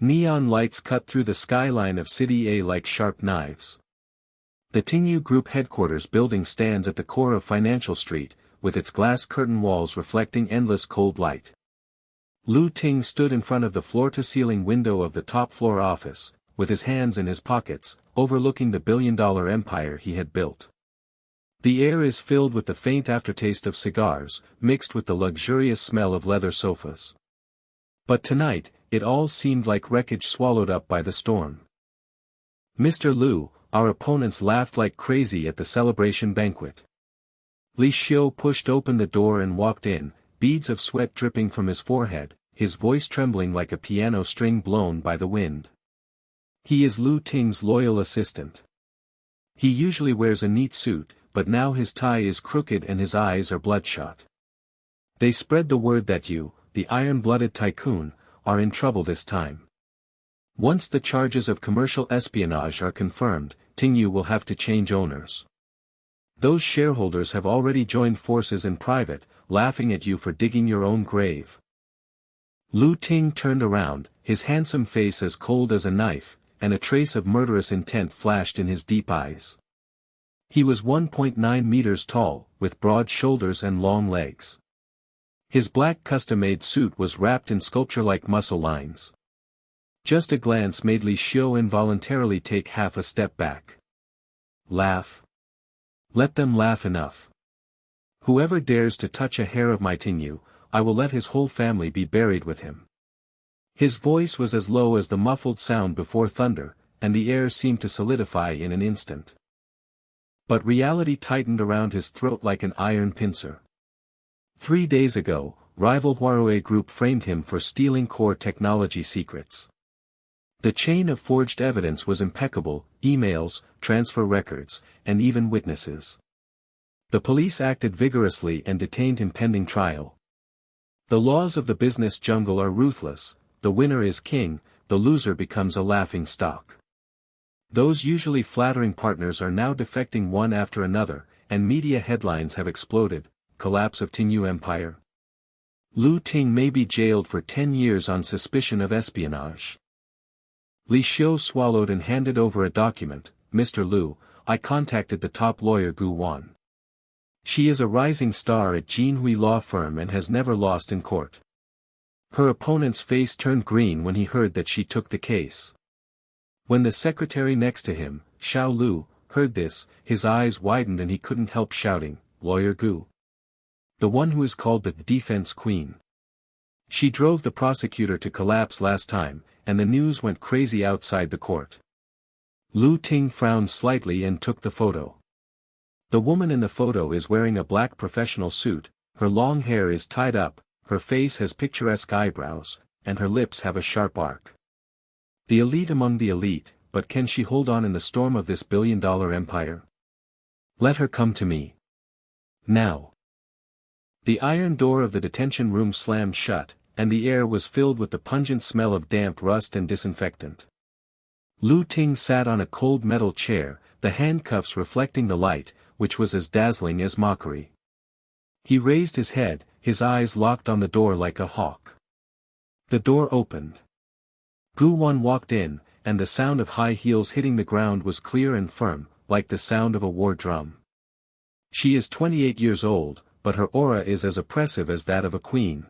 Neon lights cut through the skyline of City A like sharp knives. The Tingyu Group headquarters building stands at the core of Financial Street, with its glass curtain walls reflecting endless cold light. Lu Ting stood in front of the floor-to-ceiling window of the top-floor office, with his hands in his pockets, overlooking the billion-dollar empire he had built. The air is filled with the faint aftertaste of cigars, mixed with the luxurious smell of leather sofas. But tonight, it all seemed like wreckage swallowed up by the storm. Mr. Lu, our opponents laughed like crazy at the celebration banquet. Li Xiu pushed open the door and walked in, beads of sweat dripping from his forehead, his voice trembling like a piano string blown by the wind. He is Lu Ting's loyal assistant. He usually wears a neat suit, but now his tie is crooked and his eyes are bloodshot. They spread the word that you, the iron-blooded tycoon, are in trouble this time. Once the charges of commercial espionage are confirmed, Tingyu will have to change owners. Those shareholders have already joined forces in private, laughing at you for digging your own grave. Lu Ting turned around, his handsome face as cold as a knife, and a trace of murderous intent flashed in his deep eyes. He was 1.9 meters tall, with broad shoulders and long legs. His black custom-made suit was wrapped in sculpture-like muscle lines. Just a glance made Li Xiu involuntarily take half a step back. Laugh. Let them laugh enough. Whoever dares to touch a hair of my Tingyu, I will let his whole family be buried with him. His voice was as low as the muffled sound before thunder, and the air seemed to solidify in an instant. But reality tightened around his throat like an iron pincer. 3 days ago, rival Huarui Group framed him for stealing core technology secrets. The chain of forged evidence was impeccable: emails, transfer records, and even witnesses. The police acted vigorously and detained him pending trial. The laws of the business jungle are ruthless: the winner is king, the loser becomes a laughing stock. Those usually flattering partners are now defecting one after another, and media headlines have exploded: collapse of Tingyu Empire. Lu Ting may be jailed for 10 years on suspicion of espionage. Li Xiu swallowed and handed over a document. Mr. Lu, I contacted the top lawyer Gu Wan. She is a rising star at Jinhui Law Firm and has never lost in court. Her opponent's face turned green when he heard that she took the case. When the secretary next to him, Xiao Lu, heard this, his eyes widened and he couldn't help shouting, Lawyer Gu. The one who is called the defense queen. She drove the prosecutor to collapse last time, and the news went crazy outside the court. Lu Ting frowned slightly and took the photo. The woman in the photo is wearing a black professional suit, her long hair is tied up, her face has picturesque eyebrows, and her lips have a sharp arc. The elite among the elite, but can she hold on in the storm of this billion-dollar empire? Let her come to me. Now. The iron door of the detention room slammed shut, and the air was filled with the pungent smell of damp rust and disinfectant. Lu Ting sat on a cold metal chair, the handcuffs reflecting the light, which was as dazzling as mockery. He raised his head, his eyes locked on the door like a hawk. The door opened. Gu Wan walked in, and the sound of high heels hitting the ground was clear and firm, like the sound of a war drum. She is 28 years old, but her aura is as oppressive as that of a queen.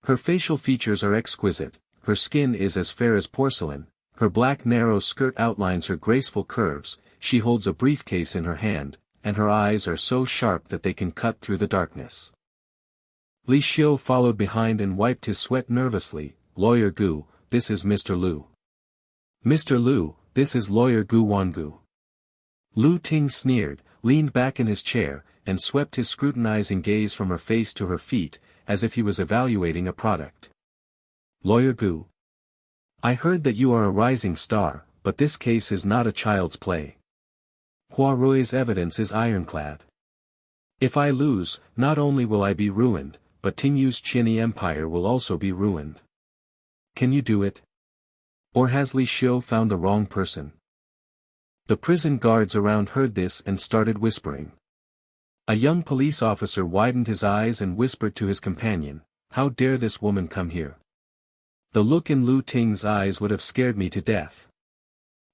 Her facial features are exquisite, her skin is as fair as porcelain, her black narrow skirt outlines her graceful curves, she holds a briefcase in her hand, and her eyes are so sharp that they can cut through the darkness. Li Xiu followed behind and wiped his sweat nervously. Lawyer Gu, this is Mr. Lu. Mr. Lu, this is Lawyer Gu Wangu. Lu Ting sneered, leaned back in his chair, and swept his scrutinizing gaze from her face to her feet, as if he was evaluating a product. Lawyer Gu. I heard that you are a rising star, but this case is not a child's play. Huarui's evidence is ironclad. If I lose, not only will I be ruined, but Tingyu's Qinni Empire will also be ruined. Can you do it? Or has Li Xiu found the wrong person? The prison guards around heard this and started whispering. A young police officer widened his eyes and whispered to his companion, how dare this woman come here? The look in Lu Ting's eyes would have scared me to death.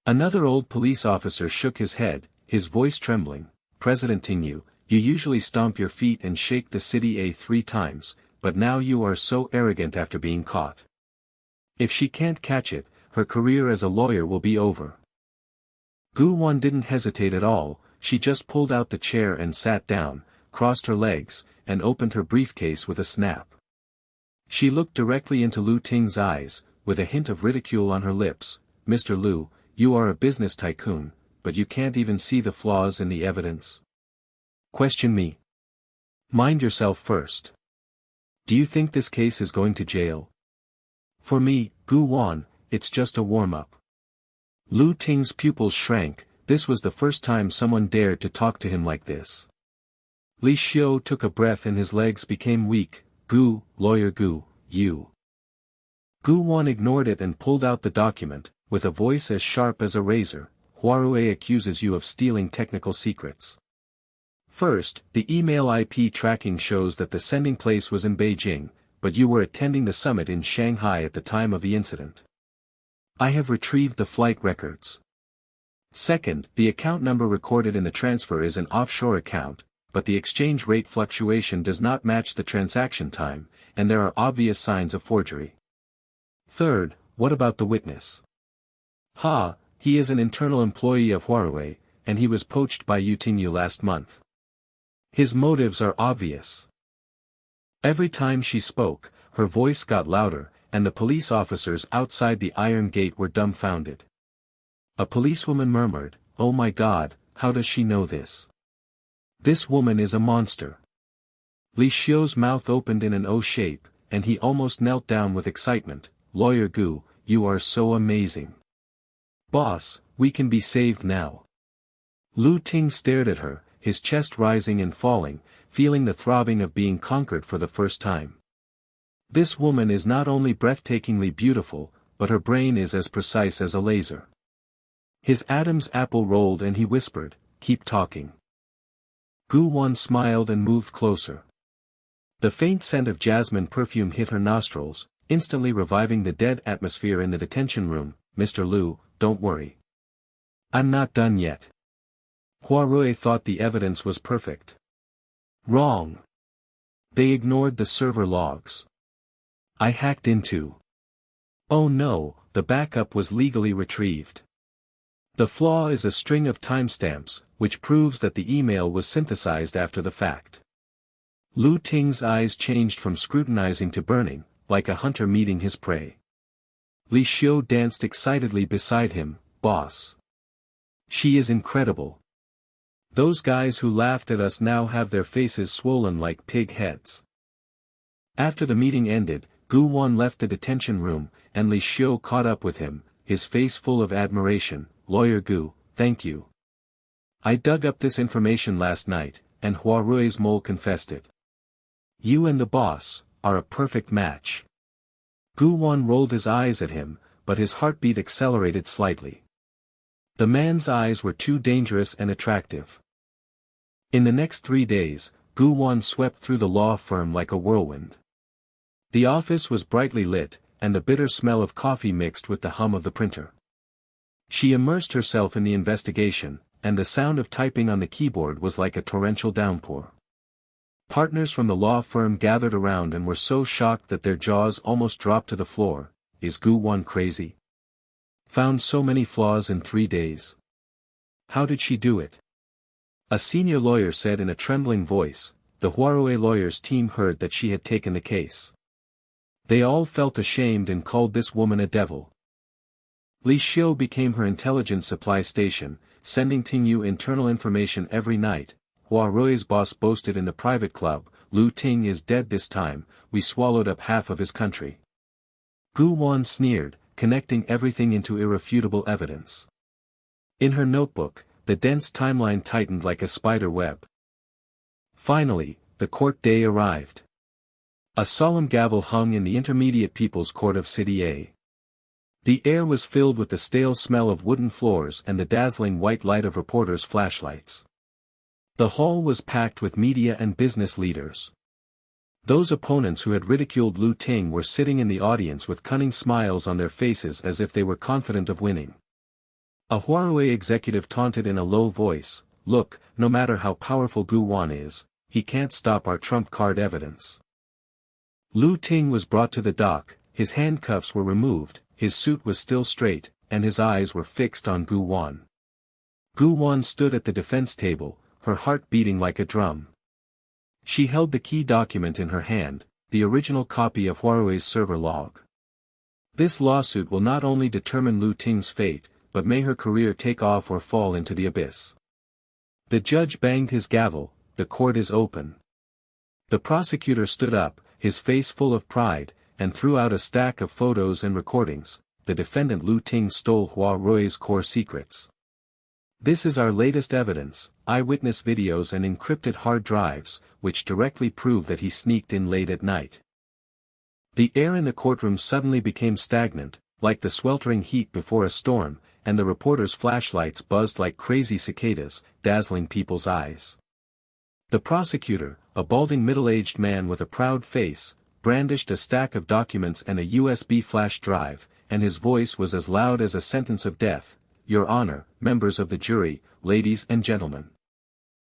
Another old police officer shook his head, his voice trembling. President Tingyu, you usually stomp your feet and shake the city 3 times, but now you are so arrogant after being caught. If she can't catch it, her career as a lawyer will be over. Gu Wan didn't hesitate at all, she just pulled out the chair and sat down, crossed her legs, and opened her briefcase with a snap. She looked directly into Lu Ting's eyes, with a hint of ridicule on her lips. Mr. Lu, you are a business tycoon, but you can't even see the flaws in the evidence. Question me. Mind yourself first. Do you think this case is going to jail? For me, Gu Wan, it's just a warm-up. Lu Ting's pupils shrank, this was the first time someone dared to talk to him like this. Li Xiu took a breath and his legs became weak. Gu, lawyer Gu, you. Gu Wan ignored it and pulled out the document, with a voice as sharp as a razor. Huarui accuses you of stealing technical secrets. First, the email IP tracking shows that the sending place was in Beijing, but you were attending the summit in Shanghai at the time of the incident. I have retrieved the flight records. Second, the account number recorded in the transfer is an offshore account, but the exchange rate fluctuation does not match the transaction time, and there are obvious signs of forgery. Third, what about the witness? He is an internal employee of Huarui, and he was poached by Yu Tingyu last month. His motives are obvious. Every time she spoke, her voice got louder, and the police officers outside the iron gate were dumbfounded. A policewoman murmured, "Oh my God, how does she know this? This woman is a monster." Li Xiu's mouth opened in an O shape, and he almost knelt down with excitement. Lawyer Gu, you are so amazing. Boss, we can be saved now. Lu Ting stared at her, his chest rising and falling, feeling the throbbing of being conquered for the first time. This woman is not only breathtakingly beautiful, but her brain is as precise as a laser. His Adam's apple rolled and he whispered, "Keep talking." Gu Wan smiled and moved closer. The faint scent of jasmine perfume hit her nostrils, instantly reviving the dead atmosphere in the detention room. Mr. Lu, don't worry. I'm not done yet. Huarui thought the evidence was perfect. Wrong. They ignored the server logs. I hacked into. Oh no, the backup was legally retrieved. The flaw is a string of timestamps, which proves that the email was synthesized after the fact. Lu Ting's eyes changed from scrutinizing to burning, like a hunter meeting his prey. Li Xiu danced excitedly beside him. Boss. She is incredible. Those guys who laughed at us now have their faces swollen like pig heads. After the meeting ended, Gu Wan left the detention room, and Li Xiu caught up with him, his face full of admiration. Lawyer Gu, thank you. I dug up this information last night, and Huarui's mole confessed it. You and the boss are a perfect match. Gu Wan rolled his eyes at him, but his heartbeat accelerated slightly. The man's eyes were too dangerous and attractive. In the next 3 days, Gu Wan swept through the law firm like a whirlwind. The office was brightly lit, and the bitter smell of coffee mixed with the hum of the printer. She immersed herself in the investigation, and the sound of typing on the keyboard was like a torrential downpour. Partners from the law firm gathered around and were so shocked that their jaws almost dropped to the floor. Is Gu Wan crazy? Found so many flaws in 3 days. How did she do it? A senior lawyer said in a trembling voice. The Huarui lawyers' team heard that she had taken the case. They all felt ashamed and called this woman a devil. Li Xiu became her intelligence supply station, sending Tingyu internal information every night. Huarui's boss boasted in the private club, Lu Ting is dead this time, we swallowed up half of his country. Gu Wan sneered, connecting everything into irrefutable evidence. In her notebook, the dense timeline tightened like a spider web. Finally, the court day arrived. A solemn gavel hung in the Intermediate People's Court of City A. The air was filled with the stale smell of wooden floors and the dazzling white light of reporters' flashlights. The hall was packed with media and business leaders. Those opponents who had ridiculed Lu Ting were sitting in the audience with cunning smiles on their faces as if they were confident of winning. A Huawei executive taunted in a low voice, "Look, no matter how powerful Gu Wan is, he can't stop our trump card evidence." Lu Ting was brought to the dock, his handcuffs were removed, his suit was still straight, and his eyes were fixed on Gu Wan. Gu Wan stood at the defense table, her heart beating like a drum. She held the key document in her hand, the original copy of Huawei's server log. This lawsuit will not only determine Lu Ting's fate, but may her career take off or fall into the abyss. The judge banged his gavel, "The court is open." The prosecutor stood up, his face full of pride, and threw out a stack of photos and recordings. The defendant Lu Ting stole Huawei's core secrets. "This is our latest evidence, eyewitness videos and encrypted hard drives, which directly prove that he sneaked in late at night." The air in the courtroom suddenly became stagnant, like the sweltering heat before a storm, and the reporters' flashlights buzzed like crazy cicadas, dazzling people's eyes. The prosecutor, a balding middle-aged man with a proud face, brandished a stack of documents and a USB flash drive, and his voice was as loud as a sentence of death. "Your Honor, members of the jury, ladies and gentlemen.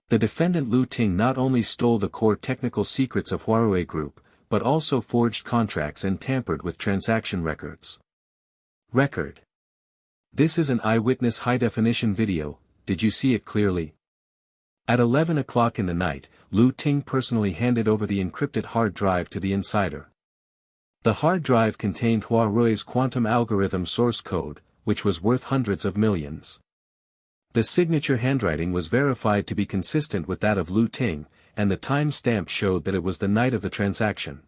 The defendant Lu Ting not only stole the core technical secrets of Huawei Group, but also forged contracts and tampered with transaction records." Record. This is an eyewitness high-definition video. Did you see it clearly? At 11 o'clock in the night, Lu Ting personally handed over the encrypted hard drive to the insider. The hard drive contained Huawei's quantum algorithm source code, which was worth hundreds of millions. The signature handwriting was verified to be consistent with that of Lu Ting, and the time stamp showed that it was the night of the transaction.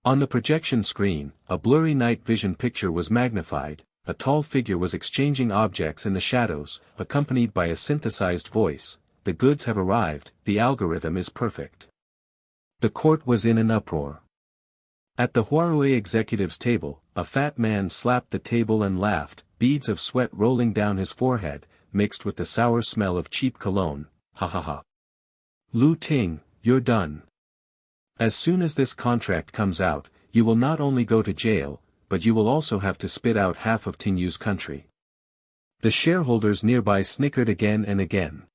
On the projection screen, a blurry night vision picture was magnified. A tall figure was exchanging objects in the shadows, accompanied by a synthesized voice. "The goods have arrived, the algorithm is perfect." The court was in an uproar. At the Huawei executive's table, a fat man slapped the table and laughed, beads of sweat rolling down his forehead, mixed with the sour smell of cheap cologne. "Ha ha ha. Lu Ting, you're done. As soon as this contract comes out, you will not only go to jail, but you will also have to spit out half of Tingyu's country." The shareholders nearby snickered again and again.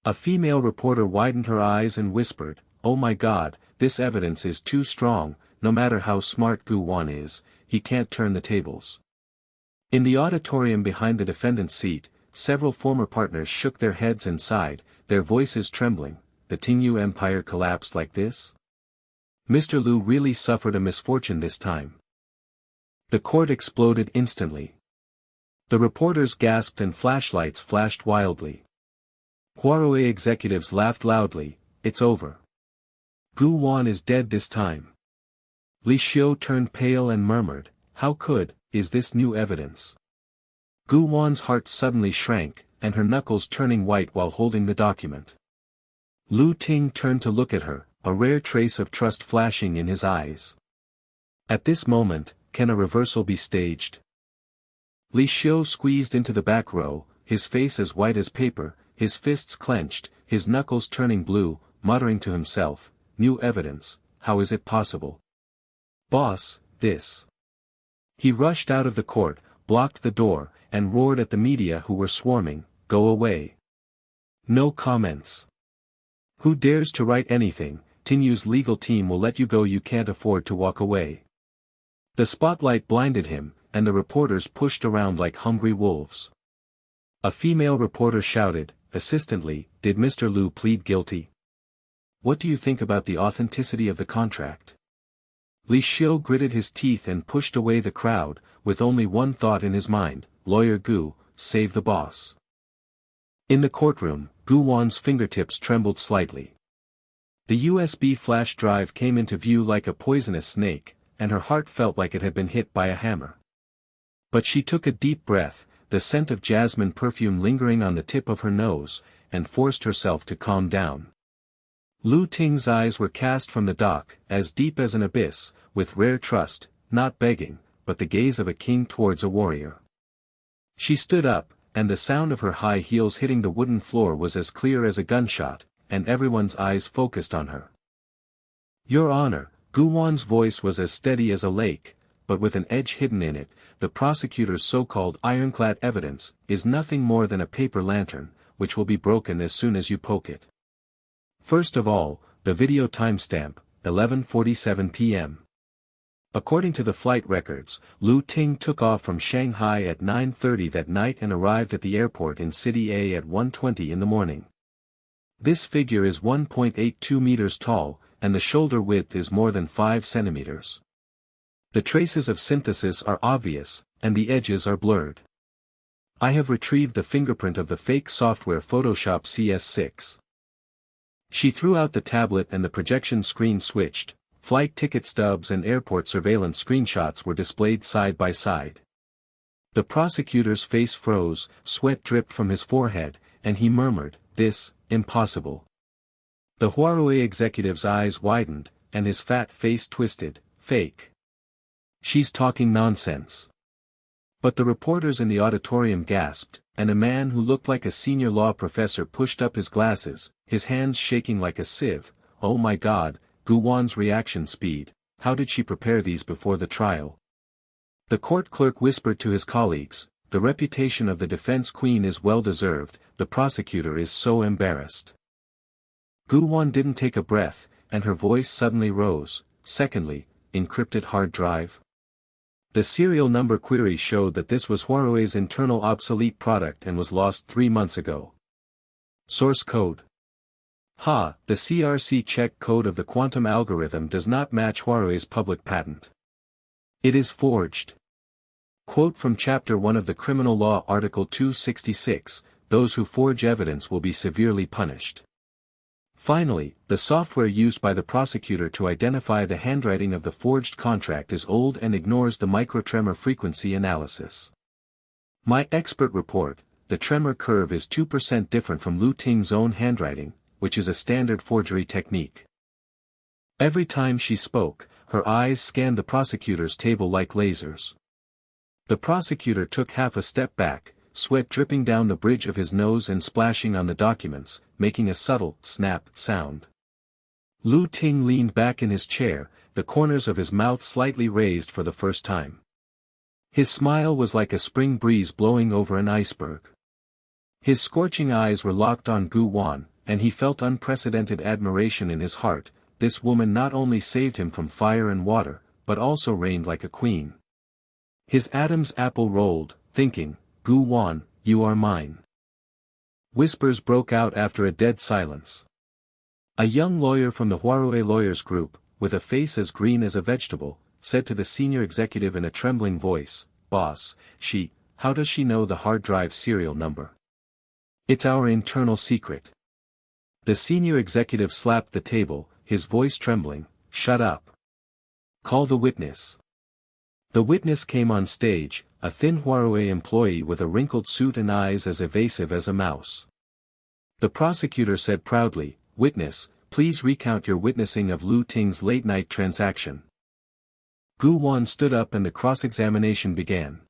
A female reporter widened her eyes and whispered, "Oh my God, this evidence is too strong. No matter how smart Gu Wan is, he can't turn the tables." In the auditorium behind the defendant's seat, several former partners shook their heads and sighed, their voices trembling. The Tingyu empire collapsed like this? Mr. Lu really suffered a misfortune this time. The court exploded instantly. The reporters gasped and flashlights flashed wildly. Huawei executives laughed loudly. "It's over. Gu Wan is dead this time." Li Xiu turned pale and murmured, "How is this new evidence?" Gu Wan's heart suddenly shrank, and her knuckles turning white while holding the document. Lu Ting turned to look at her, a rare trace of trust flashing in his eyes. At this moment, can a reversal be staged? Li Xiu squeezed into the back row, his face as white as paper, his fists clenched, his knuckles turning blue, muttering to himself, "New evidence, how is it possible? Boss, this." He rushed out of the court, blocked the door, and roared at the media who were swarming, "Go away. No comments. Who dares to write anything? Tinyu's legal team will let you go. You can't afford to walk away." The spotlight blinded him, and the reporters pushed around like hungry wolves. A female reporter shouted, assistantly, "Did Mr. Lu plead guilty? What do you think about the authenticity of the contract?" Li Xiu gritted his teeth and pushed away the crowd, with only one thought in his mind, "Lawyer Gu, save the boss." In the courtroom, Gu Wan's fingertips trembled slightly. The USB flash drive came into view like a poisonous snake, and her heart felt like it had been hit by a hammer. But she took a deep breath, the scent of jasmine perfume lingering on the tip of her nose, and forced herself to calm down. Lu Ting's eyes were cast from the dock, as deep as an abyss, with rare trust, not begging, but the gaze of a king towards a warrior. She stood up, and the sound of her high heels hitting the wooden floor was as clear as a gunshot, and everyone's eyes focused on her. Your Honor, Guwan's voice was as steady as a lake, but with an edge hidden in it. The prosecutor's so-called ironclad evidence is nothing more than a paper lantern, which will be broken as soon as you poke it. First of all, the video timestamp, 11:47 p.m. According to the flight records, Lu Ting took off from Shanghai at 9:30 that night and arrived at the airport in City A at 1:20 in the morning. This figure is 1.82 meters tall, and the shoulder width is more than 5 centimeters. The traces of synthesis are obvious, and the edges are blurred. I have retrieved the fingerprint of the fake software Photoshop CS6. She threw out the tablet and the projection screen switched. Flight ticket stubs and airport surveillance screenshots were displayed side by side. The prosecutor's face froze, sweat dripped from his forehead, and he murmured, "This, impossible." The Huawei executive's eyes widened, and his fat face twisted, "Fake. She's talking nonsense." But the reporters in the auditorium gasped, and a man who looked like a senior law professor pushed up his glasses, his hands shaking like a sieve. "Oh my God, Guwan's reaction speed, how did she prepare these before the trial?" The court clerk whispered to his colleagues, "The reputation of the defense queen is well deserved, the prosecutor is so embarrassed." Guwan didn't take a breath, and her voice suddenly rose. "Secondly, encrypted hard drive?" The serial number query showed that this was Huawei's internal obsolete product and was lost 3 months ago. Source code. The CRC check code of the quantum algorithm does not match Huawei's public patent. It is forged. Quote from Chapter 1 of the Criminal Law Article 266, "Those who forge evidence will be severely punished." Finally, the software used by the prosecutor to identify the handwriting of the forged contract is old and ignores the microtremor frequency analysis. My expert report, the tremor curve is 2% different from Lu Ting's own handwriting, which is a standard forgery technique. Every time she spoke, her eyes scanned the prosecutor's table like lasers. The prosecutor took half a step back, sweat dripping down the bridge of his nose and splashing on the documents, making a subtle snap sound. Lu Ting leaned back in his chair, the corners of his mouth slightly raised for the first time. His smile was like a spring breeze blowing over an iceberg. His scorching eyes were locked on Guwan, and he felt unprecedented admiration in his heart. This woman not only saved him from fire and water, but also reigned like a queen. His Adam's apple rolled, thinking, "Guwan, you are mine." Whispers broke out after a dead silence. A young lawyer from the Huawei Lawyers Group, with a face as green as a vegetable, said to the senior executive in a trembling voice, "Boss, how does she know the hard drive serial number? It's our internal secret." The senior executive slapped the table, his voice trembling, "Shut up. Call the witness." The witness came on stage, a thin Huawei employee with a wrinkled suit and eyes as evasive as a mouse. The prosecutor said proudly, "Witness, please recount your witnessing of Lu Ting's late-night transaction." Guwan stood up and the cross-examination began.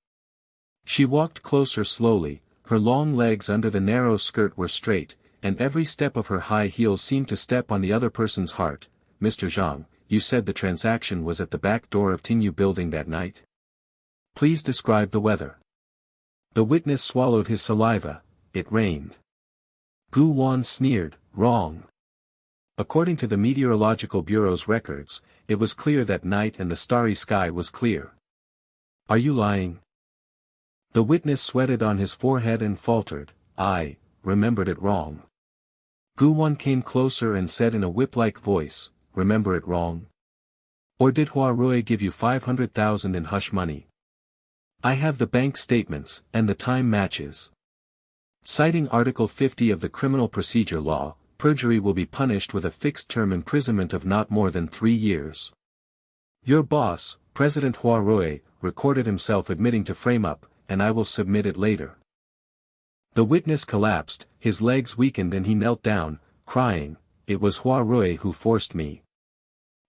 She walked closer slowly, her long legs under the narrow skirt were straight, and every step of her high heels seemed to step on the other person's heart. "Mr. Zhang, you said the transaction was at the back door of Tingyu building that night? Please describe the weather." The witness swallowed his saliva. "It rained." Guwan sneered, "Wrong. According to the Meteorological Bureau's records, it was clear that night and the starry sky was clear." "Are you lying?" The witness sweated on his forehead and faltered, "I remembered it wrong." Guwan came closer and said in a whip-like voice, "Remember it wrong? Or did Huawei give you 500,000 in hush money? I have the bank statements, and the time matches." Citing Article 50 of the Criminal Procedure Law, perjury will be punished with a fixed term imprisonment of not more than 3 years. Your boss, President Huawei, recorded himself admitting to frame-up, and I will submit it later. The witness collapsed, his legs weakened and he knelt down, crying, "It was Huawei who forced me.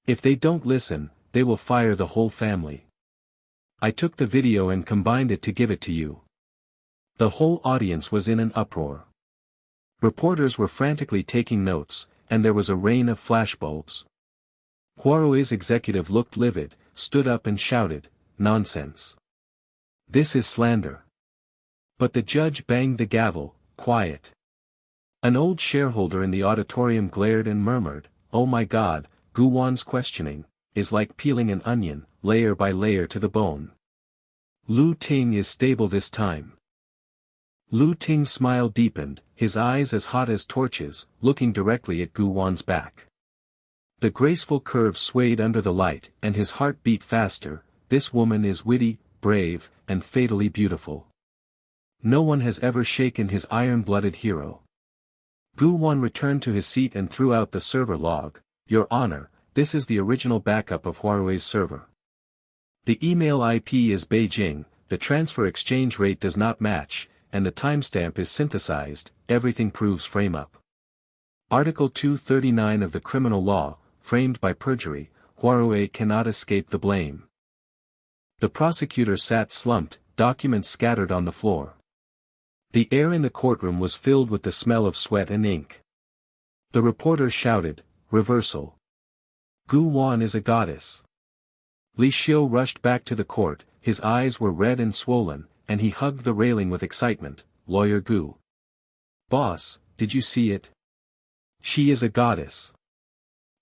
If they don't listen, they will fire the whole family. I took the video and combined it to give it to you." The whole audience was in an uproar. Reporters were frantically taking notes, and there was a rain of flashbulbs. Huawei's executive looked livid, stood up and shouted, "Nonsense! This is slander." But the judge banged the gavel, "Quiet." An old shareholder in the auditorium glared and murmured, "Oh my God, Gu Wan's questioning is like peeling an onion, layer by layer to the bone. Lu Ting is stable this time." Lu Ting's smile deepened, his eyes as hot as torches, looking directly at Gu Wan's back. The graceful curve swayed under the light, and his heart beat faster. This woman is witty, brave, and fatally beautiful. No one has ever shaken his iron-blooded hero. Gu Wan returned to his seat and threw out the server log. "Your Honor, this is the original backup of Huawei's server. The email IP is Beijing, the transfer exchange rate does not match, and the timestamp is synthesized, everything proves frame-up. Article 239 of the criminal law, framed by perjury, Huawei cannot escape the blame." The prosecutor sat slumped, documents scattered on the floor. The air in the courtroom was filled with the smell of sweat and ink. The reporter shouted, "Reversal. Gu Wan is a goddess." Li Xiu rushed back to the court, his eyes were red and swollen, and he hugged the railing with excitement. "Lawyer Gu. Boss, did you see it? She is a goddess."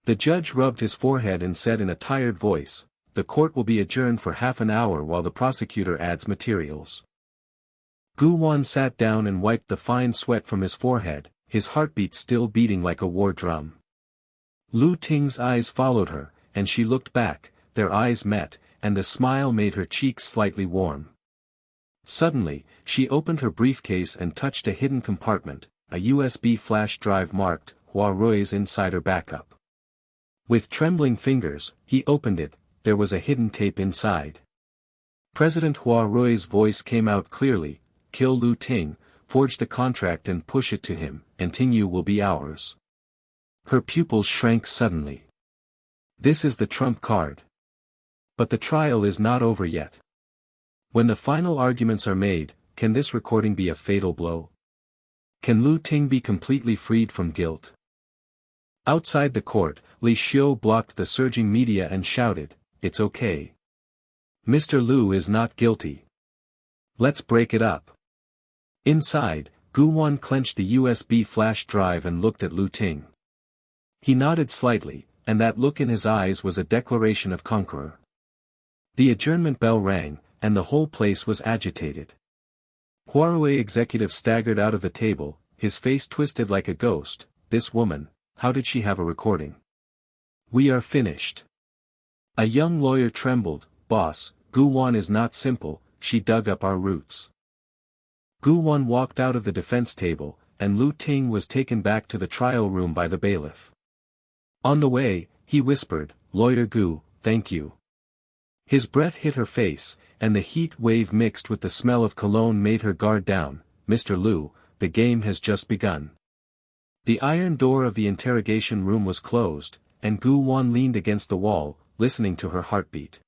The judge rubbed his forehead and said in a tired voice, "The court will be adjourned for half an hour while the prosecutor adds materials." Gu Wan sat down and wiped the fine sweat from his forehead, his heartbeat still beating like a war drum. Lu Ting's eyes followed her, and she looked back, their eyes met, and the smile made her cheeks slightly warm. Suddenly, she opened her briefcase and touched a hidden compartment, a USB flash drive marked, Huawei's Insider Backup. With trembling fingers, he opened it. There was a hidden tape inside. President Huawei's voice came out clearly, "Kill Lu Ting, forge the contract and push it to him, and Ting will be ours." Her pupils shrank suddenly. This is the trump card. But the trial is not over yet. When the final arguments are made, can this recording be a fatal blow? Can Lu Ting be completely freed from guilt? Outside the court, Li Xiu blocked the surging media and shouted, "It's okay. Mr. Lu is not guilty. Let's break it up." Inside, Gu Wan clenched the USB flash drive and looked at Lu Ting. He nodded slightly, and that look in his eyes was a declaration of conqueror. The adjournment bell rang, and the whole place was agitated. Huawei executive staggered out of the table, his face twisted like a ghost. "This woman, how did she have a recording? We are finished." A young lawyer trembled, "Boss, Gu Wan is not simple, she dug up our roots." Gu Wan walked out of the defense table, and Lu Ting was taken back to the trial room by the bailiff. On the way, he whispered, "Lawyer Gu, thank you." His breath hit her face, and the heat wave mixed with the smell of cologne made her guard down. "Mr. Lu, the game has just begun." The iron door of the interrogation room was closed, and Gu Wan leaned against the wall, listening to her heartbeat.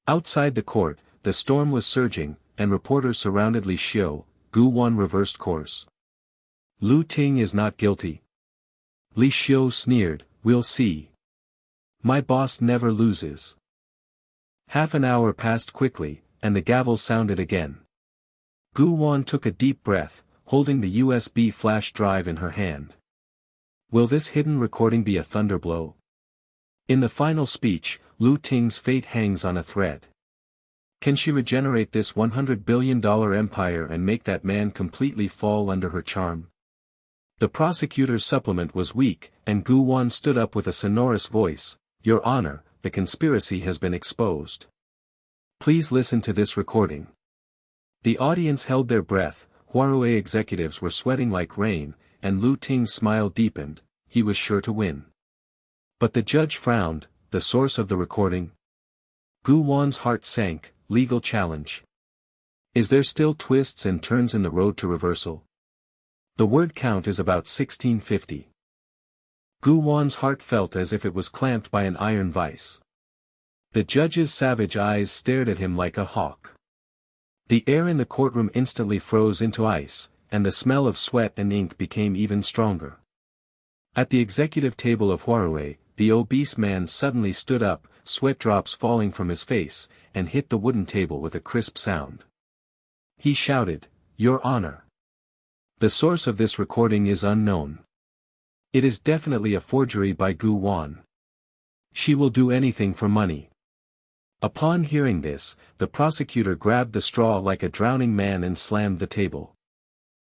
Outside the court, the storm was surging, and reporters surrounded Li Xiu. Gu Wan reversed course. "Lu Ting is not guilty." Li Xiu sneered, "We'll see. My boss never loses." Half an hour passed quickly, and the gavel sounded again. Gu Wan took a deep breath, holding the USB flash drive in her hand. Will this hidden recording be a thunderblow? In the final speech, Lu Ting's fate hangs on a thread. Can she regenerate this $100 billion empire and make that man completely fall under her charm? The prosecutor's supplement was weak, and Gu Wan stood up with a sonorous voice, "Your Honor, the conspiracy has been exposed. Please listen to this recording." The audience held their breath, Huawei executives were sweating like rain, and Lu Ting's smile deepened. He was sure to win. But the judge frowned. The source of the recording? Gu Wan's heart sank. Legal challenge. Is there still twists and turns in the road to reversal? The word count is about 1650. Gu Wan's heart felt as if it was clamped by an iron vice. The judge's savage eyes stared at him like a hawk. The air in the courtroom instantly froze into ice, and the smell of sweat and ink became even stronger. At the executive table of Huawei, the obese man suddenly stood up, sweat drops falling from his face, and hit the wooden table with a crisp sound. He shouted, "Your Honor! The source of this recording is unknown. It is definitely a forgery by Gu Wan. She will do anything for money." Upon hearing this, the prosecutor grabbed the straw like a drowning man and slammed the table.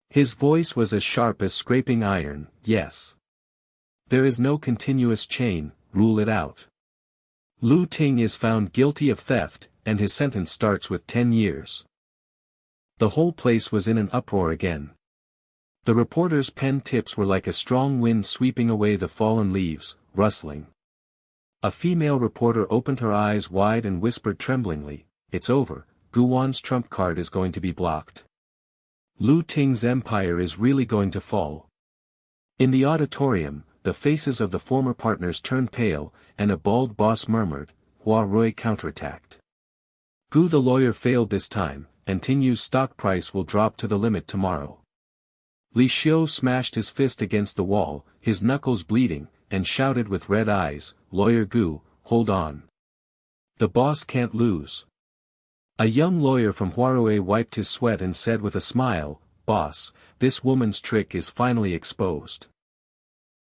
His voice was as sharp as scraping iron. "Yes. There is no continuous chain, rule it out. Lu Ting is found guilty of theft, and his sentence starts with 10 years. The whole place was in an uproar again. The reporters' pen tips were like a strong wind sweeping away the fallen leaves, rustling. A female reporter opened her eyes wide and whispered tremblingly, "It's over, Gu Wan's trump card is going to be blocked. Lu Ting's empire is really going to fall." In the auditorium, the faces of the former partners turned pale, and a bald boss murmured, "Hua Rui counterattacked. Gu the lawyer failed this time, and Tingyu's stock price will drop to the limit tomorrow." Li Xiu smashed his fist against the wall, his knuckles bleeding, and shouted with red eyes, "Lawyer Gu, hold on. The boss can't lose." A young lawyer from Huarui wiped his sweat and said with a smile, "Boss, this woman's trick is finally exposed."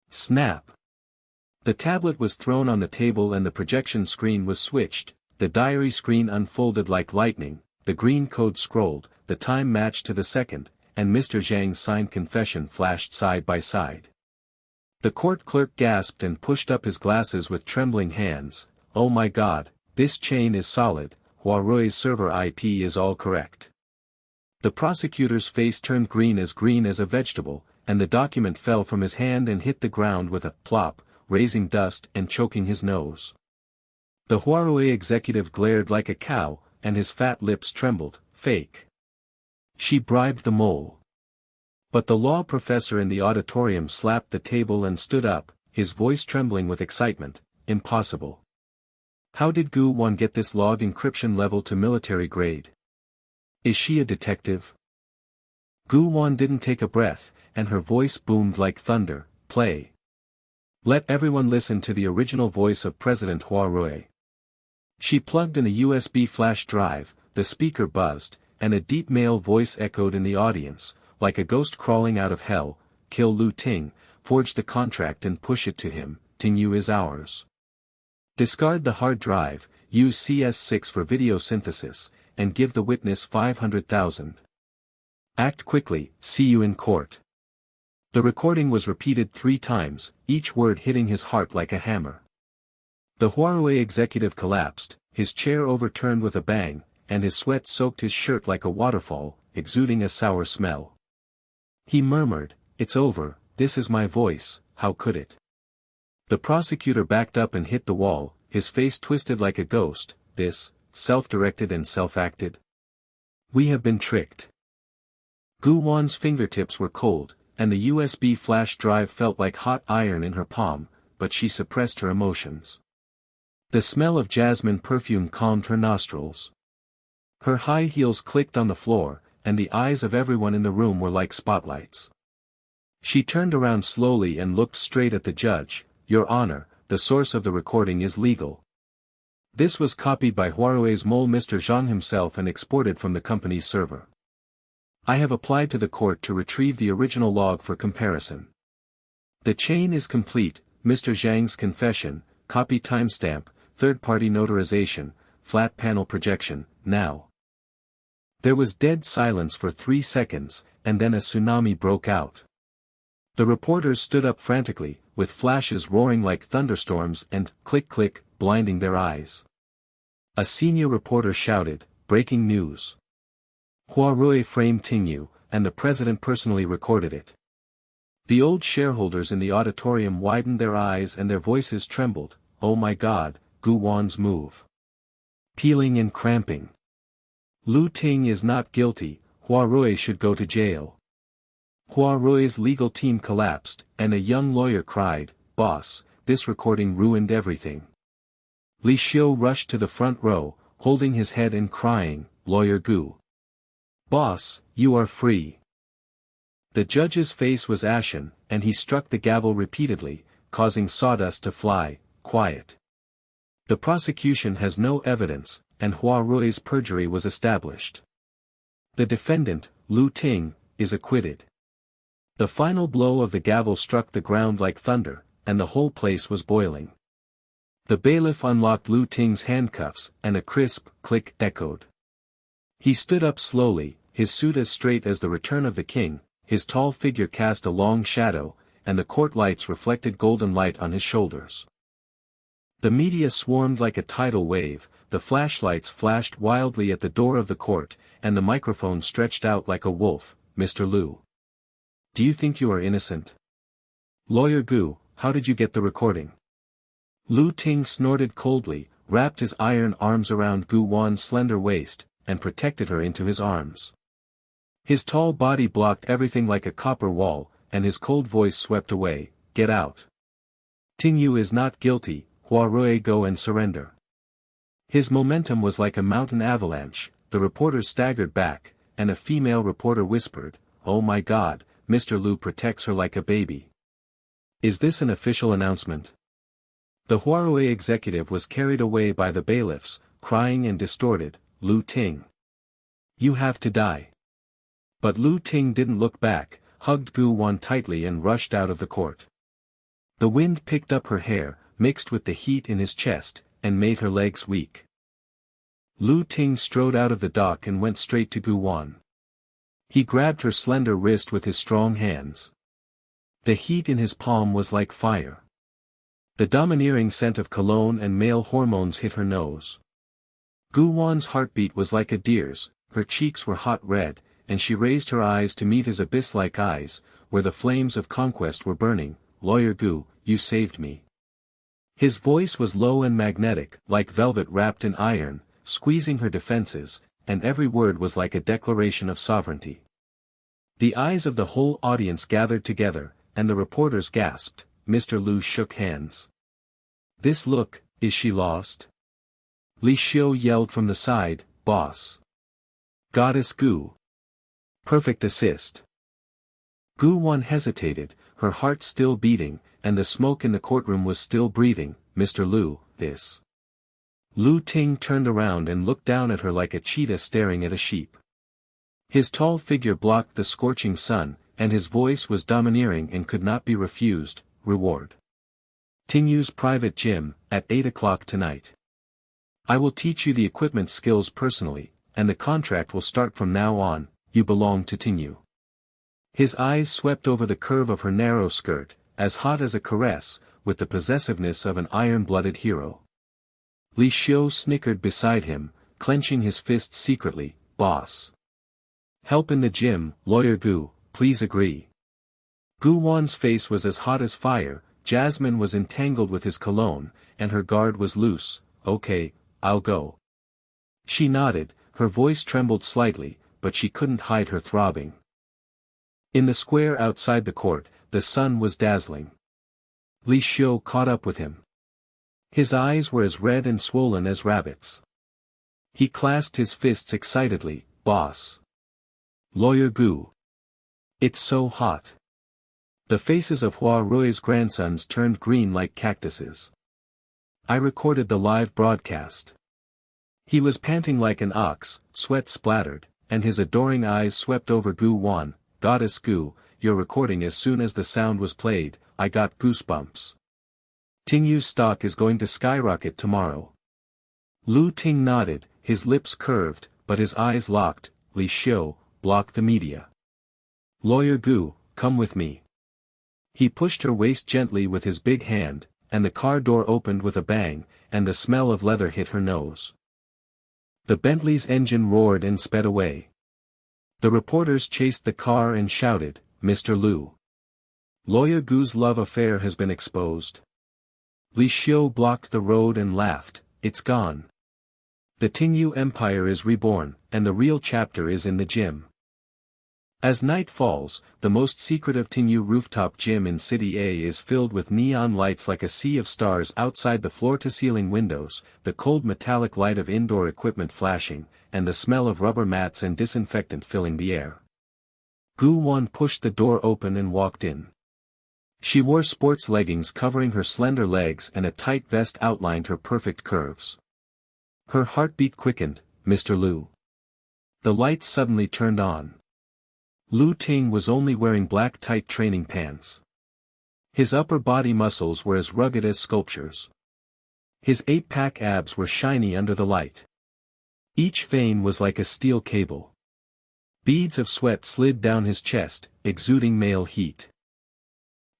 Snap! The tablet was thrown on the table and the projection screen was switched, the diary screen unfolded like lightning, the green code scrolled, the time matched to the second, and Mr. Zhang's signed confession flashed side by side. The court clerk gasped and pushed up his glasses with trembling hands. "Oh my God, this chain is solid, Huarui's server IP is all correct." The prosecutor's face turned green as a vegetable, and the document fell from his hand and hit the ground with a plop, raising dust and choking his nose. The Huarui executive glared like a cow, and his fat lips trembled. "Fake. She bribed the mole." But the law professor in the auditorium slapped the table and stood up, his voice trembling with excitement. "Impossible. How did Gu Wan get this log encryption level to military grade? Is she a detective?" Gu Wan didn't take a breath, and her voice boomed like thunder. "Play. Let everyone listen to the original voice of President Huarui." She plugged in a USB flash drive, the speaker buzzed, and a deep male voice echoed in the audience, like a ghost crawling out of hell. "Kill Lu Ting, forge the contract and push it to him, Tingyu is ours. Discard the hard drive, use CS6 for video synthesis, and give the witness 500,000. Act quickly, see you in court." The recording was repeated 3 times, each word hitting his heart like a hammer. The Huarui executive collapsed, his chair overturned with a bang, and his sweat soaked his shirt like a waterfall, exuding a sour smell. He murmured, "It's over, this is my voice, how could it?" The prosecutor backed up and hit the wall, his face twisted like a ghost. "This, self-directed and self-acted? We have been tricked." Gu Wan's fingertips were cold, and the USB flash drive felt like hot iron in her palm, but she suppressed her emotions. The smell of jasmine perfume calmed her nostrils. Her high heels clicked on the floor, and the eyes of everyone in the room were like spotlights. She turned around slowly and looked straight at the judge. "Your Honor, the source of the recording is legal. This was copied by Huarui's mole Mr. Zhang himself and exported from the company's server. I have applied to the court to retrieve the original log for comparison. The chain is complete, Mr. Zhang's confession, copy timestamp, third-party notarization, flat panel projection, now." There was dead silence for 3 seconds, and then a tsunami broke out. The reporters stood up frantically, with flashes roaring like thunderstorms and, click-click, blinding their eyes. A senior reporter shouted, "Breaking news. Huarui framed Tingyu, and the president personally recorded it." The old shareholders in the auditorium widened their eyes and their voices trembled. "Oh my God, Gu Wan's move. Peeling and cramping. Lu Ting is not guilty, Huarui should go to jail." Huarui's legal team collapsed, and a young lawyer cried, "Boss, this recording ruined everything." Li Xiu rushed to the front row, holding his head and crying, "Lawyer Gu. Boss, you are free." The judge's face was ashen, and he struck the gavel repeatedly, causing sawdust to fly. quiet. The prosecution has no evidence, and Hua Rui's perjury was established. The defendant, Lu Ting, is acquitted. The final blow of the gavel struck the ground like thunder, and the whole place was boiling. The bailiff unlocked Lu Ting's handcuffs, and a crisp click echoed. He stood up slowly, his suit as straight as the return of the king, his tall figure cast a long shadow, and the court lights reflected golden light on his shoulders. The media swarmed like a tidal wave, the flashlights flashed wildly at the door of the court, and the microphone stretched out like a wolf. Mr. Lu. Do you think you are innocent? Lawyer Gu, how did you get the recording? Lu Ting snorted coldly, wrapped his iron arms around Gu Wan's slender waist, and protected her into his arms. His tall body blocked everything like a copper wall, and his cold voice swept away, get out. Ting Yu is not guilty, Hua Rui, go and surrender. His momentum was like a mountain avalanche, the reporters staggered back, and a female reporter whispered, oh my God, Mr. Lu protects her like a baby. Is this an official announcement? The Huarui executive was carried away by the bailiffs, crying and distorted, Lu Ting. You have to die. But Lu Ting didn't look back, hugged Gu Wan tightly and rushed out of the court. The wind picked up her hair, mixed with the heat in his chest, and made her legs weak. Lu Ting strode out of the dock and went straight to Gu Wan. He grabbed her slender wrist with his strong hands. The heat in his palm was like fire. The domineering scent of cologne and male hormones hit her nose. Gu Wan's heartbeat was like a deer's, her cheeks were hot red, and she raised her eyes to meet his abyss-like eyes, where the flames of conquest were burning. Lawyer Gu, you saved me. His voice was low and magnetic, like velvet wrapped in iron, squeezing her defenses, and every word was like a declaration of sovereignty. The eyes of the whole audience gathered together, and the reporters gasped. Mr. Lu shook hands. This look, is she lost? Li Xiu yelled from the side, boss. Goddess Gu. Perfect assist. Gu Wan hesitated, her heart still beating, and the smoke in the courtroom was still breathing. Mr. Lu, this. Lu Ting turned around and looked down at her like a cheetah staring at a sheep. His tall figure blocked the scorching sun, and his voice was domineering and could not be refused. Reward. Ting Yu's private gym, at 8 o'clock tonight. I will teach you the equipment skills personally, and the contract will start from now on. You belong to Ting Yu. His eyes swept over the curve of her narrow skirt, as hot as a caress, with the possessiveness of an iron-blooded hero. Li Xiu snickered beside him, clenching his fists secretly. Boss. Help in the gym, Lawyer Gu, please agree. Gu Wan's face was as hot as fire, Jasmine was entangled with his cologne, and her guard was loose. Okay, I'll go. She nodded, her voice trembled slightly, but she couldn't hide her throbbing. In the square outside the court, the sun was dazzling. Li Xiu caught up with him. His eyes were as red and swollen as rabbits. He clasped his fists excitedly. Boss. Lawyer Gu. It's so hot. The faces of Hua Rui's grandsons turned green like cactuses. I recorded the live broadcast. He was panting like an ox, sweat splattered, and his adoring eyes swept over Gu Wan. Goddess Gu, your recording as soon as the sound was played, I got goosebumps. Ting Yu's stock is going to skyrocket tomorrow. Lu Ting nodded, his lips curved, but his eyes locked. Li Xiu, block the media. Lawyer Gu, come with me. He pushed her waist gently with his big hand, and the car door opened with a bang, and the smell of leather hit her nose. The Bentley's engine roared and sped away. The reporters chased the car and shouted, Mr. Lu. Lawyer Gu's love affair has been exposed. Li Xiu blocked the road and laughed, it's gone. The Ting Yu Empire is reborn, and the real chapter is in the gym. As night falls, the most secretive Ting Yu rooftop gym in City A is filled with neon lights like a sea of stars outside the floor-to-ceiling windows, the cold metallic light of indoor equipment flashing, and the smell of rubber mats and disinfectant filling the air. Gu Wan pushed the door open and walked in. She wore sports leggings covering her slender legs and a tight vest outlined her perfect curves. Her heartbeat quickened. "Mr. Liu." The lights suddenly turned on. Lu Ting was only wearing black tight training pants. His upper body muscles were as rugged as sculptures. His 8-pack abs were shiny under the light. Each vein was like a steel cable. Beads of sweat slid down his chest, exuding male heat.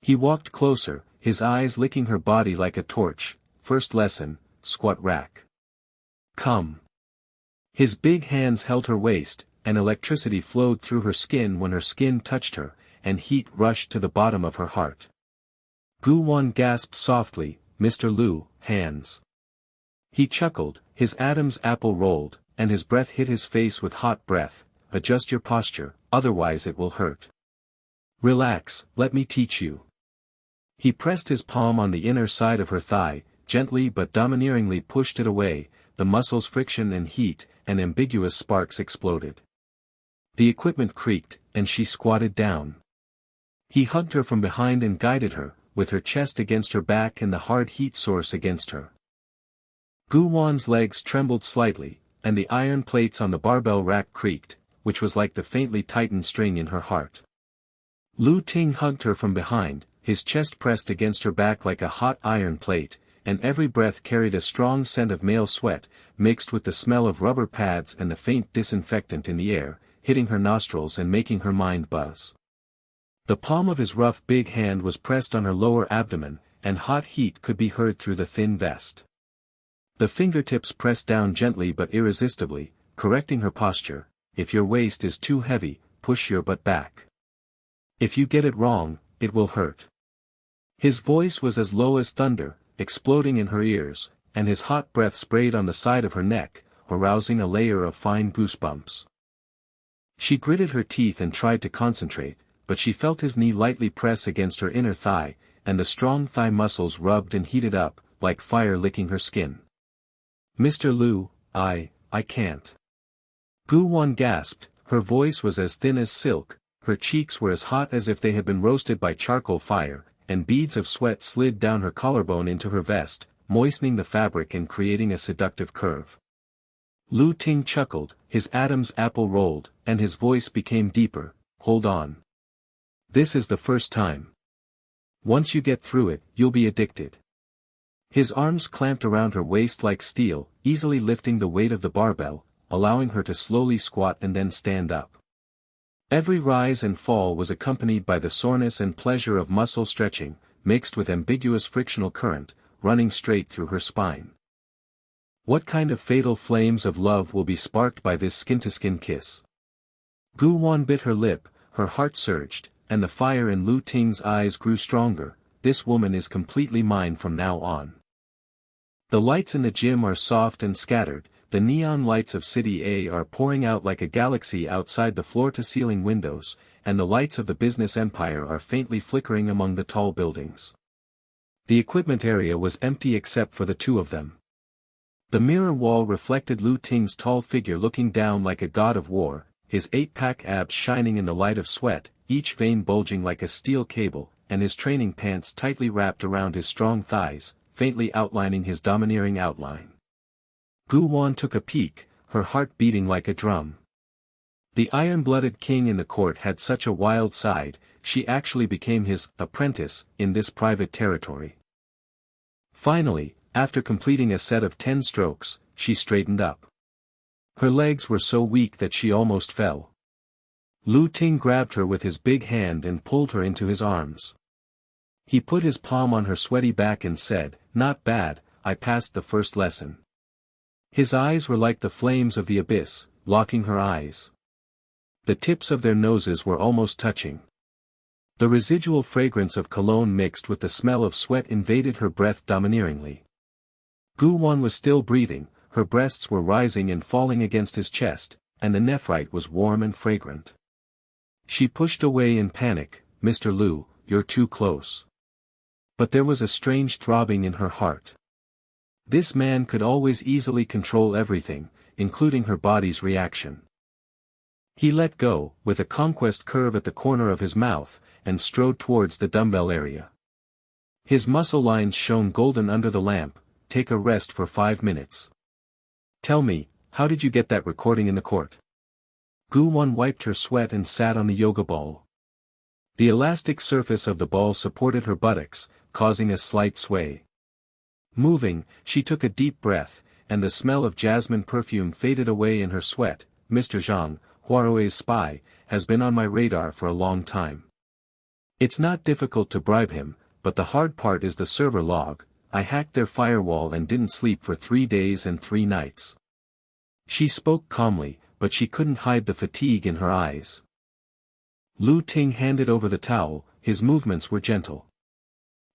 He walked closer, his eyes licking her body like a torch. "First lesson, squat rack. Come." His big hands held her waist, and electricity flowed through her skin when her skin touched her, and heat rushed to the bottom of her heart. Gu Wan gasped softly, "Mr. Liu, hands." He chuckled, his Adam's apple rolled, and his breath hit his face with hot breath. "Adjust your posture, otherwise it will hurt. Relax, let me teach you." He pressed his palm on the inner side of her thigh, gently but domineeringly pushed it away. The muscles' friction and heat, and ambiguous sparks exploded. The equipment creaked, and she squatted down. He hugged her from behind and guided her, with her chest against her back and the hard heat source against her. Gu Wan's legs trembled slightly, and the iron plates on the barbell rack creaked, which was like the faintly tightened string in her heart. Lu Ting hugged her from behind, his chest pressed against her back like a hot iron plate, and every breath carried a strong scent of male sweat, mixed with the smell of rubber pads and the faint disinfectant in the air, hitting her nostrils and making her mind buzz. The palm of his rough big hand was pressed on her lower abdomen, and hot heat could be heard through the thin vest. The fingertips pressed down gently but irresistibly, correcting her posture. "If your waist is too heavy, push your butt back. If you get it wrong, it will hurt." His voice was as low as thunder, exploding in her ears, and his hot breath sprayed on the side of her neck, arousing a layer of fine goosebumps. She gritted her teeth and tried to concentrate, but she felt his knee lightly press against her inner thigh, and the strong thigh muscles rubbed and heated up, like fire licking her skin. "Mr. Liu, I can't." Gu Wan gasped, her voice was as thin as silk, her cheeks were as hot as if they had been roasted by charcoal fire, and beads of sweat slid down her collarbone into her vest, moistening the fabric and creating a seductive curve. Lu Ting chuckled, his Adam's apple rolled, and his voice became deeper. "Hold on. This is the first time. Once you get through it, you'll be addicted." His arms clamped around her waist like steel, easily lifting the weight of the barbell, allowing her to slowly squat and then stand up. Every rise and fall was accompanied by the soreness and pleasure of muscle stretching, mixed with ambiguous frictional current, running straight through her spine. What kind of fatal flames of love will be sparked by this skin-to-skin kiss? Gu Wan bit her lip, her heart surged, and the fire in Lu Ting's eyes grew stronger. "This woman is completely mine from now on." The lights in the gym are soft and scattered, the neon lights of City A are pouring out like a galaxy outside the floor-to-ceiling windows, and the lights of the business empire are faintly flickering among the tall buildings. The equipment area was empty except for the two of them. The mirror wall reflected Lu Ting's tall figure looking down like a god of war, his 8-pack abs shining in the light of sweat, each vein bulging like a steel cable, and his training pants tightly wrapped around his strong thighs, faintly outlining his domineering outline. Gu Wan took a peek, her heart beating like a drum. The iron-blooded king in the court had such a wild side, she actually became his apprentice in this private territory. Finally, after completing a set of 10 strokes, she straightened up. Her legs were so weak that she almost fell. Lu Ting grabbed her with his big hand and pulled her into his arms. He put his palm on her sweaty back and said, "Not bad, I passed the first lesson." His eyes were like the flames of the abyss, locking her eyes. The tips of their noses were almost touching. The residual fragrance of cologne mixed with the smell of sweat invaded her breath domineeringly. Gu Wan was still breathing, her breasts were rising and falling against his chest, and the nephrite was warm and fragrant. She pushed away in panic. "Mr. Liu, you're too close." But there was a strange throbbing in her heart. This man could always easily control everything, including her body's reaction. He let go, with a conquest curve at the corner of his mouth, and strode towards the dumbbell area. His muscle lines shone golden under the lamp. Take a rest for 5 minutes. Tell me, how did you get that recording in the court? Gu-won wiped her sweat and sat on the yoga ball. The elastic surface of the ball supported her buttocks, causing a slight sway. Moving, she took a deep breath, and the smell of jasmine perfume faded away in her sweat. Mr. Zhang, Huaroi's spy, has been on my radar for a long time. It's not difficult to bribe him, but the hard part is the server log. I hacked their firewall and didn't sleep for 3 days and 3 nights. She spoke calmly, but she couldn't hide the fatigue in her eyes. Lu Ting handed over the towel. His movements were gentle.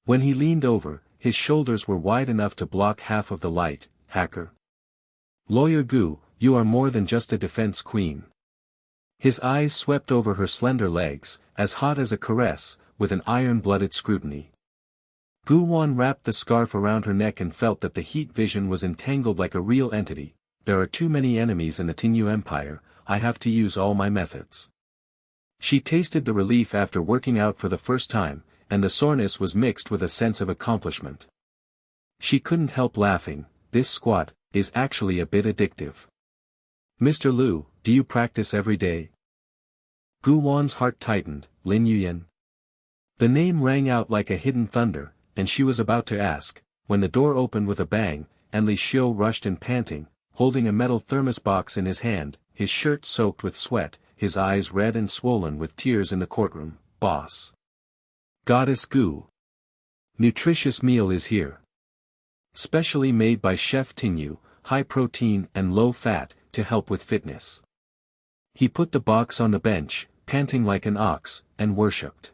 When he leaned over, his shoulders were wide enough to block half of the light. Hacker. Lawyer Gu, you are more than just a defense queen. His eyes swept over her slender legs, as hot as a caress, with an iron-blooded scrutiny. Gu-won wrapped the scarf around her neck and felt that the heat vision was entangled like a real entity. There are too many enemies in the Tinyu Empire, I have to use all my methods. She tasted the relief after working out for the first time, and the soreness was mixed with a sense of accomplishment. She couldn't help laughing. This squat is actually a bit addictive. Mr. Lu, do you practice every day? Gu-won's heart tightened. Lin Yuyan. The name rang out like a hidden thunder, and she was about to ask, when the door opened with a bang, and Li Xiu rushed in panting, holding a metal thermos box in his hand, his shirt soaked with sweat, his eyes red and swollen with tears in the courtroom. Boss. Goddess Gu. Nutritious meal is here. Specially made by Chef Tinyu, high protein and low fat, to help with fitness. He put the box on the bench, panting like an ox, and worshipped.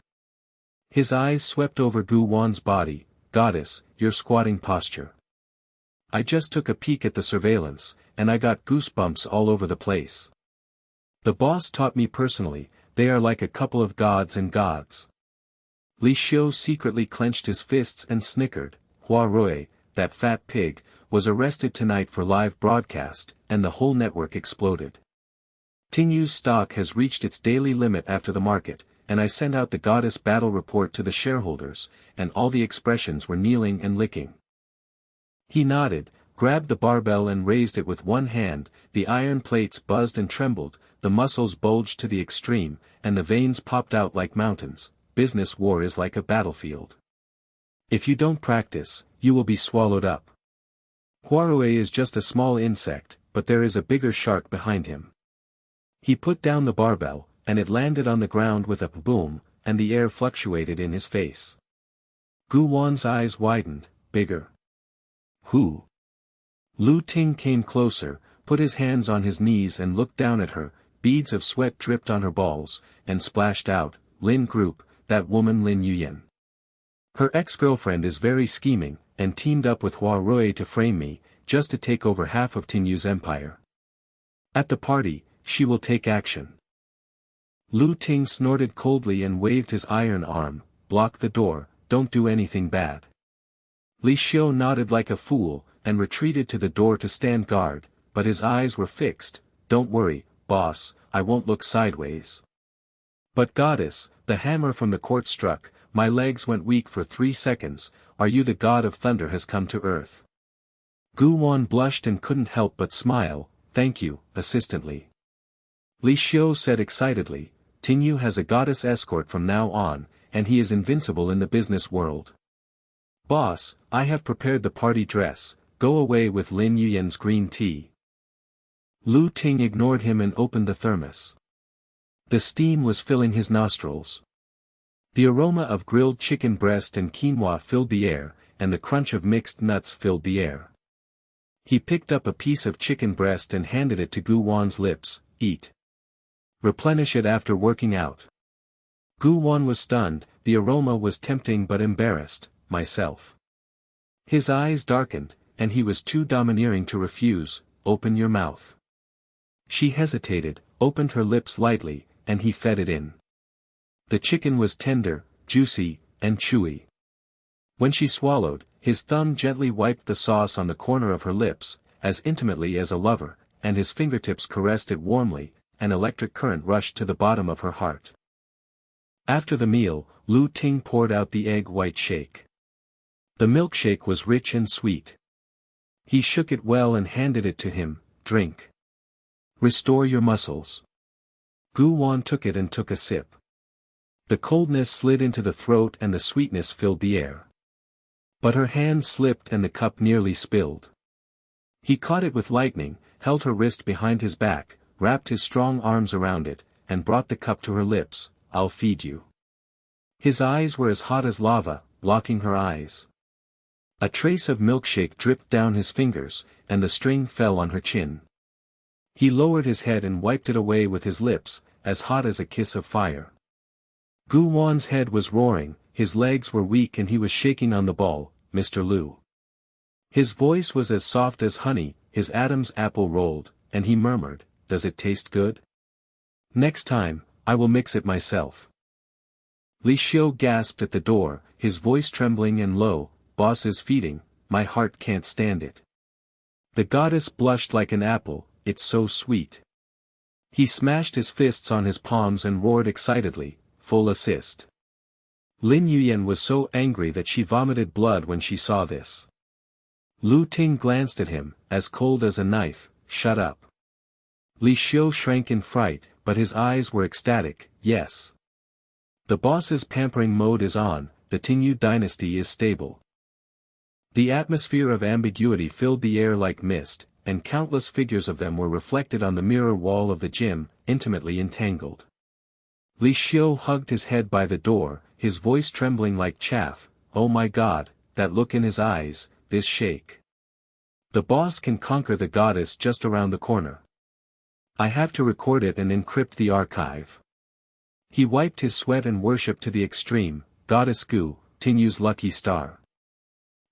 His eyes swept over Gu-won's body. Goddess, your squatting posture. I just took a peek at the surveillance, and I got goosebumps all over the place. The boss taught me personally, they are like a couple of gods and gods. Li Xiu secretly clenched his fists and snickered. Hua Rui, that fat pig, was arrested tonight for live broadcast, and the whole network exploded. Tinyu's stock has reached its daily limit after the market, and I sent out the goddess battle report to the shareholders, and all the expressions were kneeling and licking. He nodded, grabbed the barbell and raised it with one hand. The iron plates buzzed and trembled, the muscles bulged to the extreme, and the veins popped out like mountains. Business war is like a battlefield. If you don't practice, you will be swallowed up. Huarue is just a small insect, but there is a bigger shark behind him. He put down the barbell, and it landed on the ground with a boom, and the air fluctuated in his face. Gu-won's eyes widened. Bigger. Who? Lu Ting came closer, put his hands on his knees and looked down at her. Beads of sweat dripped on her balls, and splashed out. Lin Group, that woman Lin Yuyan. Her ex-girlfriend is very scheming, and teamed up with Hua Rui to frame me, just to take over half of Tinyu's empire. At the party, she will take action. Lu Ting snorted coldly and waved his iron arm. Block the door, don't do anything bad. Li Xiu nodded like a fool, and retreated to the door to stand guard, but his eyes were fixed. Don't worry, boss, I won't look sideways. But goddess, the hammer from the court struck, my legs went weak for 3 seconds. Are you the god of thunder has come to earth? Gu-won blushed and couldn't help but smile. Thank you, assistantly. Li Xiu said excitedly, Tinyu has a goddess escort from now on, and he is invincible in the business world. Boss, I have prepared the party dress, go away with Lin Yuyan's green tea. Lu Ting ignored him and opened the thermos. The steam was filling his nostrils. The aroma of grilled chicken breast and quinoa filled the air, and the crunch of mixed nuts filled the air. He picked up a piece of chicken breast and handed it to Gu-won's lips. Eat. Replenish it after working out. Gu-won was stunned. The aroma was tempting but embarrassed. Myself. His eyes darkened, and he was too domineering to refuse. Open your mouth. She hesitated, opened her lips lightly, and he fed it in. The chicken was tender, juicy, and chewy. When she swallowed, his thumb gently wiped the sauce on the corner of her lips, as intimately as a lover, and his fingertips caressed it warmly. An electric current rushed to the bottom of her heart. After the meal, Lu Ting poured out the egg white shake. The milkshake was rich and sweet. He shook it well and handed it to him. Drink. Restore your muscles. Gu Wan took it and took a sip. The coldness slid into the throat and the sweetness filled the air. But her hand slipped and the cup nearly spilled. He caught it with lightning, held her wrist behind his back, wrapped his strong arms around it, and brought the cup to her lips. I'll feed you. His eyes were as hot as lava, locking her eyes. A trace of milkshake dripped down his fingers, and the string fell on her chin. He lowered his head and wiped it away with his lips, as hot as a kiss of fire. Gu Wan's head was roaring, his legs were weak and he was shaking on the ball. Mr. Liu. His voice was as soft as honey, his Adam's apple rolled, and he murmured, does it taste good? Next time, I will mix it myself. Li Xiu gasped at the door, his voice trembling and low, boss is feeding, my heart can't stand it. The goddess blushed like an apple, it's so sweet. He smashed his fists on his palms and roared excitedly, full assist. Lin Yuyan was so angry that she vomited blood when she saw this. Lu Ting glanced at him, as cold as a knife. Shut up. Li Xiu shrank in fright, but his eyes were ecstatic. Yes. The boss's pampering mode is on, the Tingyu dynasty is stable. The atmosphere of ambiguity filled the air like mist, and countless figures of them were reflected on the mirror wall of the gym, intimately entangled. Li Xiu hugged his head by the door, his voice trembling like chaff. Oh my God, that look in his eyes, this shake. The boss can conquer the goddess just around the corner. I have to record it and encrypt the archive. He wiped his sweat and worshipped to the extreme. Goddess Gu, Tingyu's lucky star.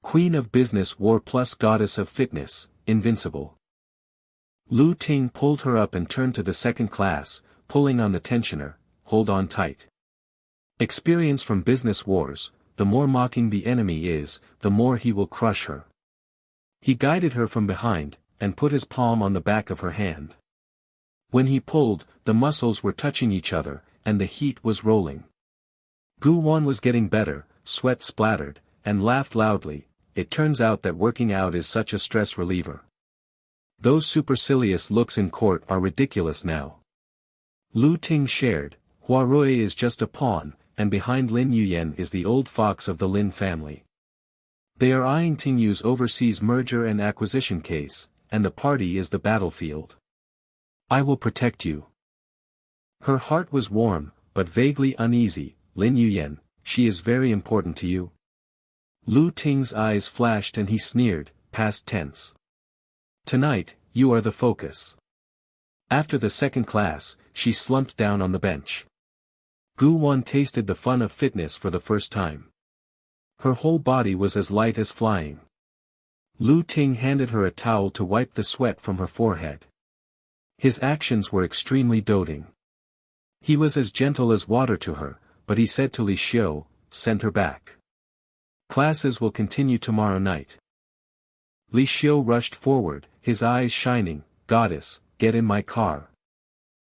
Queen of business war plus goddess of fitness, invincible. Lu Ting pulled her up and turned to the second class, pulling on the tensioner. Hold on tight. Experience from business wars, the more mocking the enemy is, the more he will crush her. He guided her from behind, and put his palm on the back of her hand. When he pulled, the muscles were touching each other, and the heat was rolling. Gu Wan was getting better, sweat splattered, and laughed loudly. It turns out that working out is such a stress reliever. Those supercilious looks in court are ridiculous now. Lu Ting shared, Hua Rui is just a pawn, and behind Lin Yuyan is the old fox of the Lin family. They are eyeing Tingyu's overseas merger and acquisition case, and the party is the battlefield. I will protect you. Her heart was warm, but vaguely uneasy. Lin Yuyan, she is very important to you. Lu Ting's eyes flashed and he sneered, past tense. Tonight, you are the focus. After the second class, she slumped down on the bench. Gu Wan tasted the fun of fitness for the first time. Her whole body was as light as flying. Lu Ting handed her a towel to wipe the sweat from her forehead. His actions were extremely doting. He was as gentle as water to her, but he said to Li Xiu, send her back. Classes will continue tomorrow night. Li Xiu rushed forward, his eyes shining. Goddess, get in my car.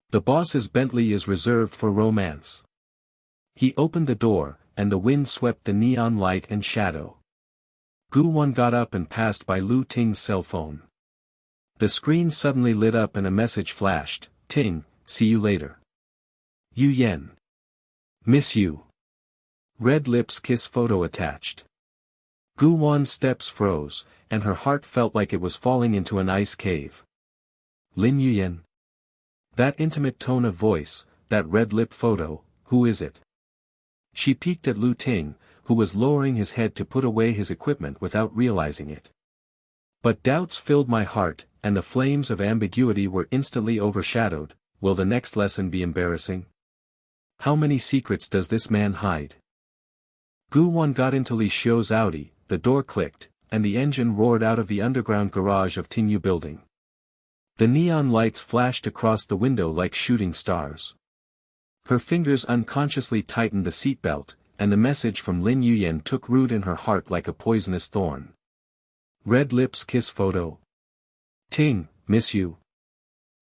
The boss's Bentley is reserved for romance. He opened the door, and the wind swept the neon light and shadow. Gu Wan got up and passed by Lu Ting's cell phone. The screen suddenly lit up and a message flashed. Ting, see you later. Yu Yen. Miss you. Red lips kiss photo attached. Gu Wan's steps froze, and her heart felt like it was falling into an ice cave. Lin Yuyan. That intimate tone of voice, that red lip photo, who is it? She peeked at Lu Ting, who was lowering his head to put away his equipment without realizing it. But doubts filled my heart, and the flames of ambiguity were instantly overshadowed. Will the next lesson be embarrassing? How many secrets does this man hide? Gu Wan got into Li Xiu's Audi, the door clicked, and the engine roared out of the underground garage of Tingyu building. The neon lights flashed across the window like shooting stars. Her fingers unconsciously tightened the seatbelt, and the message from Lin Yuyan took root in her heart like a poisonous thorn. Red lips kiss photo. Ting, miss you.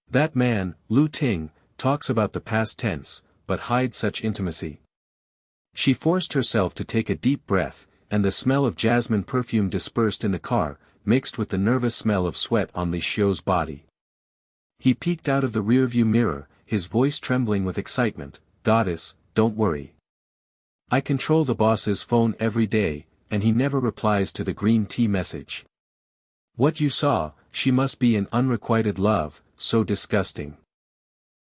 That man, Lu Ting, talks about the past tense, but hides such intimacy. She forced herself to take a deep breath, and the smell of jasmine perfume dispersed in the car, mixed with the nervous smell of sweat on Li Xiu's body. He peeked out of the rearview mirror, his voice trembling with excitement. "Goddess, don't worry. I control the boss's phone every day, and he never replies to the green tea message. What you saw, she must be in unrequited love, so disgusting."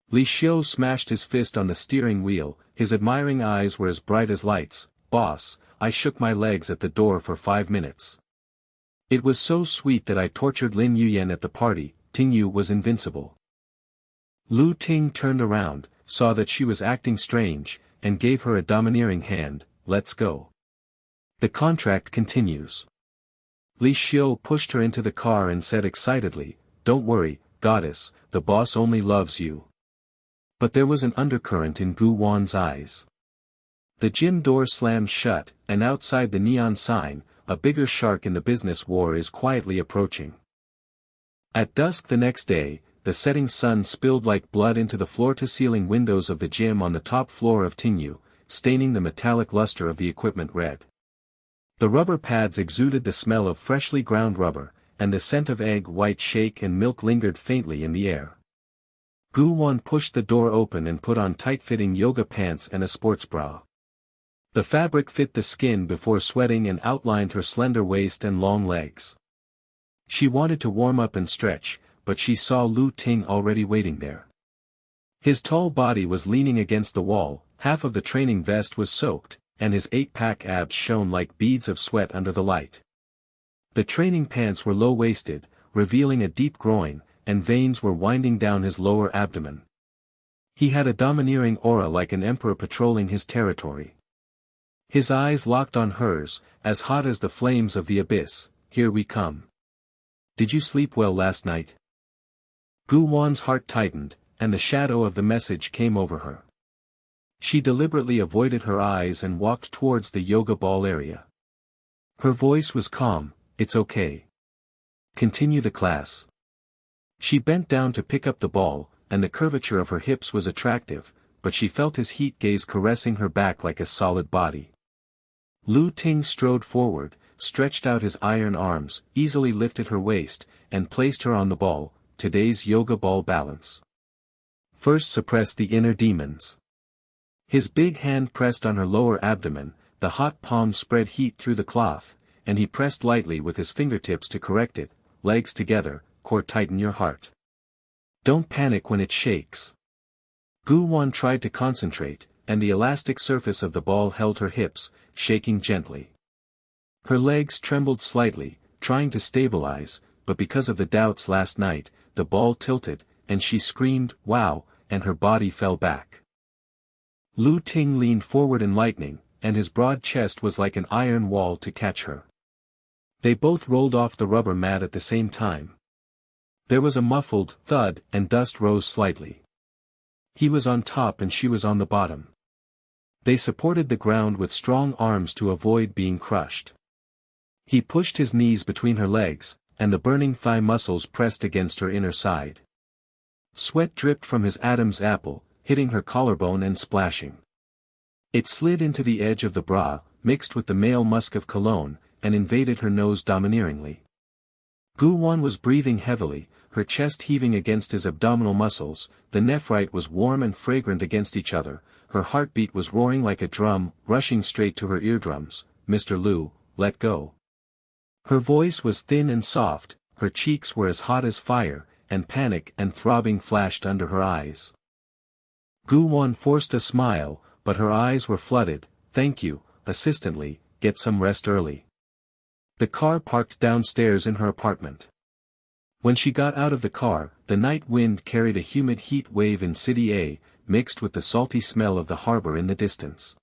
Li Xiu smashed his fist on the steering wheel, his admiring eyes were as bright as lights. "Boss, I shook my legs at the door for 5 minutes. It was so sweet that I tortured Lin Yuyan at the party." Tingyu was invincible. Lu Ting turned around, saw that she was acting strange, and gave her a domineering hand. "Let's go. The contract continues." Li Xiu pushed her into the car and said excitedly, "Don't worry, goddess, the boss only loves you." But there was an undercurrent in Gu Wan's eyes. The gym door slammed shut, and outside the neon sign, "A bigger shark in the business war is quietly approaching." At dusk the next day, the setting sun spilled like blood into the floor-to-ceiling windows of the gym on the top floor of Tingyu, staining the metallic luster of the equipment red. The rubber pads exuded the smell of freshly ground rubber, and the scent of egg white shake and milk lingered faintly in the air. Gu Wan pushed the door open and put on tight-fitting yoga pants and a sports bra. The fabric fit the skin before sweating and outlined her slender waist and long legs. She wanted to warm up and stretch, but she saw Lu Ting already waiting there. His tall body was leaning against the wall, half of the training vest was soaked, and his 8-pack abs shone like beads of sweat under the light. The training pants were low-waisted, revealing a deep groin, and veins were winding down his lower abdomen. He had a domineering aura like an emperor patrolling his territory. His eyes locked on hers, as hot as the flames of the abyss. "Here we come. Did you sleep well last night?" Gu Wan's heart tightened, and the shadow of the message came over her. She deliberately avoided her eyes and walked towards the yoga ball area. Her voice was calm. "It's okay. Continue the class." She bent down to pick up the ball, and the curvature of her hips was attractive, but she felt his heat gaze caressing her back like a solid body. Lu Ting strode forward, stretched out his iron arms, easily lifted her waist, and placed her on the ball. Today's yoga ball balance. First suppress the inner demons. His big hand pressed on her lower abdomen, the hot palm spread heat through the cloth, and he pressed lightly with his fingertips to correct it. Legs together, core tighten your heart. Don't panic when it shakes. Gu Wan tried to concentrate, and the elastic surface of the ball held her hips, shaking gently. Her legs trembled slightly, trying to stabilize, but because of the doubts last night, the ball tilted, and she screamed, "Wow," and her body fell back. Lu Ting leaned forward in lightning, and his broad chest was like an iron wall to catch her. They both rolled off the rubber mat at the same time. There was a muffled thud and dust rose slightly. He was on top and she was on the bottom. They supported the ground with strong arms to avoid being crushed. He pushed his knees between her legs, and the burning thigh muscles pressed against her inner side. Sweat dripped from his Adam's apple, hitting her collarbone and splashing. It slid into the edge of the bra, mixed with the male musk of cologne, and invaded her nose domineeringly. Gu Wan was breathing heavily, her chest heaving against his abdominal muscles, the nephrite was warm and fragrant against each other, her heartbeat was roaring like a drum, rushing straight to her eardrums. "Mr. Lu, let go." Her voice was thin and soft, her cheeks were as hot as fire, and panic and throbbing flashed under her eyes. Gu Wan forced a smile, but her eyes were flooded. "Thank you," assistantly, "get some rest early." The car parked downstairs in her apartment. When she got out of the car, the night wind carried a humid heat wave in City A, mixed with the salty smell of the harbor in the distance.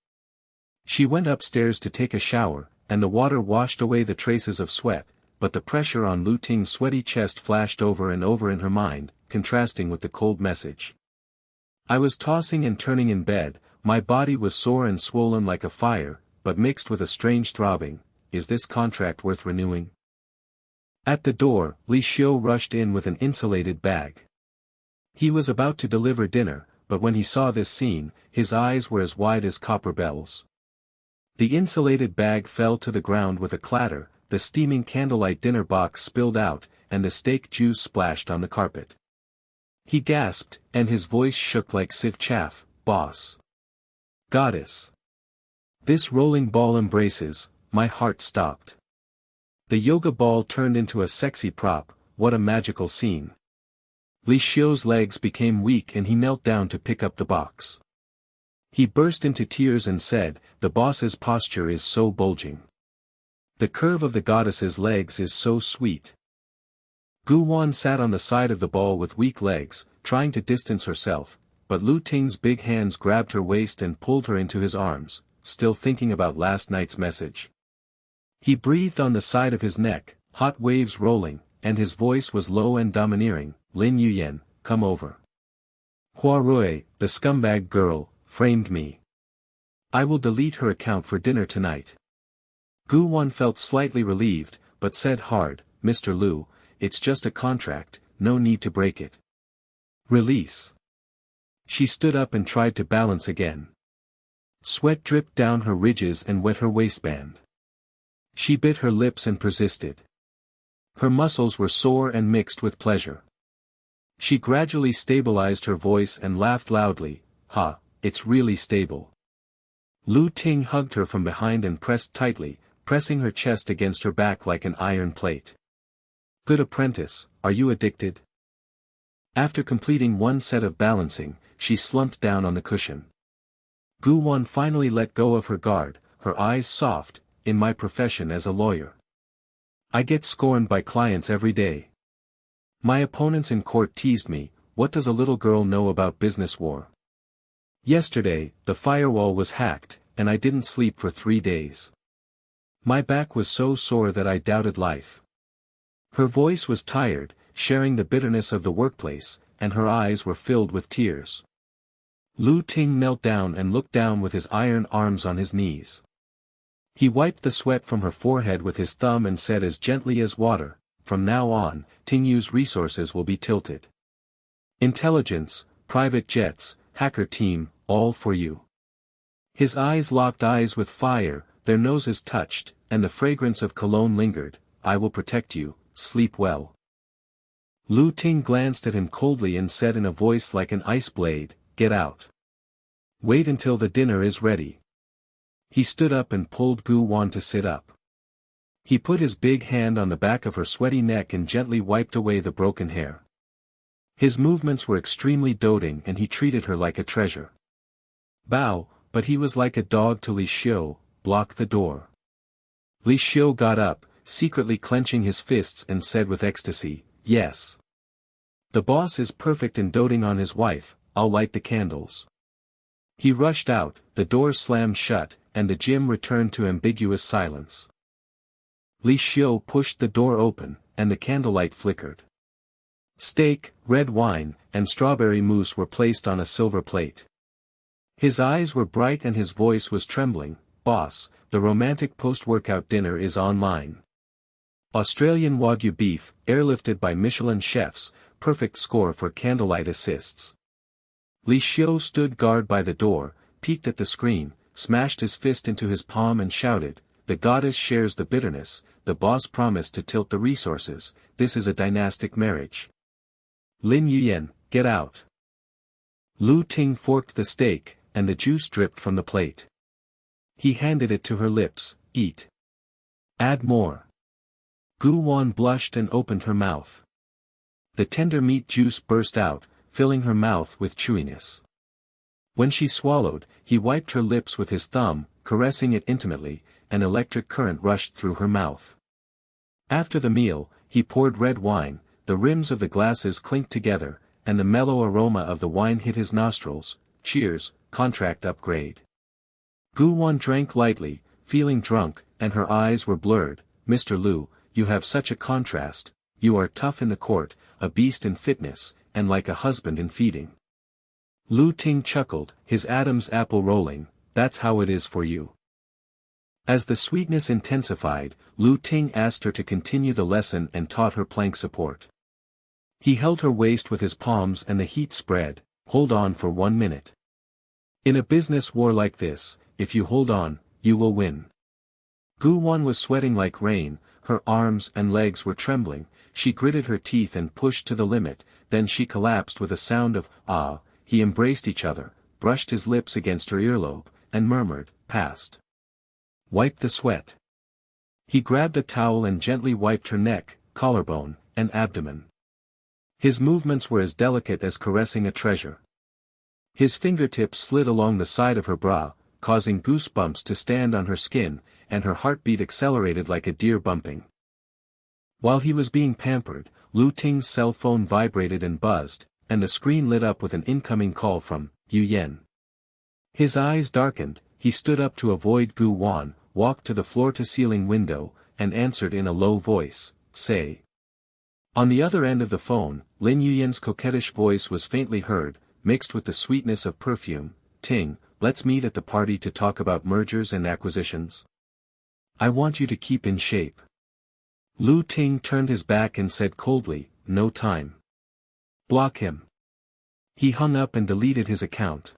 She went upstairs to take a shower, and the water washed away the traces of sweat, but the pressure on Lu Ting's sweaty chest flashed over and over in her mind, contrasting with the cold message. "I was tossing and turning in bed, my body was sore and swollen like a fire, but mixed with a strange throbbing. Is this contract worth renewing?" At the door, Li Xiu rushed in with an insulated bag. He was about to deliver dinner, but when he saw this scene, his eyes were as wide as copper bells. The insulated bag fell to the ground with a clatter, the steaming candlelight dinner box spilled out, and the steak juice splashed on the carpet. He gasped, and his voice shook like sieve chaff, "Boss. Goddess. This rolling ball embraces," my heart stopped. The yoga ball turned into a sexy prop, what a magical scene. Li Xiu's legs became weak and he knelt down to pick up the box. He burst into tears and said, "The boss's posture is so bulging. The curve of the goddess's legs is so sweet." Gu Wan sat on the side of the ball with weak legs, trying to distance herself, but Lu Ting's big hands grabbed her waist and pulled her into his arms, still thinking about last night's message. He breathed on the side of his neck, hot waves rolling, and his voice was low and domineering, "Lin Yuyan, come over. Hua Rui, the scumbag girl, framed me. I will delete her account for dinner tonight." Gu Wan felt slightly relieved, but said hard, "Mr. Lu, it's just a contract, no need to break it." "Release." She stood up and tried to balance again. Sweat dripped down her ridges and wet her waistband. She bit her lips and persisted. Her muscles were sore and mixed with pleasure. She gradually stabilized her voice and laughed loudly, "Ha, it's really stable." Lu Ting hugged her from behind and pressed tightly, pressing her chest against her back like an iron plate. "Good apprentice, are you addicted?" After completing one set of balancing, she slumped down on the cushion. Gu Wan finally let go of her guard, her eyes soft, "In my profession as a lawyer, I get scorned by clients every day. My opponents in court teased me, what does a little girl know about business war? Yesterday, the firewall was hacked, and I didn't sleep for 3 days. My back was so sore that I doubted life." Her voice was tired, sharing the bitterness of the workplace, and her eyes were filled with tears. Lu Ting knelt down and looked down with his iron arms on his knees. He wiped the sweat from her forehead with his thumb and said as gently as water, "From now on, Tingyu's resources will be tilted. Intelligence, private jets, hacker team, all for you." His eyes locked eyes with fire, their noses touched, and the fragrance of cologne lingered. "I will protect you, sleep well." Lu Ting glanced at him coldly and said in a voice like an ice blade, "Get out. Wait until the dinner is ready." He stood up and pulled Gu Wan to sit up. He put his big hand on the back of her sweaty neck and gently wiped away the broken hair. His movements were extremely doting and he treated her like a treasure. Bow, but he was like a dog to Li Xiu, block the door. Li Xiu got up, secretly clenching his fists and said with ecstasy, "Yes. The boss is perfect in doting on his wife, I'll light the candles." He rushed out, the doors slammed shut, and the gym returned to ambiguous silence. Li Xiu pushed the door open, and the candlelight flickered. Steak, red wine, and strawberry mousse were placed on a silver plate. His eyes were bright and his voice was trembling, "Boss, the romantic post-workout dinner is online. Australian Wagyu beef, airlifted by Michelin chefs, perfect score for candlelight assists." Li Xiu stood guard by the door, peeked at the screen, smashed his fist into his palm and shouted, "The goddess shares the bitterness, the boss promised to tilt the resources, this is a dynastic marriage. Lin Yuyan, get out." Lu Ting forked the steak, and the juice dripped from the plate. He handed it to her lips, "Eat. Add more." Gu Wan blushed and opened her mouth. The tender meat juice burst out, filling her mouth with chewiness. When she swallowed, he wiped her lips with his thumb, caressing it intimately, an electric current rushed through her mouth. After the meal, he poured red wine, the rims of the glasses clinked together, and the mellow aroma of the wine hit his nostrils. "Cheers, contract upgrade." Gu Wan drank lightly, feeling drunk, and her eyes were blurred. "Mr. Lu, you have such a contrast, you are tough in the court, a beast in fitness, and like a husband in feeding." Lu Ting chuckled, his Adam's apple rolling, "That's how it is for you." As the sweetness intensified, Lu Ting asked her to continue the lesson and taught her plank support. He held her waist with his palms and the heat spread, "Hold on for 1 minute. In a business war like this, if you hold on, you will win. Gu Wan was sweating like rain, her arms and legs were trembling, she gritted her teeth and pushed to the limit, then she collapsed with a sound of, ah, he embraced each other, brushed his lips against her earlobe, and murmured, passed. Wipe the sweat. He grabbed a towel and gently wiped her neck, collarbone, and abdomen. His movements were as delicate as caressing a treasure. His fingertips slid along the side of her bra, causing goosebumps to stand on her skin, and her heartbeat accelerated like a deer bumping. While he was being pampered, Lu Ting's cell phone vibrated and buzzed, and the screen lit up with an incoming call from Yu Yen. His eyes darkened, he stood up to avoid Gu Wan, walked to the floor-to-ceiling window, and answered in a low voice, say. On the other end of the phone, Lin Yuyen's coquettish voice was faintly heard, mixed with the sweetness of perfume. Ting, let's meet at the party to talk about mergers and acquisitions. I want you to keep in shape. Lu Ting turned his back and said coldly, no time. Block him. He hung up and deleted his account.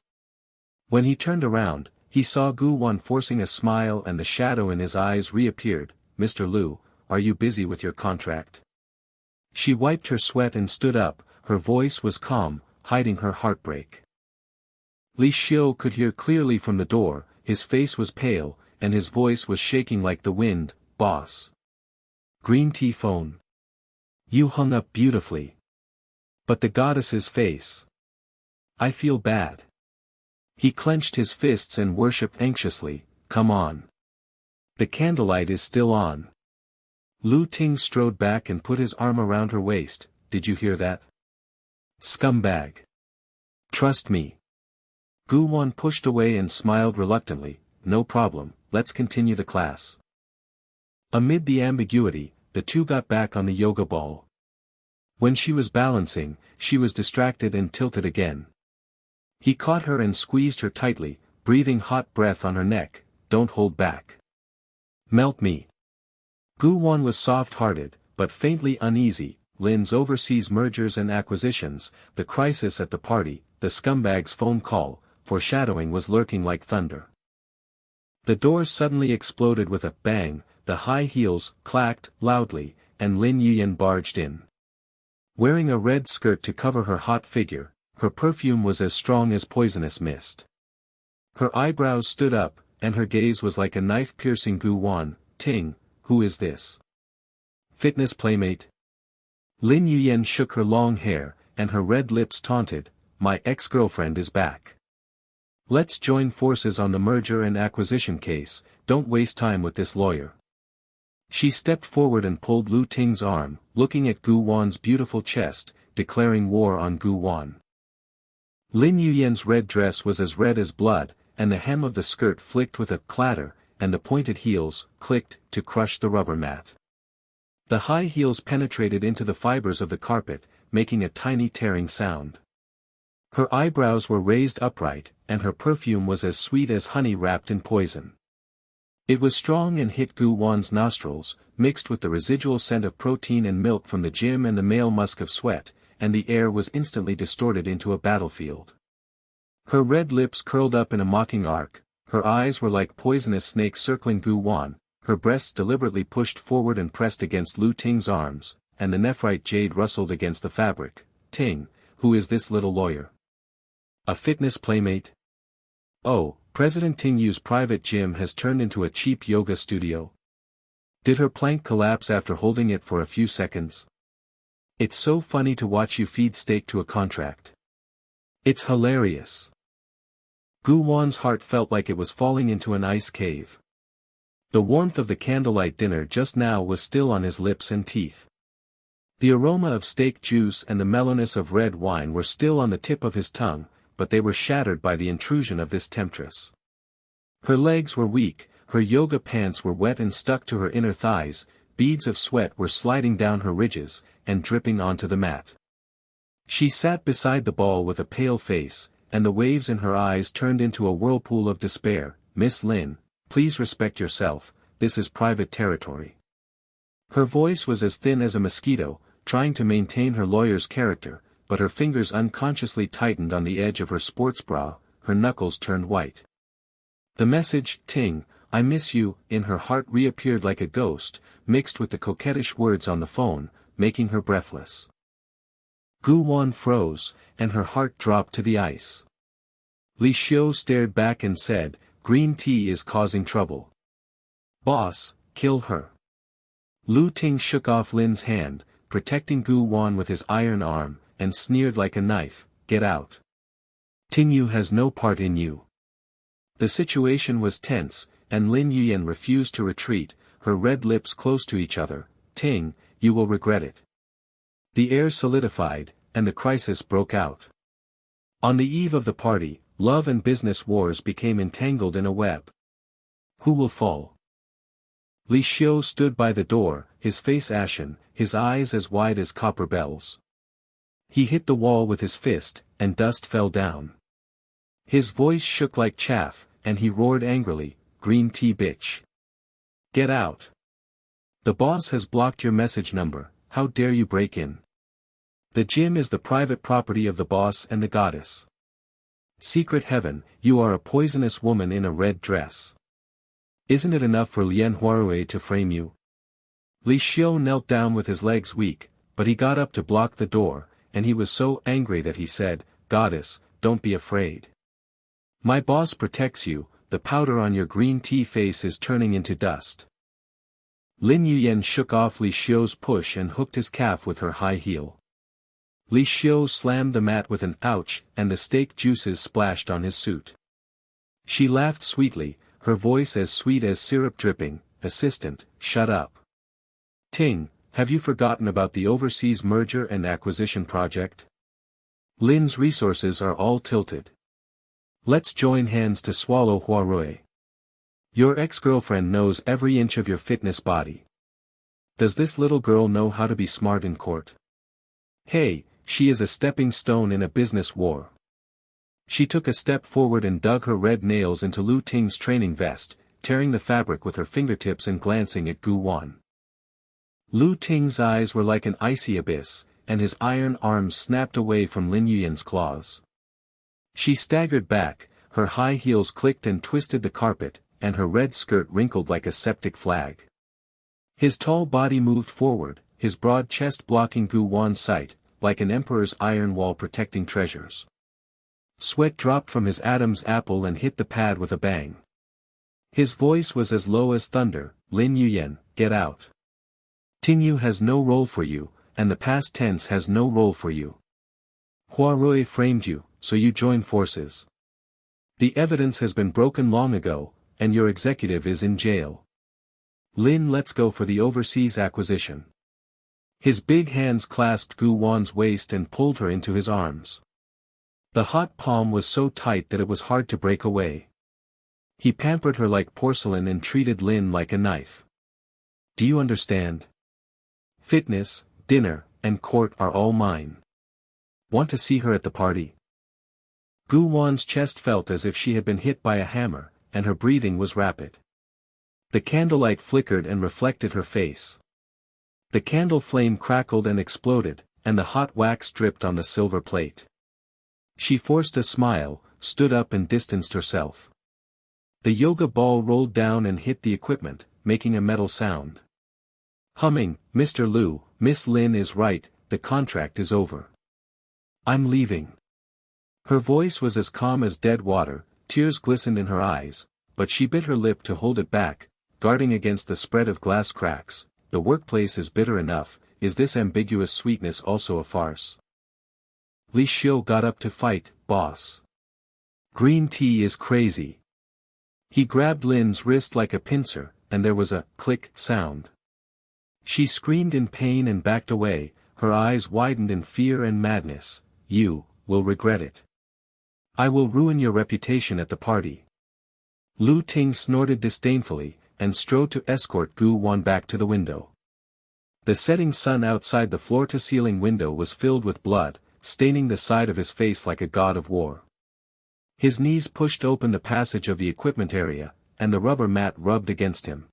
When he turned around, he saw Gu Wan forcing a smile and the shadow in his eyes reappeared. Mr. Lu, are you busy with your contract? She wiped her sweat and stood up, her voice was calm, hiding her heartbreak. Li Xiu could hear clearly from the door, his face was pale, and his voice was shaking like the wind. Boss. Green tea phone. You hung up beautifully. But the goddess's face. I feel bad. He clenched his fists and worshipped anxiously, come on. The candlelight is still on. Lu Ting strode back and put his arm around her waist, did you hear that? Scumbag. Trust me. Gu Wan pushed away and smiled reluctantly, no problem, let's continue the class. Amid the ambiguity, the two got back on the yoga ball. When she was balancing, she was distracted and tilted again. He caught her and squeezed her tightly, breathing hot breath on her neck, don't hold back. Melt me. Gu Wan was soft-hearted, but faintly uneasy. Lin's overseas mergers and acquisitions, the crisis at the party, the scumbag's phone call, foreshadowing was lurking like thunder. The doors suddenly exploded with a bang, the high heels clacked loudly, and Lin Yuyen barged in. Wearing a red skirt to cover her hot figure, her perfume was as strong as poisonous mist. Her eyebrows stood up, and her gaze was like a knife piercing Gu Wan. Ting, who is this? Fitness playmate? Lin Yuyen shook her long hair, and her red lips taunted, my ex-girlfriend is back. Let's join forces on the merger and acquisition case, don't waste time with this lawyer. She stepped forward and pulled Lu Ting's arm, looking at Gu Wan's beautiful chest, declaring war on Gu Wan. Lin Yuyen's red dress was as red as blood, and the hem of the skirt flicked with a clatter, and the pointed heels clicked to crush the rubber mat. The high heels penetrated into the fibers of the carpet, making a tiny tearing sound. Her eyebrows were raised upright, and her perfume was as sweet as honey wrapped in poison. It was strong and hit Gu Wan's nostrils, mixed with the residual scent of protein and milk from the gym and the male musk of sweat, and the air was instantly distorted into a battlefield. Her red lips curled up in a mocking arc, her eyes were like poisonous snakes circling Gu Wan, her breasts deliberately pushed forward and pressed against Lu Ting's arms, and the nephrite jade rustled against the fabric. Ting, who is this little lawyer? A fitness playmate? Oh, President Ting Yu's private gym has turned into a cheap yoga studio. Did her plank collapse after holding it for a few seconds? It's so funny to watch you feed steak to a contract. It's hilarious. Gu Wan's heart felt like it was falling into an ice cave. The warmth of the candlelight dinner just now was still on his lips and teeth. The aroma of steak juice and the mellowness of red wine were still on the tip of his tongue, but they were shattered by the intrusion of this temptress. Her legs were weak, her yoga pants were wet and stuck to her inner thighs, beads of sweat were sliding down her ridges, and dripping onto the mat. She sat beside the ball with a pale face, and the waves in her eyes turned into a whirlpool of despair. Miss Lin, please respect yourself, this is private territory. Her voice was as thin as a mosquito, trying to maintain her lawyer's character, but her fingers unconsciously tightened on the edge of her sports bra, her knuckles turned white. The message, Ting, I miss you, in her heart reappeared like a ghost, mixed with the coquettish words on the phone, making her breathless. Gu Wan froze, and her heart dropped to the ice. Li Xiu stared back and said, green tea is causing trouble. Boss, kill her. Lu Ting shook off Lin's hand, protecting Gu Wan with his iron arm, and sneered like a knife, get out. Ting Yu has no part in you. The situation was tense, and Lin Yuyan refused to retreat, her red lips close to each other. Ting, you will regret it. The air solidified, and the crisis broke out. On the eve of the party, love and business wars became entangled in a web. Who will fall? Li Xiu stood by the door, his face ashen, his eyes as wide as copper bells. He hit the wall with his fist, and dust fell down. His voice shook like chaff, and he roared angrily, green tea bitch. Get out. The boss has blocked your message number, how dare you break in? The gym is the private property of the boss and the goddess. Secret heaven, you are a poisonous woman in a red dress. Isn't it enough for Lian Huarui to frame you? Li Xiu knelt down with his legs weak, but he got up to block the door, and he was so angry that he said, Goddess, don't be afraid. My boss protects you, the powder on your green tea face is turning into dust. Lin Yuyan shook off Li Xiu's push and hooked his calf with her high heel. Li Xiu slammed the mat with an ouch, and the steak juices splashed on his suit. She laughed sweetly, her voice as sweet as syrup dripping, assistant, shut up. Ting, have you forgotten about the overseas merger and acquisition project? Lin's resources are all tilted. Let's join hands to swallow Huarui. Your ex-girlfriend knows every inch of your fitness body. Does this little girl know how to be smart in court? Hey, she is a stepping stone in a business war. She took a step forward and dug her red nails into Lu Ting's training vest, tearing the fabric with her fingertips and glancing at Gu Wan. Lu Ting's eyes were like an icy abyss, and his iron arms snapped away from Lin Yuyan's claws. She staggered back, her high heels clicked and twisted the carpet, and her red skirt wrinkled like a septic flag. His tall body moved forward, his broad chest blocking Gu Wan's sight, like an emperor's iron wall protecting treasures. Sweat dropped from his Adam's apple and hit the pad with a bang. His voice was as low as thunder, Lin Yuyan, get out. Ting Yu has no role for you, and the past tense has no role for you. Huarui framed you, so you join forces. The evidence has been broken long ago, and your executive is in jail. Lin, let's go for the overseas acquisition. His big hands clasped Gu Wan's waist and pulled her into his arms. The hot palm was so tight that it was hard to break away. He pampered her like porcelain and treated Lin like a knife. Do you understand? Fitness, dinner, and court are all mine. Want to see her at the party? Gu Wan's chest felt as if she had been hit by a hammer, and her breathing was rapid. The candlelight flickered and reflected her face. The candle flame crackled and exploded, and the hot wax dripped on the silver plate. She forced a smile, stood up and distanced herself. The yoga ball rolled down and hit the equipment, making a metal sound. Humming, Mr. Lu, Miss Lin is right, the contract is over. I'm leaving. Her voice was as calm as dead water, tears glistened in her eyes, but she bit her lip to hold it back, guarding against the spread of glass cracks. The workplace is bitter enough, is this ambiguous sweetness also a farce? Li Xiu got up to fight, boss. Green tea is crazy. He grabbed Lin's wrist like a pincer, and there was a click sound. She screamed in pain and backed away, her eyes widened in fear and madness. You will regret it. I will ruin your reputation at the party. Lu Ting snorted disdainfully, and strode to escort Gu Wan back to the window. The setting sun outside the floor-to-ceiling window was filled with blood, staining the side of his face like a god of war. His knees pushed open the passage of the equipment area, and the rubber mat rubbed against him.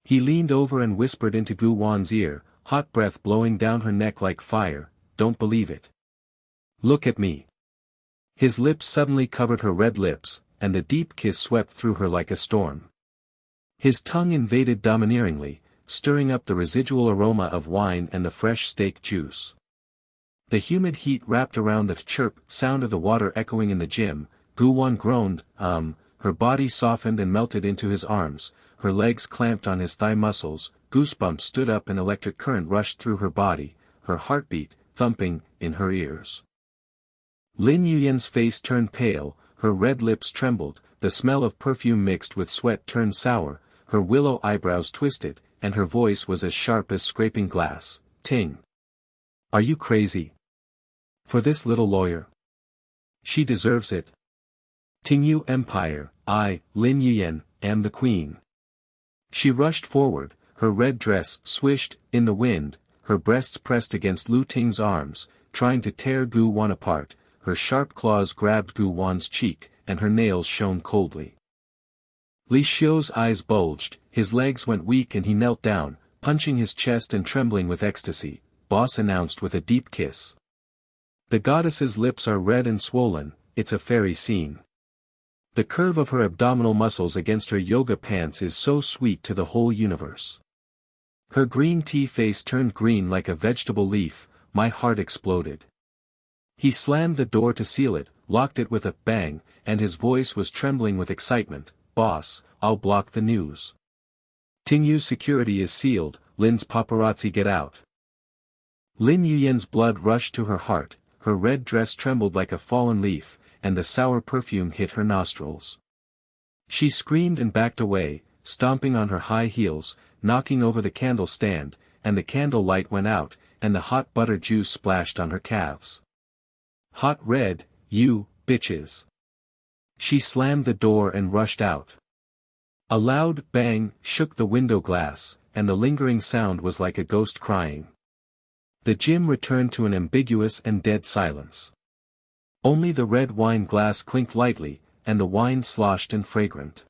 He leaned over and whispered into Gu Wan's ear, hot breath blowing down her neck like fire, don't believe it. Look at me. His lips suddenly covered her red lips, and the deep kiss swept through her like a storm. His tongue invaded domineeringly, stirring up the residual aroma of wine and the fresh steak juice. The humid heat wrapped around the chirp sound of the water echoing in the gym. Gu-won groaned, her body softened and melted into his arms, her legs clamped on his thigh muscles, goosebumps stood up and electric current rushed through her body, her heartbeat, thumping, in her ears. Lin Yuyen's face turned pale, her red lips trembled, the smell of perfume mixed with sweat turned sour, her willow eyebrows twisted, and her voice was as sharp as scraping glass. Ting. Are you crazy? For this little lawyer? She deserves it. Tingyu Empire, I, Lin Yuyen, am the queen. She rushed forward, her red dress swished in the wind, her breasts pressed against Lu Ting's arms, trying to tear Gu-won apart, her sharp claws grabbed Gu-won's cheek, and her nails shone coldly. Li Xiu's eyes bulged, his legs went weak and he knelt down, punching his chest and trembling with ecstasy. Boss announced with a deep kiss. The goddess's lips are red and swollen, it's a fairy scene. The curve of her abdominal muscles against her yoga pants is so sweet to the whole universe. Her green tea face turned green like a vegetable leaf, my heart exploded. He slammed the door to seal it, locked it with a bang, and his voice was trembling with excitement. Boss, I'll block the news. Tingyu's security is sealed, Lin's paparazzi get out. Lin Yuyen's blood rushed to her heart, her red dress trembled like a fallen leaf, and the sour perfume hit her nostrils. She screamed and backed away, stomping on her high heels, knocking over the candle stand, and the candle light went out, and the hot butter juice splashed on her calves. Hot red, you, bitches. She slammed the door and rushed out. A loud bang shook the window glass, and the lingering sound was like a ghost crying. The gym returned to an ambiguous and dead silence. Only the red wine glass clinked lightly, and the wine sloshed and fragrant.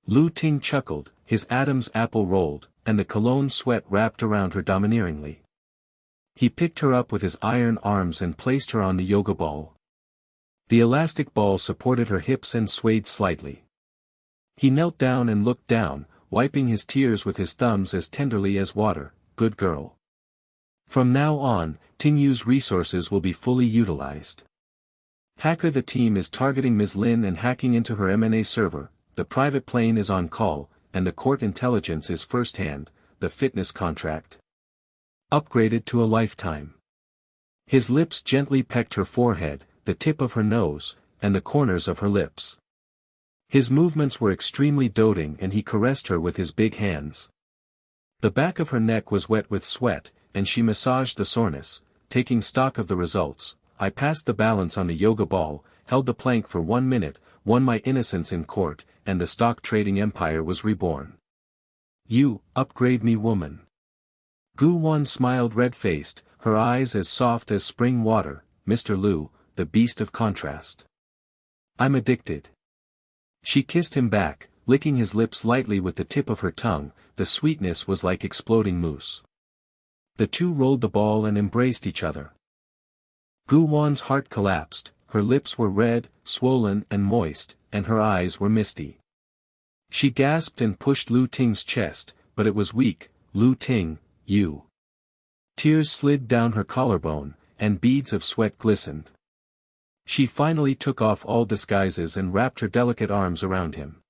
Lu Ting chuckled, his Adam's apple rolled, and the cologne sweat wrapped around her domineeringly. He picked her up with his iron arms and placed her on the yoga ball. The elastic ball supported her hips and swayed slightly. He knelt down and looked down, wiping his tears with his thumbs as tenderly as water. Good girl. From now on, Tingyu's resources will be fully utilized. Hacker the team is targeting Ms. Lin and hacking into her M&A server, the private plane is on call, and the court intelligence is first-hand, the fitness contract. Upgraded to a lifetime. His lips gently pecked her forehead, the tip of her nose, and the corners of her lips. His movements were extremely doting and he caressed her with his big hands. The back of her neck was wet with sweat, and she massaged the soreness, taking stock of the results. I passed the balance on the yoga ball, held the plank for 1 minute, won my innocence in court, and the stock trading empire was reborn. You, upgrade me woman. Gu-won smiled red-faced, her eyes as soft as spring water. Mr. Lu, the beast of contrast. I'm addicted. She kissed him back, licking his lips lightly with the tip of her tongue, the sweetness was like exploding mousse. The two rolled the ball and embraced each other. Gu-won's heart collapsed, her lips were red, swollen and moist, and her eyes were misty. She gasped and pushed Lu Ting's chest, but it was weak. Lu Ting, you. Tears slid down her collarbone, and beads of sweat glistened. She finally took off all disguises and wrapped her delicate arms around him.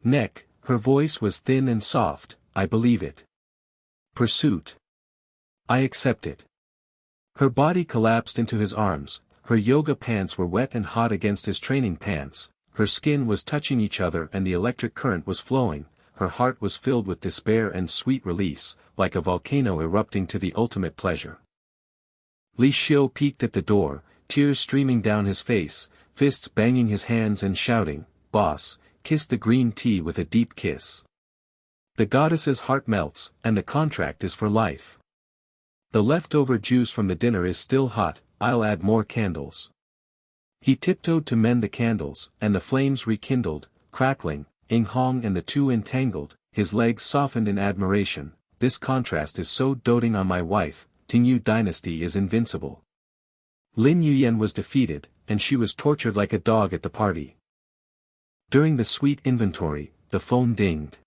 Neck, her voice was thin and soft, I believe it. Pursuit. I accept it. Her body collapsed into his arms, her yoga pants were wet and hot against his training pants, her skin was touching each other and the electric current was flowing, her heart was filled with despair and sweet release, like a volcano erupting to the ultimate pleasure. Li Xiu peeked at the door, tears streaming down his face, fists banging his hands and shouting, "Boss, kiss the green tea with a deep kiss. The goddess's heart melts, and the contract is for life. The leftover juice from the dinner is still hot, I'll add more candles." He tiptoed to mend the candles, and the flames rekindled, crackling, Ing Hong and the two entangled, his legs softened in admiration. This contrast is so doting on my wife, Tingyu dynasty is invincible. Lin Yuyen was defeated, and she was tortured like a dog at the party. During the sweet inventory, the phone dinged.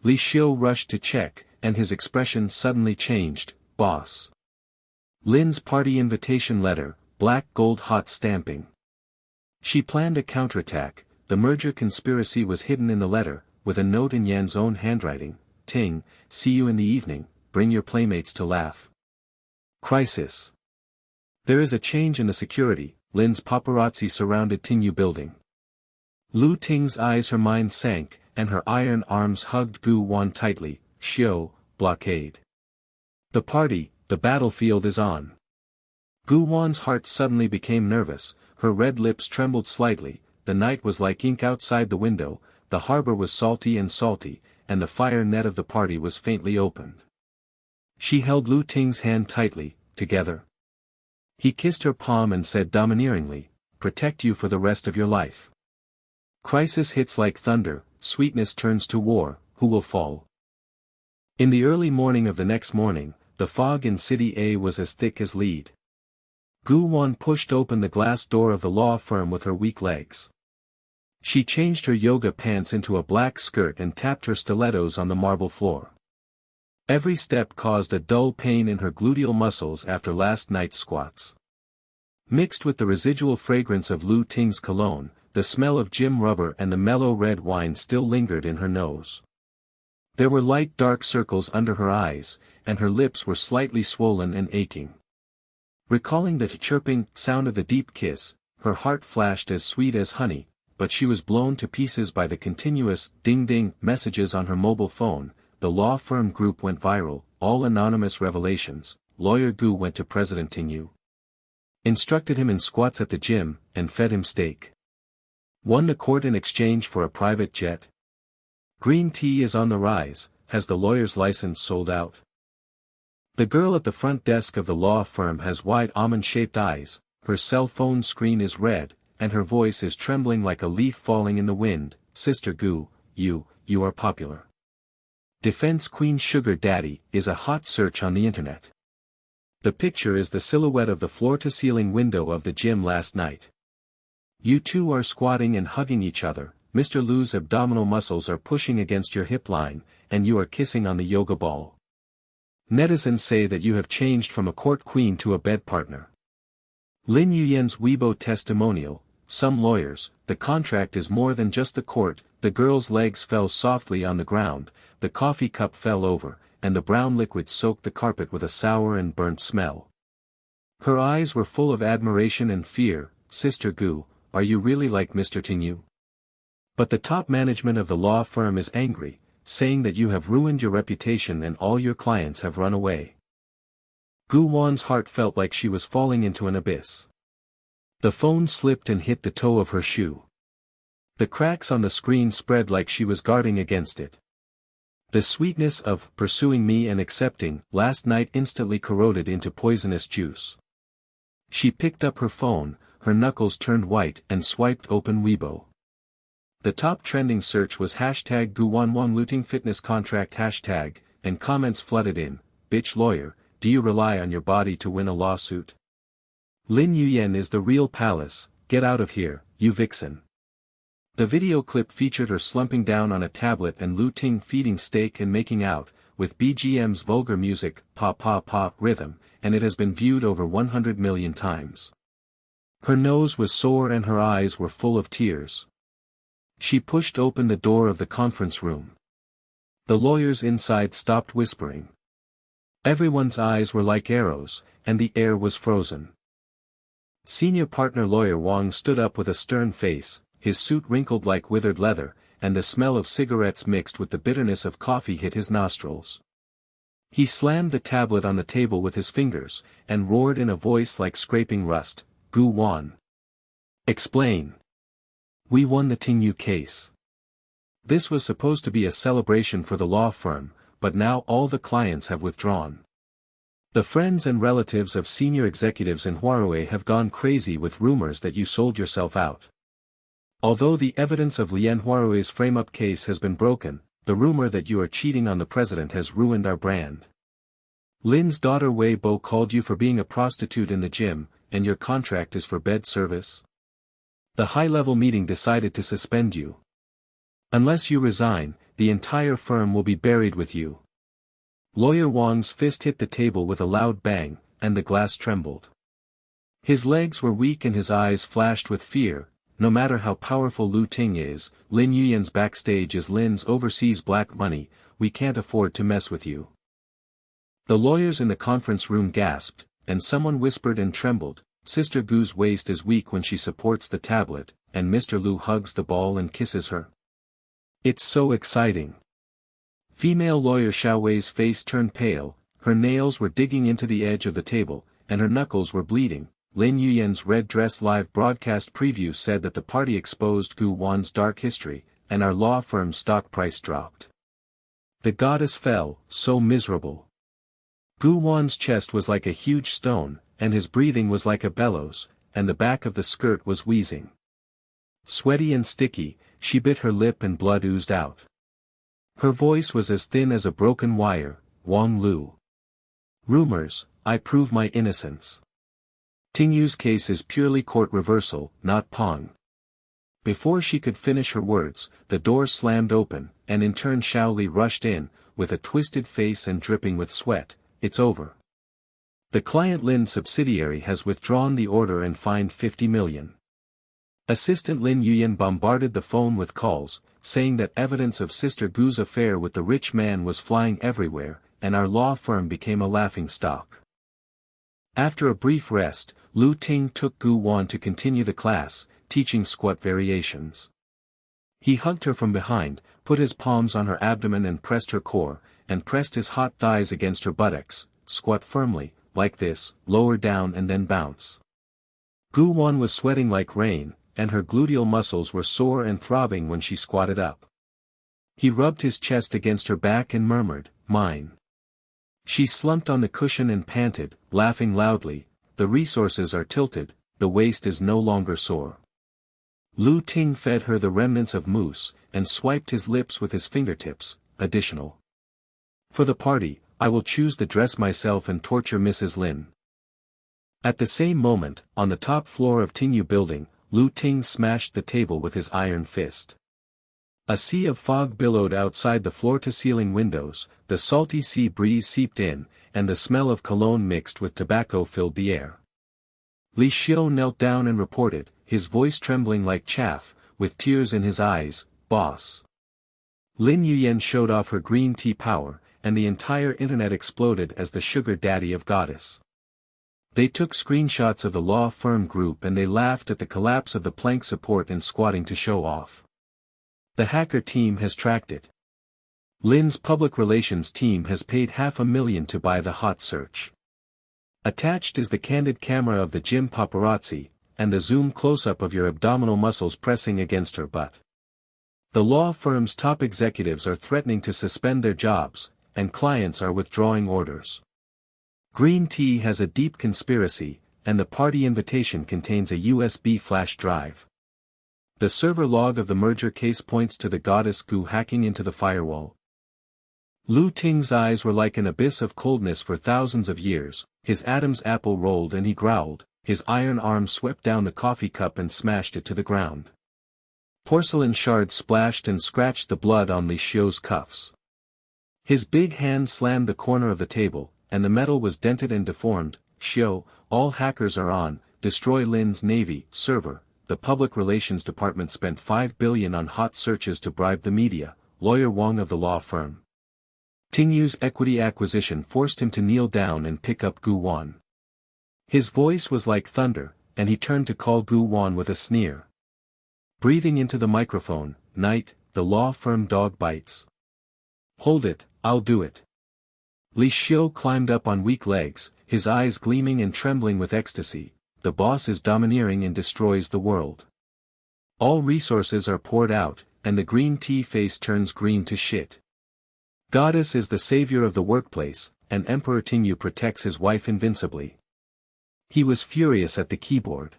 Li Xiu rushed to check, and his expression suddenly changed. Boss. Lin's party invitation letter, black gold hot stamping. She planned a counterattack. The merger conspiracy was hidden in the letter, with a note in Yan's own handwriting. Ting, see you in the evening, bring your playmates to laugh. Crisis. There is a change in the security. Lin's paparazzi surrounded Tingyu building. Lu Ting's eyes, her mind sank, and her iron arms hugged Gu Wan tightly. Xiu, blockade. The party, the battlefield is on. Gu Wan's heart suddenly became nervous, her red lips trembled slightly. The night was like ink outside the window, the harbor was salty, and the fire net of the party was faintly opened. She held Lu Ting's hand tightly, together. He kissed her palm and said domineeringly, protect you for the rest of your life. Crisis hits like thunder, sweetness turns to war, who will fall? In the early morning of the next morning, the fog in City A was as thick as lead. Gu Wan pushed open the glass door of the law firm with her weak legs. She changed her yoga pants into a black skirt and tapped her stilettos on the marble floor. Every step caused a dull pain in her gluteal muscles after last night's squats. Mixed with the residual fragrance of Lu Ting's cologne, the smell of gym rubber and the mellow red wine still lingered in her nose. There were light dark circles under her eyes, and her lips were slightly swollen and aching. Recalling the chirping sound of the deep kiss, her heart flashed as sweet as honey, but she was blown to pieces by the continuous ding-ding messages on her mobile phone. The law firm group went viral, all anonymous revelations. Lawyer Gu went to President Tingyu. Instructed him in squats at the gym, and fed him steak. Won the court in exchange for a private jet. Green tea is on the rise, has the lawyer's license sold out? The girl at the front desk of the law firm has wide almond-shaped eyes, her cell phone screen is red, and her voice is trembling like a leaf falling in the wind. Sister Gu, you are popular. Defense Queen Sugar Daddy is a hot search on the internet. The picture is the silhouette of the floor-to-ceiling window of the gym last night. You two are squatting and hugging each other, Mr. Lu's abdominal muscles are pushing against your hip line, and you are kissing on the yoga ball. Netizens say that you have changed from a court queen to a bed partner. Lin Yuyen's Weibo testimonial, some lawyers, the contract is more than just the court. The girl's legs fell softly on the ground, the coffee cup fell over, and the brown liquid soaked the carpet with a sour and burnt smell. Her eyes were full of admiration and fear. Sister Gu, are you really like Mr. Tingyu? But the top management of the law firm is angry, saying that you have ruined your reputation and all your clients have run away. Gu Wan's heart felt like she was falling into an abyss. The phone slipped and hit the toe of her shoe. The cracks on the screen spread like she was guarding against it. The sweetness of pursuing me and accepting last night instantly corroded into poisonous juice. She picked up her phone, her knuckles turned white and swiped open Weibo. The top trending search was hashtag Guwanwang looting fitness contract hashtag, and comments flooded in. Bitch lawyer, do you rely on your body to win a lawsuit? Lin Yuyen is the real palace, get out of here, you vixen. The video clip featured her slumping down on a tablet and Lu Ting feeding steak and making out, with BGM's vulgar music, pa rhythm, and it has been viewed over 100 million times. Her nose was sore and her eyes were full of tears. She pushed open the door of the conference room. The lawyers inside stopped whispering. Everyone's eyes were like arrows, and the air was frozen. Senior partner lawyer Wang stood up with a stern face, his suit wrinkled like withered leather, and the smell of cigarettes mixed with the bitterness of coffee hit his nostrils. He slammed the tablet on the table with his fingers, and roared in a voice like scraping rust, Gu Wan. Explain. We won the Tingyu case. This was supposed to be a celebration for the law firm, but now all the clients have withdrawn. The friends and relatives of senior executives in Huarui have gone crazy with rumors that you sold yourself out. Although the evidence of Lian Huarui's frame-up case has been broken, the rumor that you are cheating on the president has ruined our brand. Lin's daughter Wei Bo called you for being a prostitute in the gym, and your contract is for bed service? The high-level meeting decided to suspend you. Unless you resign, the entire firm will be buried with you. Lawyer Wang's fist hit the table with a loud bang, and the glass trembled. His legs were weak and his eyes flashed with fear. No matter how powerful Lu Ting is, Lin Yuyan's backstage is Lin's overseas black money, we can't afford to mess with you. The lawyers in the conference room gasped, and someone whispered and trembled, Sister Gu's waist is weak when she supports the tablet, and Mr. Lu hugs the ball and kisses her. It's so exciting. Female lawyer Xiao Wei's face turned pale, her nails were digging into the edge of the table, and her knuckles were bleeding. Lin Yuyan's Red Dress live broadcast preview said that the party exposed Gu Wan's dark history, and our law firm's stock price dropped. The goddess fell, so miserable. Gu Wan's chest was like a huge stone, and his breathing was like a bellows, and the back of the skirt was wheezing. Sweaty and sticky, she bit her lip and blood oozed out. Her voice was as thin as a broken wire, Wang Lu. Rumors, I prove my innocence. Tingyu's case is purely court reversal, not pawn. Before she could finish her words, the door slammed open, and in turn Xiaoli rushed in, with a twisted face and dripping with sweat. It's over. The client Lin subsidiary has withdrawn the order and fined 50 million. Assistant Lin Yuyan bombarded the phone with calls, saying that evidence of Sister Gu's affair with the rich man was flying everywhere, and our law firm became a laughingstock. After a brief rest, Lu Ting took Gu Wan to continue the class, teaching squat variations. He hugged her from behind, put his palms on her abdomen and pressed her core, and pressed his hot thighs against her buttocks. Squat firmly, like this, lower down and then bounce. Gu Wan was sweating like rain, and her gluteal muscles were sore and throbbing when she squatted up. He rubbed his chest against her back and murmured, "Mine." She slumped on the cushion and panted, laughing loudly, "The resources are tilted, the waist is no longer sore." Lu Ting fed her the remnants of mousse, and swiped his lips with his fingertips, additional. "For the party, I will choose the dress myself and torture Mrs. Lin." At the same moment, on the top floor of Tingyu building, Lu Ting smashed the table with his iron fist. A sea of fog billowed outside the floor-to-ceiling windows, the salty sea breeze seeped in, and the smell of cologne mixed with tobacco filled the air. Li Xiu knelt down and reported, his voice trembling like chaff, with tears in his eyes, "Boss." Lin Yuyan showed off her green tea power, and the entire internet exploded as the sugar daddy of goddess. They took screenshots of the law firm group and they laughed at the collapse of the plank support and squatting to show off. The hacker team has tracked it. Lin's public relations team has paid $500,000 to buy the hot search. Attached is the candid camera of the gym paparazzi, and the zoom close-up of your abdominal muscles pressing against her butt. The law firm's top executives are threatening to suspend their jobs, and clients are withdrawing orders. Green tea has a deep conspiracy, and the party invitation contains a USB flash drive. The server log of the merger case points to the goddess Gu hacking into the firewall. Lu Ting's eyes were like an abyss of coldness for thousands of years, his Adam's apple rolled and he growled, his iron arm swept down the coffee cup and smashed it to the ground. Porcelain shards splashed and scratched the blood on Li Xiu's cuffs. His big hand slammed the corner of the table, and the metal was dented and deformed. "Xiu, all hackers are on, destroy Lin's Navy server." The public relations department spent $5 billion on hot searches to bribe the media, lawyer Wang of the law firm. Tingyu's equity acquisition forced him to kneel down and pick up Gu Wan. His voice was like thunder, and he turned to call Gu Wan with a sneer. Breathing into the microphone, "Night, the law firm dog bites." "Hold it, I'll do it." Li Xiu climbed up on weak legs, his eyes gleaming and trembling with ecstasy. "The boss is domineering and destroys the world. All resources are poured out, and the green tea face turns green to shit. Goddess is the savior of the workplace, and Emperor Tingyu protects his wife invincibly." He was furious at the keyboard.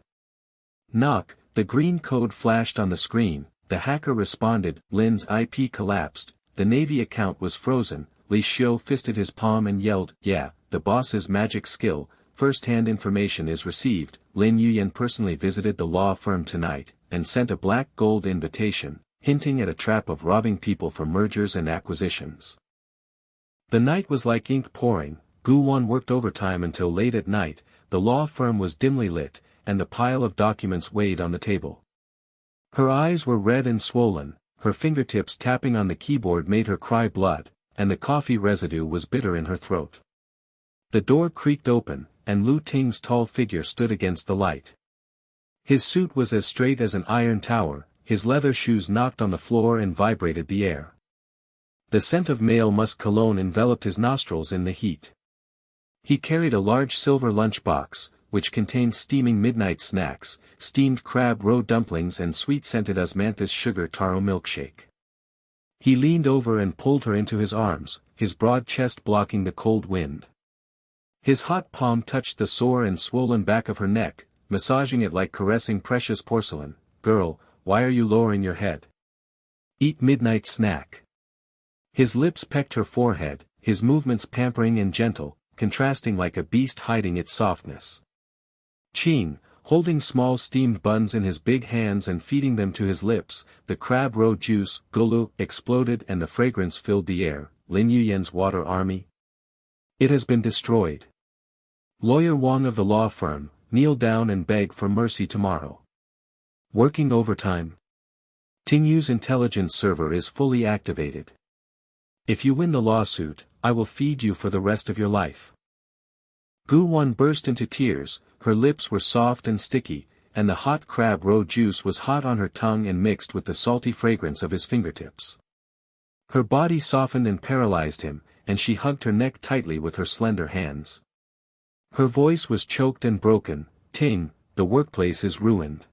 Knock, the green code flashed on the screen, the hacker responded, Lin's IP collapsed, the Navy account was frozen. Li Xiu fisted his palm and yelled, "Yeah, the boss's magic skill. First-hand information is received. Lin Yuyan personally visited the law firm tonight, and sent a black gold invitation. hinting at a trap of robbing people for mergers and acquisitions. The night was like ink pouring. Gu-won worked overtime until late at night. The law firm was dimly lit, and the pile of documents weighed on the table. Her eyes were red and swollen, her fingertips tapping on the keyboard made her cry blood, and the coffee residue was bitter in her throat. The door creaked open, and Lu Ting's tall figure stood against the light. His suit was as straight as an iron tower, his leather shoes knocked on the floor and vibrated the air. The scent of male musk cologne enveloped his nostrils in the heat. He carried a large silver lunchbox, which contained steaming midnight snacks, steamed crab roe dumplings and sweet-scented osmanthus sugar taro milkshake. He leaned over and pulled her into his arms, his broad chest blocking the cold wind. His hot palm touched the sore and swollen back of her neck, massaging it like caressing precious porcelain. "Girl, why are you lowering your head? Eat midnight snack." His lips pecked her forehead, his movements pampering and gentle, contrasting like a beast hiding its softness. Ching, holding small steamed buns in his big hands and feeding them to his lips, the crab roe juice, gulu, exploded and the fragrance filled the air. Lin Yuyen's water army? It has been destroyed. Lawyer Wang of the law firm, kneel down and beg for mercy tomorrow. Working overtime? Tingyu's intelligence server is fully activated. If you win the lawsuit, I will feed you for the rest of your life. Gu-won burst into tears, her lips were soft and sticky, and the hot crab roe juice was hot on her tongue and mixed with the salty fragrance of his fingertips. Her body softened and paralyzed him, and she hugged her neck tightly with her slender hands. Her voice was choked and broken. "Ting, the workplace is ruined.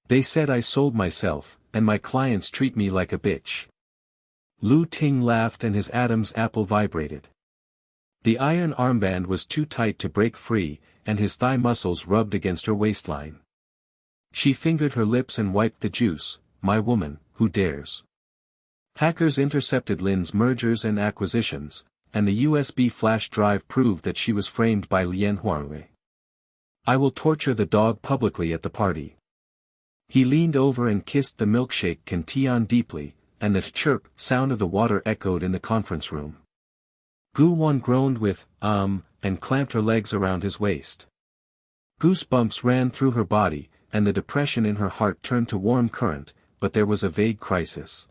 They said I sold myself, and my clients treat me like a bitch." Lu Ting laughed and his Adam's apple vibrated. The iron armband was too tight to break free, and his thigh muscles rubbed against her waistline. She fingered her lips and wiped the juice. "My woman, who dares?" Hackers intercepted Lin's mergers and acquisitions, and the USB flash drive proved that she was framed by Lien Huarui. "I will torture the dog publicly at the party." He leaned over and kissed the milkshake can Tian deeply, and the chirp sound of the water echoed in the conference room. Gu-won groaned with, and clamped her legs around his waist. Goosebumps ran through her body, and the depression in her heart turned to warm current, but there was a vague crisis.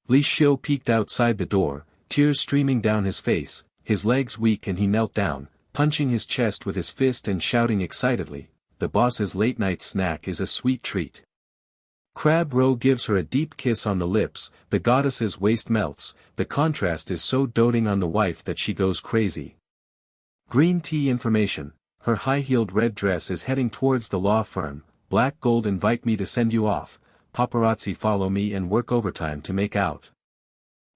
Li Xiu peeked outside the door, tears streaming down his face, his legs weak and he knelt down, punching his chest with his fist and shouting excitedly, "The boss's late-night snack is a sweet treat." Crab roe gives her a deep kiss on the lips, the goddess's waist melts, the contrast is so doting on the wife that she goes crazy. Green tea information, her high-heeled red dress is heading towards the law firm. Black gold invite me to send you off, paparazzi follow me and work overtime to make out.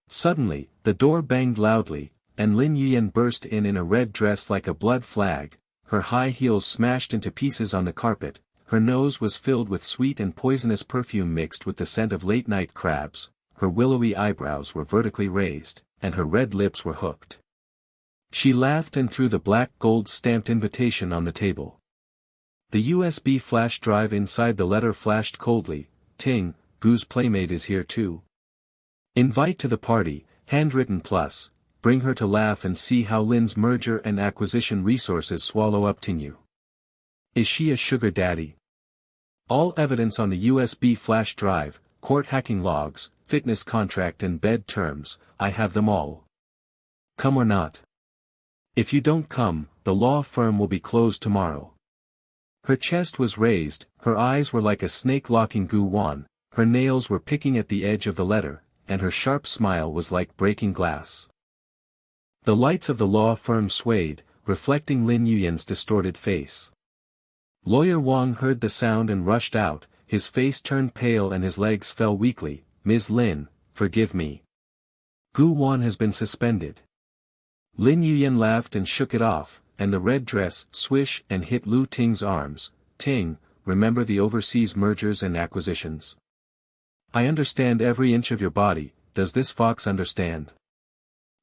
Suddenly, the door banged loudly, and Lin Yuyen burst in a red dress like a blood flag, her high heels smashed into pieces on the carpet, her nose was filled with sweet and poisonous perfume mixed with the scent of late-night crabs, her willowy eyebrows were vertically raised, and her red lips were hooked. She laughed and threw the black gold-stamped invitation on the table. The USB flash drive inside the letter flashed coldly. "Ting, Gu's playmate is here too. Invite to the party, handwritten plus, bring her to laugh and see how Lin's merger and acquisition resources swallow up Tingyu. Is she a sugar daddy? All evidence on the USB flash drive, court hacking logs, fitness contract and bed terms, I have them all. Come or not. If you don't come, the law firm will be closed tomorrow." Her chest was raised, her eyes were like a snake locking Gu-won, her nails were picking at the edge of the letter, and her sharp smile was like breaking glass. The lights of the law firm swayed, reflecting Lin Yuyen's distorted face. Lawyer Wang heard the sound and rushed out, his face turned pale and his legs fell weakly. "Ms. Lin, forgive me. Gu-won has been suspended." Lin Yuyen laughed and shook it off, and the red dress swish and hit Lu Ting's arms. "Ting, remember the overseas mergers and acquisitions? I understand every inch of your body, does this fox understand?"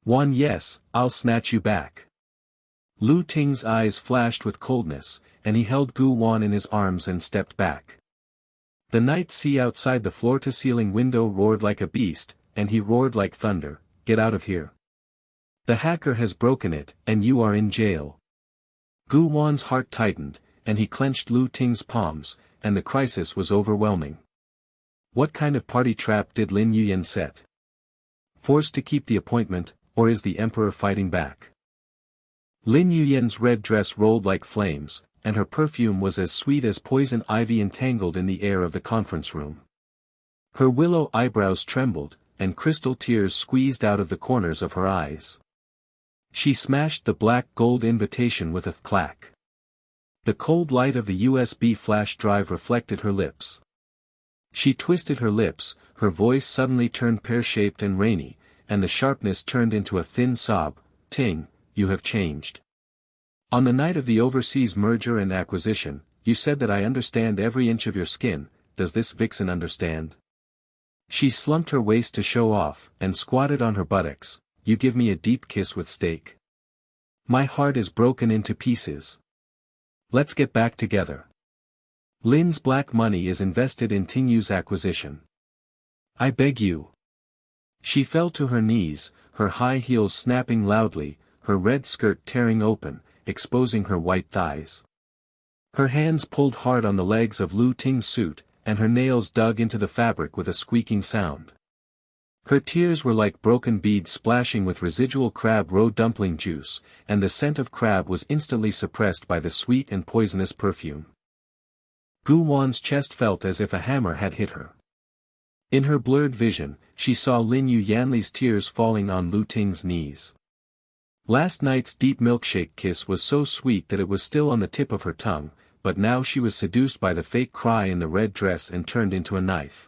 "Won, yes, I'll snatch you back." Lu Ting's eyes flashed with coldness, and he held Gu-won in his arms and stepped back. The night sea outside the floor-to-ceiling window roared like a beast, and he roared like thunder, "Get out of here. The hacker has broken it, and you are in jail." Gu Wan's heart tightened, and he clenched Lu Ting's palms, and the crisis was overwhelming. What kind of party trap did Lin Yuyan set? Forced to keep the appointment, or is the emperor fighting back? Lin Yuyan's red dress rolled like flames, and her perfume was as sweet as poison ivy entangled in the air of the conference room. Her willow eyebrows trembled, and crystal tears squeezed out of the corners of her eyes. She smashed the black gold invitation with a clack. The cold light of the USB flash drive reflected her lips. She twisted her lips, her voice suddenly turned pear-shaped and rainy, and the sharpness turned into a thin sob. "Ting, you have changed. On the night of the overseas merger and acquisition, you said that I understand every inch of your skin. Does this vixen understand?" She slumped her waist to show off, and squatted on her buttocks. "You give me a deep kiss with steak. My heart is broken into pieces. Let's get back together. Lin's black money is invested in Tingyu's acquisition. I beg you." She fell to her knees, her high heels snapping loudly, her red skirt tearing open, exposing her white thighs. Her hands pulled hard on the legs of Lu Ting's suit, and her nails dug into the fabric with a squeaking sound. Her tears were like broken beads splashing with residual crab roe dumpling juice, and the scent of crab was instantly suppressed by the sweet and poisonous perfume. Gu Wan's chest felt as if a hammer had hit her. In her blurred vision, she saw Lin Yanli's tears falling on Lu Ting's knees. Last night's deep milkshake kiss was so sweet that it was still on the tip of her tongue, but now she was seduced by the fake cry in the red dress and turned into a knife.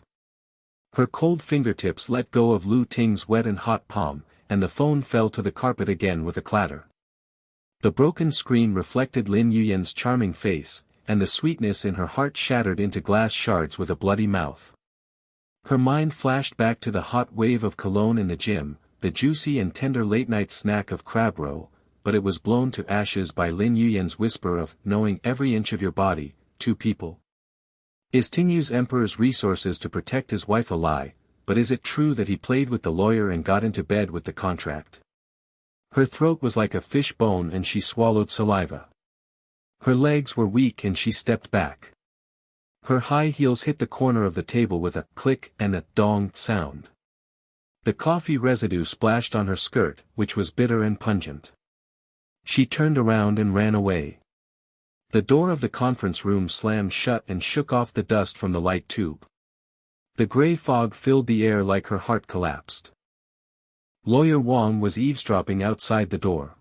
Her cold fingertips let go of Lu Ting's wet and hot palm, and the phone fell to the carpet again with a clatter. The broken screen reflected Lin Yuyan's charming face, and the sweetness in her heart shattered into glass shards with a bloody mouth. Her mind flashed back to the hot wave of cologne in the gym, the juicy and tender late-night snack of crab roe, but it was blown to ashes by Lin Yuyan's whisper of, "Knowing every inch of your body, two people. Is Tingyu's emperor's resources to protect his wife a lie, but is it true that he played with the lawyer and got into bed with the contract?" Her throat was like a fish bone and she swallowed saliva. Her legs were weak and she stepped back. Her high heels hit the corner of the table with a click and a dong sound. The coffee residue splashed on her skirt, which was bitter and pungent. She turned around and ran away. The door of the conference room slammed shut and shook off the dust from the light tube. The gray fog filled the air like her heart collapsed. Lawyer Wang was eavesdropping outside the door.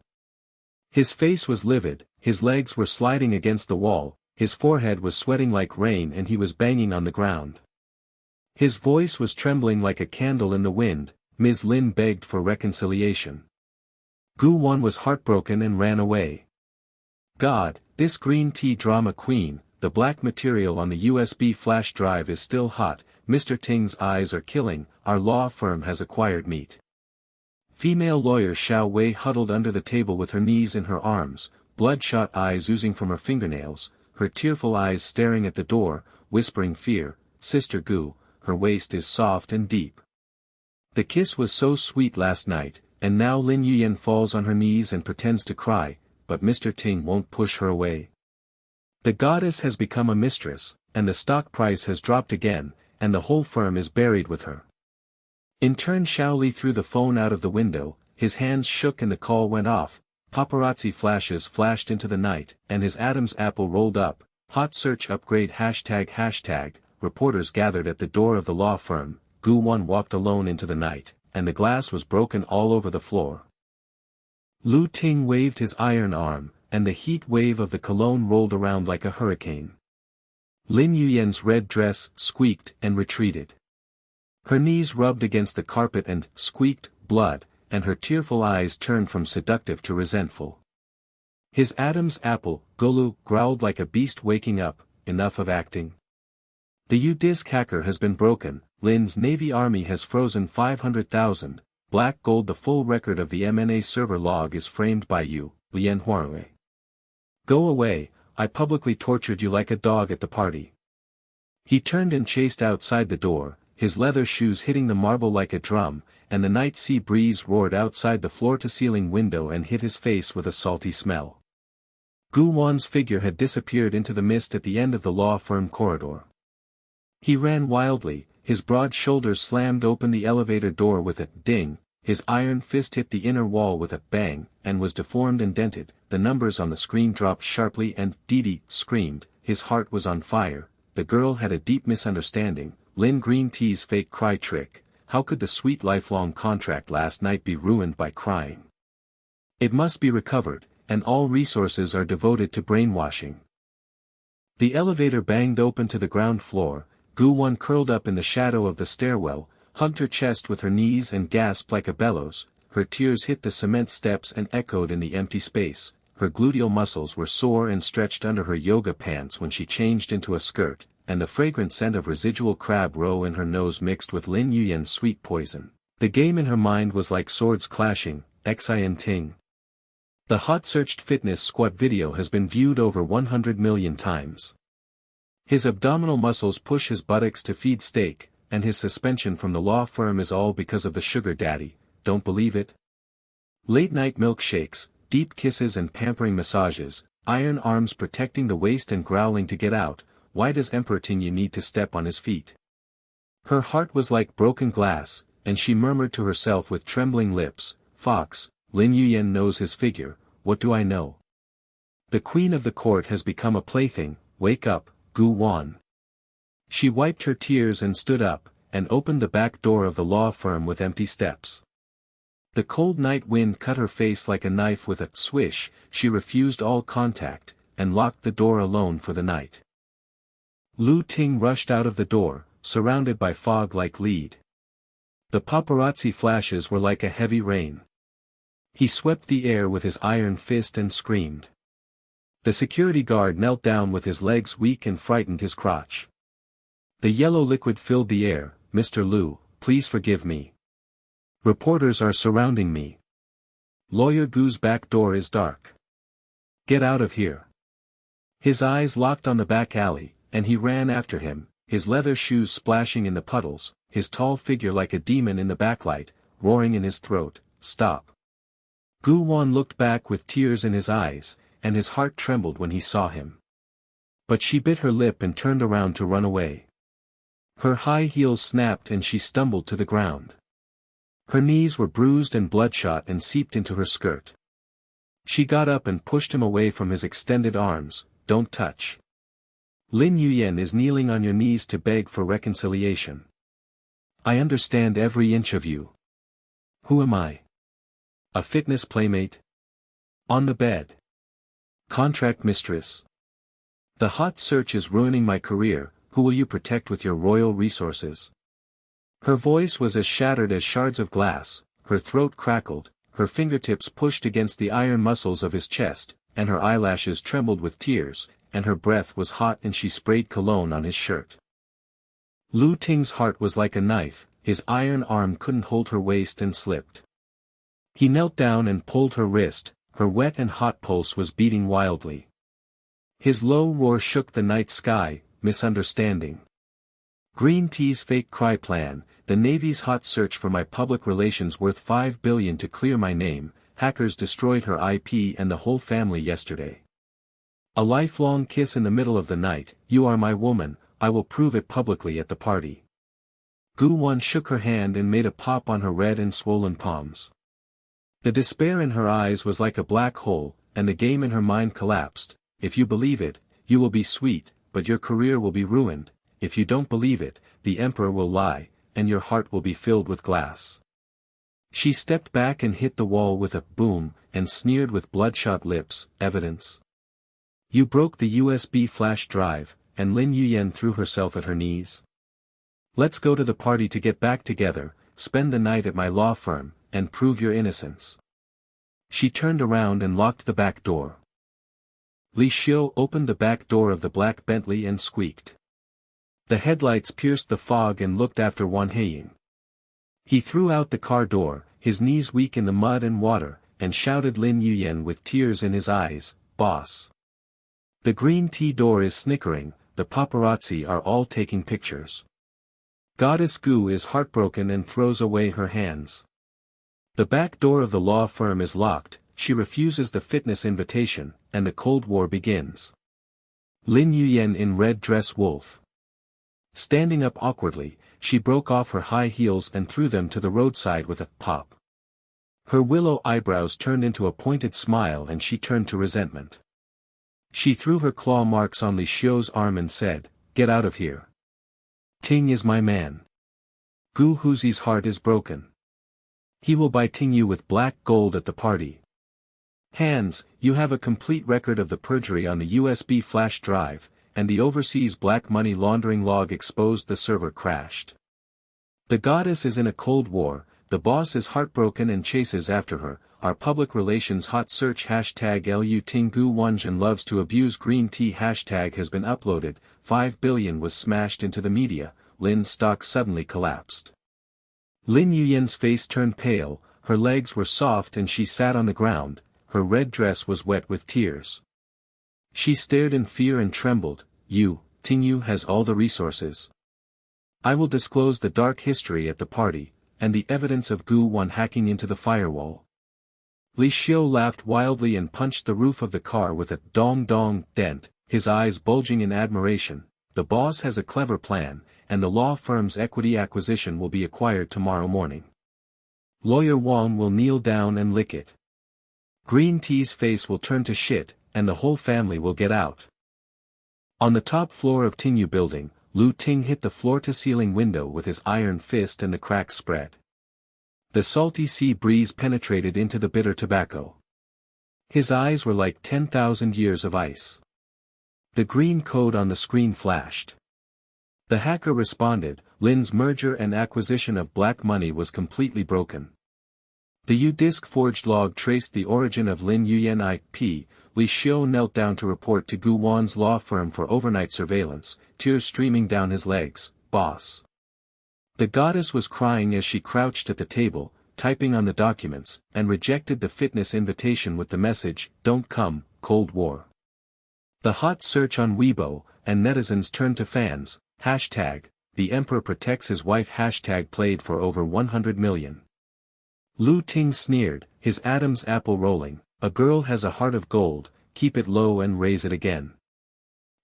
His face was livid, his legs were sliding against the wall, his forehead was sweating like rain and he was banging on the ground. His voice was trembling like a candle in the wind. Ms. Lin begged for reconciliation. Gu Wan was heartbroken and ran away. God, this green tea drama queen, the black material on the USB flash drive is still hot, Mr. Ting's eyes are killing, our law firm has acquired meat. Female lawyer Xiao Wei huddled under the table with her knees in her arms, bloodshot eyes oozing from her fingernails, her tearful eyes staring at the door, whispering fear, Sister Gu, her waist is soft and deep. The kiss was so sweet last night, and now Lin Yuyan falls on her knees and pretends to cry, but Mr. Ting won't push her away. The goddess has become a mistress, and the stock price has dropped again, and the whole firm is buried with her. In turn Xiao Li threw the phone out of the window, his hands shook and the call went off, paparazzi flashes flashed into the night, and his Adam's apple rolled up, hot search upgrade ###, reporters gathered at the door of the law firm, Gu Wan walked alone into the night, and the glass was broken all over the floor. Lu Ting waved his iron arm, and the heat wave of the cologne rolled around like a hurricane. Lin Yuyan's red dress squeaked and retreated. Her knees rubbed against the carpet and squeaked blood, and her tearful eyes turned from seductive to resentful. His Adam's apple, Golu, growled like a beast waking up, enough of acting. The U-Disk hacker has been broken, Lin's Navy Army has frozen 500,000, black gold. The full record of the MNA server log is framed by you, Lian Huarui. Go away, I publicly tortured you like a dog at the party. He turned and chased outside the door, his leather shoes hitting the marble like a drum, and the night sea breeze roared outside the floor-to-ceiling window and hit his face with a salty smell. Gu Wan's figure had disappeared into the mist at the end of the law firm corridor. He ran wildly, his broad shoulders slammed open the elevator door with a ding, his iron fist hit the inner wall with a bang, and was deformed and dented. The numbers on the screen dropped sharply and Dee screamed. His heart was on fire. The girl had a deep misunderstanding. Lynn Green Tea's fake cry trick. How could the sweet lifelong contract last night be ruined by crying? It must be recovered, and all resources are devoted to brainwashing. The elevator banged open to the ground floor. Gu Wan curled up in the shadow of the stairwell, hugged her chest with her knees and gasped like a bellows. Her tears hit the cement steps and echoed in the empty space. Her gluteal muscles were sore and stretched under her yoga pants when she changed into a skirt, and the fragrant scent of residual crab roe in her nose mixed with Lin Yuyan's sweet poison. The game in her mind was like swords clashing. Xin Ting. The hot searched fitness squat video has been viewed over 100 million times. His abdominal muscles push his buttocks to feed steak, and his suspension from the law firm is all because of the sugar daddy. Don't believe it? Late-night milkshakes, deep kisses and pampering massages, iron arms protecting the waist and growling to get out. Why does Emperor Tingyu need to step on his feet? Her heart was like broken glass, and she murmured to herself with trembling lips, Fox, Lin Yuyan knows his figure. What do I know? The queen of the court has become a plaything. Wake up, Gu Wan. She wiped her tears and stood up, and opened the back door of the law firm with empty steps. The cold night wind cut her face like a knife with a swish. She refused all contact, and locked the door alone for the night. Lu Ting rushed out of the door, surrounded by fog like lead. The paparazzi flashes were like a heavy rain. He swept the air with his iron fist and screamed. The security guard knelt down with his legs weak and frightened his crotch. The yellow liquid filled the air. Mr. Lu, please forgive me. Reporters are surrounding me. Lawyer Gu's back door is dark. Get out of here. His eyes locked on the back alley, and he ran after him, his leather shoes splashing in the puddles, his tall figure like a demon in the backlight, roaring in his throat. Stop. Gu Wan looked back with tears in his eyes, and his heart trembled when he saw him. But she bit her lip and turned around to run away. Her high heels snapped and she stumbled to the ground. Her knees were bruised and bloodshot and seeped into her skirt. She got up and pushed him away from his extended arms. Don't touch. Lin Yuyan is kneeling on your knees to beg for reconciliation. I understand every inch of you. Who am I? A fitness playmate? On the bed. Contract mistress. The hot search is ruining my career. Who will you protect with your royal resources? Her voice was as shattered as shards of glass, her throat crackled, her fingertips pushed against the iron muscles of his chest, and her eyelashes trembled with tears, and her breath was hot and she sprayed cologne on his shirt. Lu Ting's heart was like a knife, his iron arm couldn't hold her waist and slipped. He knelt down and pulled her wrist, her wet and hot pulse was beating wildly. His low roar shook the night sky. Misunderstanding. Green Tea's fake cry plan, the Navy's hot search for my public relations worth $5 billion to clear my name. Hackers destroyed her IP and the whole family yesterday. A lifelong kiss in the middle of the night. You are my woman, I will prove it publicly at the party. Gu Wan shook her hand and made a pop on her red and swollen palms. The despair in her eyes was like a black hole, and the game in her mind collapsed. If you believe it, you will be sweet, but your career will be ruined. If you don't believe it, the emperor will lie, and your heart will be filled with glass. She stepped back and hit the wall with a boom, and sneered with bloodshot lips. Evidence. You broke the USB flash drive, and Lin Yuyan threw herself at her knees. Let's go to the party to get back together, spend the night at my law firm, and prove your innocence. She turned around and locked the back door. Li Xiu opened the back door of the black Bentley and squeaked. The headlights pierced the fog and looked after Wan Heiying. He threw out the car door, his knees weak in the mud and water, and shouted Lin Yuyan with tears in his eyes, Boss. The green tea door is snickering, the paparazzi are all taking pictures. Goddess Gu is heartbroken and throws away her hands. The back door of the law firm is locked, she refuses the fitness invitation, and the Cold War begins. Lin Yuyen in red dress wolf. Standing up awkwardly, she broke off her high heels and threw them to the roadside with a pop. Her willow eyebrows turned into a pointed smile and she turned to resentment. She threw her claw marks on Li Xiu's arm and said, "Get out of here. Ting is my man. Gu Huzi's heart is broken. He will buy Ting Yu with black gold at the party. Hans, you have a complete record of the perjury on the USB flash drive, and the overseas black money laundering log exposed the server crashed. The goddess is in a cold war, the boss is heartbroken and chases after her, our public relations hot search hashtag Lu Ting Gu Wanzhen loves to abuse green tea hashtag has been uploaded, 5 billion was smashed into the media, Lin's stock suddenly collapsed. Lin Yuyen's face turned pale, her legs were soft and she sat on the ground, her red dress was wet with tears. She stared in fear and trembled, Ting Yu has all the resources. I will disclose the dark history at the party, and the evidence of Gu Wan hacking into the firewall. Li Xiu laughed wildly and punched the roof of the car with a dong-dong dent, his eyes bulging in admiration. The boss has a clever plan, and the law firm's equity acquisition will be acquired tomorrow morning. Lawyer Wang will kneel down and lick it. Green Tea's face will turn to shit, and the whole family will get out. On the top floor of Ting Yu building, Lu Ting hit the floor-to-ceiling window with his iron fist and the cracks spread. The salty sea breeze penetrated into the bitter tobacco. His eyes were like 10,000 years of ice. The green code on the screen flashed. The hacker responded, Lin's merger and acquisition of black money was completely broken. The U-Disk forged log traced the origin of Lin Yuyen IP. Li Xiu knelt down to report to Gu Wan's law firm for overnight surveillance, tears streaming down his legs, boss. The goddess was crying as she crouched at the table, typing on the documents, and rejected the fitness invitation with the message, don't come, Cold War. The hot search on Weibo, and netizens turned to fans, hashtag, the emperor protects his wife hashtag played for over 100 million. Lu Ting sneered, his Adam's apple rolling, a girl has a heart of gold, keep it low and raise it again.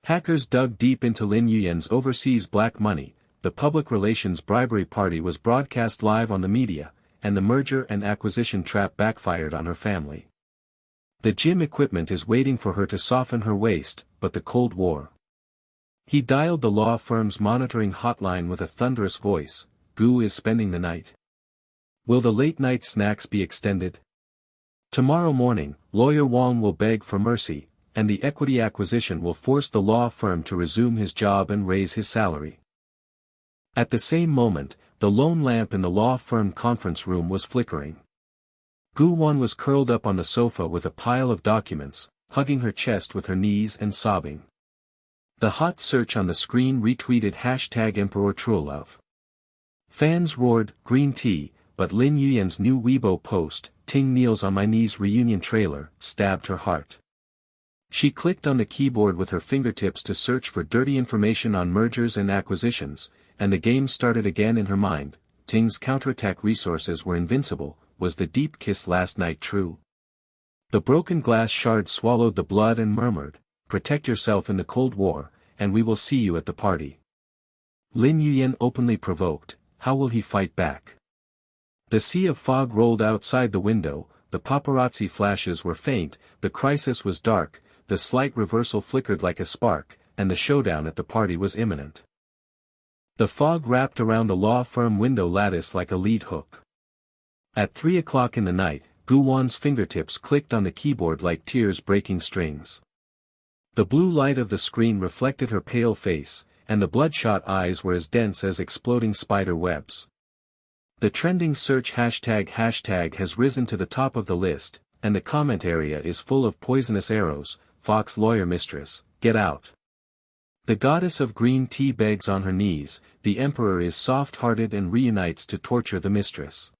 Hackers dug deep into Lin Yuyen's overseas black money, the public relations bribery party was broadcast live on the media, and the merger and acquisition trap backfired on her family. The gym equipment is waiting for her to soften her waist, but the Cold War. He dialed the law firm's monitoring hotline with a thunderous voice, Gu is spending the night. Will the late-night snacks be extended? Tomorrow morning, Lawyer Wang will beg for mercy, and the equity acquisition will force the law firm to resume his job and raise his salary. At the same moment, the lone lamp in the law firm conference room was flickering. Gu Wan was curled up on the sofa with a pile of documents, hugging her chest with her knees and sobbing. The hot search on the screen retweeted hashtag Emperor Truelove. Fans roared, green tea, but Lin Yuyen's new Weibo post, Ting kneels on my knees reunion trailer, stabbed her heart. She clicked on the keyboard with her fingertips to search for dirty information on mergers and acquisitions, and the game started again in her mind. Ting's counterattack resources were invincible. Was the deep kiss last night true? The broken glass shard swallowed the blood and murmured, protect yourself in the Cold War, and we will see you at the party. Lin Yuyen openly provoked, how will he fight back? The sea of fog rolled outside the window, the paparazzi flashes were faint, the crisis was dark, the slight reversal flickered like a spark, and the showdown at the party was imminent. The fog wrapped around the law firm window lattice like a lead hook. At 3 o'clock in the night, Gu Wan's fingertips clicked on the keyboard like tears breaking strings. The blue light of the screen reflected her pale face, and the bloodshot eyes were as dense as exploding spider webs. The trending search hashtag has risen to the top of the list, and the comment area is full of poisonous arrows. Fox lawyer mistress, get out. The goddess of green tea begs on her knees, the emperor is soft-hearted and reunites to torture the mistress.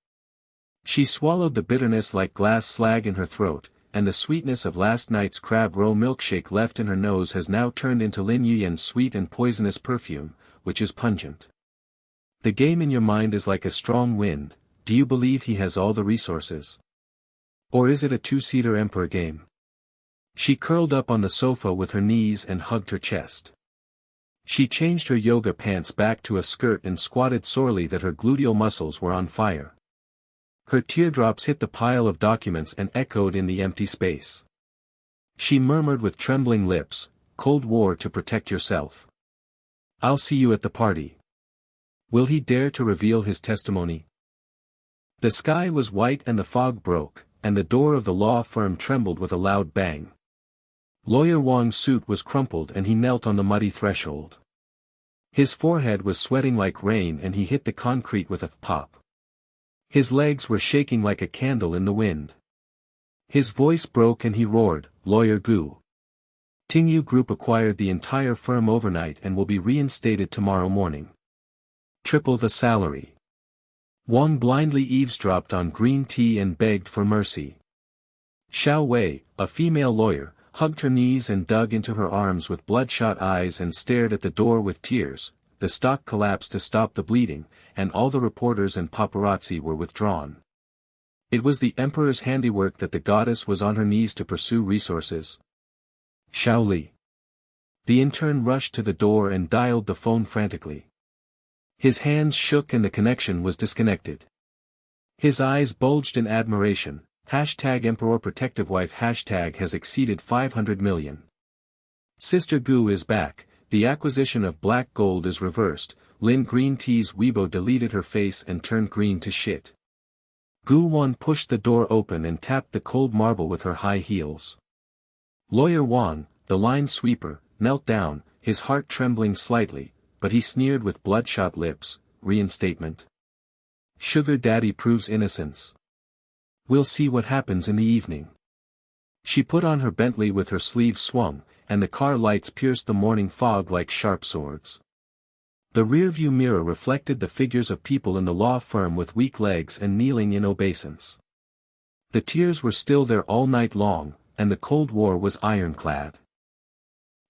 She swallowed the bitterness like glass slag in her throat, and the sweetness of last night's crab roe milkshake left in her nose has now turned into Lin Yuyan's sweet and poisonous perfume, which is pungent. The game in your mind is like a strong wind. Do you believe he has all the resources? Or is it a two-seater emperor game? She curled up on the sofa with her knees and hugged her chest. She changed her yoga pants back to a skirt and squatted sorely that her gluteal muscles were on fire. Her teardrops hit the pile of documents and echoed in the empty space. She murmured with trembling lips, "Cold War to protect yourself. I'll see you at the party." Will he dare to reveal his testimony? The sky was white and the fog broke, and the door of the law firm trembled with a loud bang. Lawyer Wang's suit was crumpled and he knelt on the muddy threshold. His forehead was sweating like rain and he hit the concrete with a pop. His legs were shaking like a candle in the wind. His voice broke and he roared, "Lawyer Gu. Tingyu Group acquired the entire firm overnight and will be reinstated tomorrow morning. Triple the salary." Wang blindly eavesdropped on green tea and begged for mercy. Xiao Wei, a female lawyer, hugged her knees and dug into her arms with bloodshot eyes and stared at the door with tears. The stock collapsed to stop the bleeding, and all the reporters and paparazzi were withdrawn. It was the emperor's handiwork that the goddess was on her knees to pursue resources. Xiao Li. The intern rushed to the door and dialed the phone frantically. His hands shook and the connection was disconnected. His eyes bulged in admiration. #Emperor Protective Wife #has exceeded 500 million. Sister Gu is back, the acquisition of black gold is reversed. Lin Green Tea's Weibo deleted her face and turned green to shit. Gu Wan pushed the door open and tapped the cold marble with her high heels. Lawyer Wang, the line sweeper, knelt down, his heart trembling slightly, but he sneered with bloodshot lips, "Reinstatement. Sugar Daddy proves innocence. We'll see what happens in the evening." She put on her Bentley with her sleeves swung, and the car lights pierced the morning fog like sharp swords. The rearview mirror reflected the figures of people in the law firm with weak legs and kneeling in obeisance. The tears were still there all night long, and the Cold War was ironclad.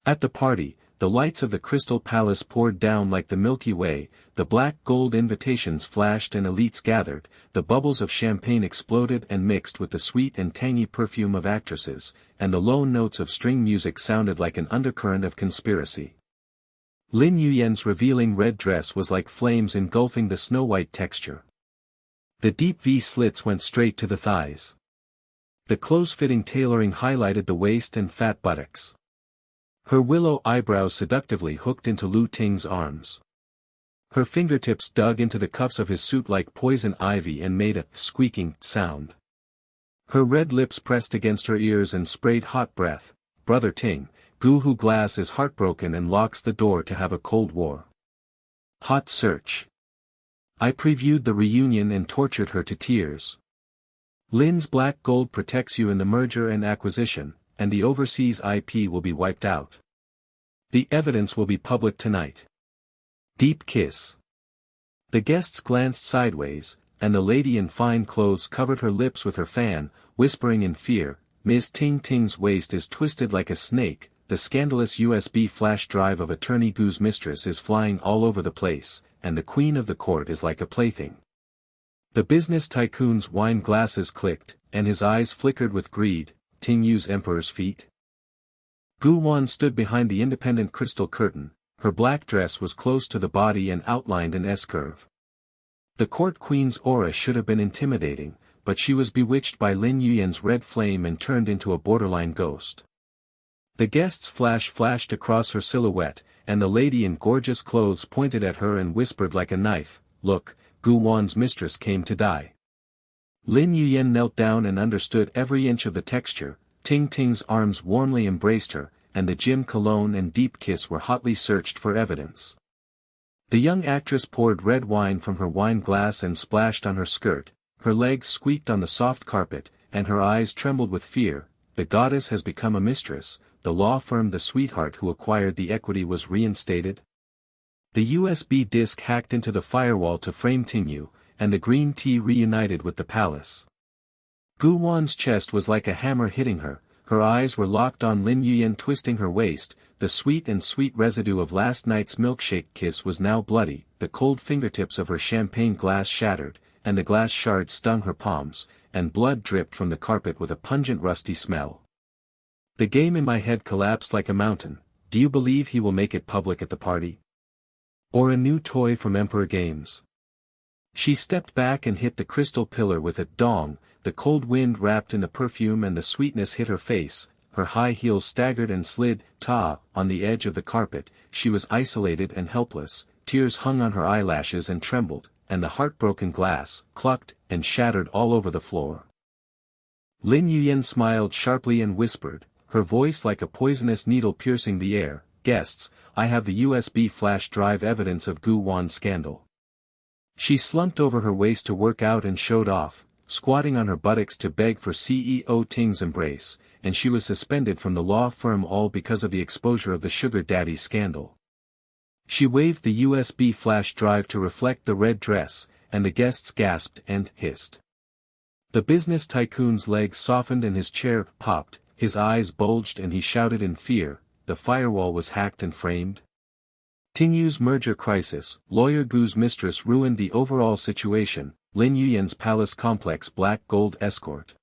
At the party, the lights of the Crystal Palace poured down like the Milky Way, the black gold invitations flashed and elites gathered, the bubbles of champagne exploded and mixed with the sweet and tangy perfume of actresses, and the low notes of string music sounded like an undercurrent of conspiracy. Lin Yuyan's revealing red dress was like flames engulfing the snow-white texture. The deep V-slits went straight to the thighs. The close-fitting tailoring highlighted the waist and fat buttocks. Her willow eyebrows seductively hooked into Lu Ting's arms. Her fingertips dug into the cuffs of his suit like poison ivy and made a squeaking sound. Her red lips pressed against her ears and sprayed hot breath. "Brother Ting, Gu Hu Glass is heartbroken and locks the door to have a Cold War. Hot search. I previewed the reunion and tortured her to tears. Lin's black gold protects you in the merger and acquisition, and the overseas IP will be wiped out. The evidence will be public tonight." Deep kiss. The guests glanced sideways, and the lady in fine clothes covered her lips with her fan, whispering in fear, "Ms. Ting Ting's waist is twisted like a snake, the scandalous USB flash drive of Attorney Gu's mistress is flying all over the place, and the queen of the court is like a plaything." The business tycoon's wine glasses clicked, and his eyes flickered with greed. "Ting Yu's emperor's feet?" Gu Wan stood behind the independent crystal curtain, her black dress was close to the body and outlined an S-curve. The court queen's aura should have been intimidating, but she was bewitched by Lin Yuyan's red flame and turned into a borderline ghost. The guest's flash flashed across her silhouette, and the lady in gorgeous clothes pointed at her and whispered like a knife, "Look, Gu Wan's mistress came to die." Lin Yuyan knelt down and understood every inch of the texture. Ting Ting's arms warmly embraced her, and the gym cologne and deep kiss were hotly searched for evidence. The young actress poured red wine from her wine glass and splashed on her skirt, her legs squeaked on the soft carpet, and her eyes trembled with fear. The goddess has become a mistress, the law firm the sweetheart who acquired the equity was reinstated. The USB disk hacked into the firewall to frame Tingyu, and the green tea reunited with the palace. Gu Wan's chest was like a hammer hitting her, her eyes were locked on Lin Yuyan twisting her waist, the sweet residue of last night's milkshake kiss was now bloody, the cold fingertips of her champagne glass shattered, and the glass shards stung her palms, and blood dripped from the carpet with a pungent rusty smell. The game in my head collapsed like a mountain. Do you believe he will make it public at the party? Or a new toy from Emperor Games? She stepped back and hit the crystal pillar with a dong, the cold wind wrapped in the perfume and the sweetness hit her face, her high heels staggered and slid, on the edge of the carpet, she was isolated and helpless, tears hung on her eyelashes and trembled, and the heartbroken glass, clucked, and shattered all over the floor. Lin Yuyan smiled sharply and whispered, her voice like a poisonous needle piercing the air, "Guests, I have the USB flash drive evidence of Gu Wan's scandal." She slumped over her waist to work out and showed off, squatting on her buttocks to beg for CEO Ting's embrace, and she was suspended from the law firm all because of the exposure of the sugar daddy scandal. She waved the USB flash drive to reflect the red dress, and the guests gasped and hissed. The business tycoon's legs softened and his chair popped, his eyes bulged and he shouted in fear, the firewall was hacked and framed. Tingyu's merger crisis, lawyer Gu's mistress ruined the overall situation, Lin Yuyan's palace complex black gold escort.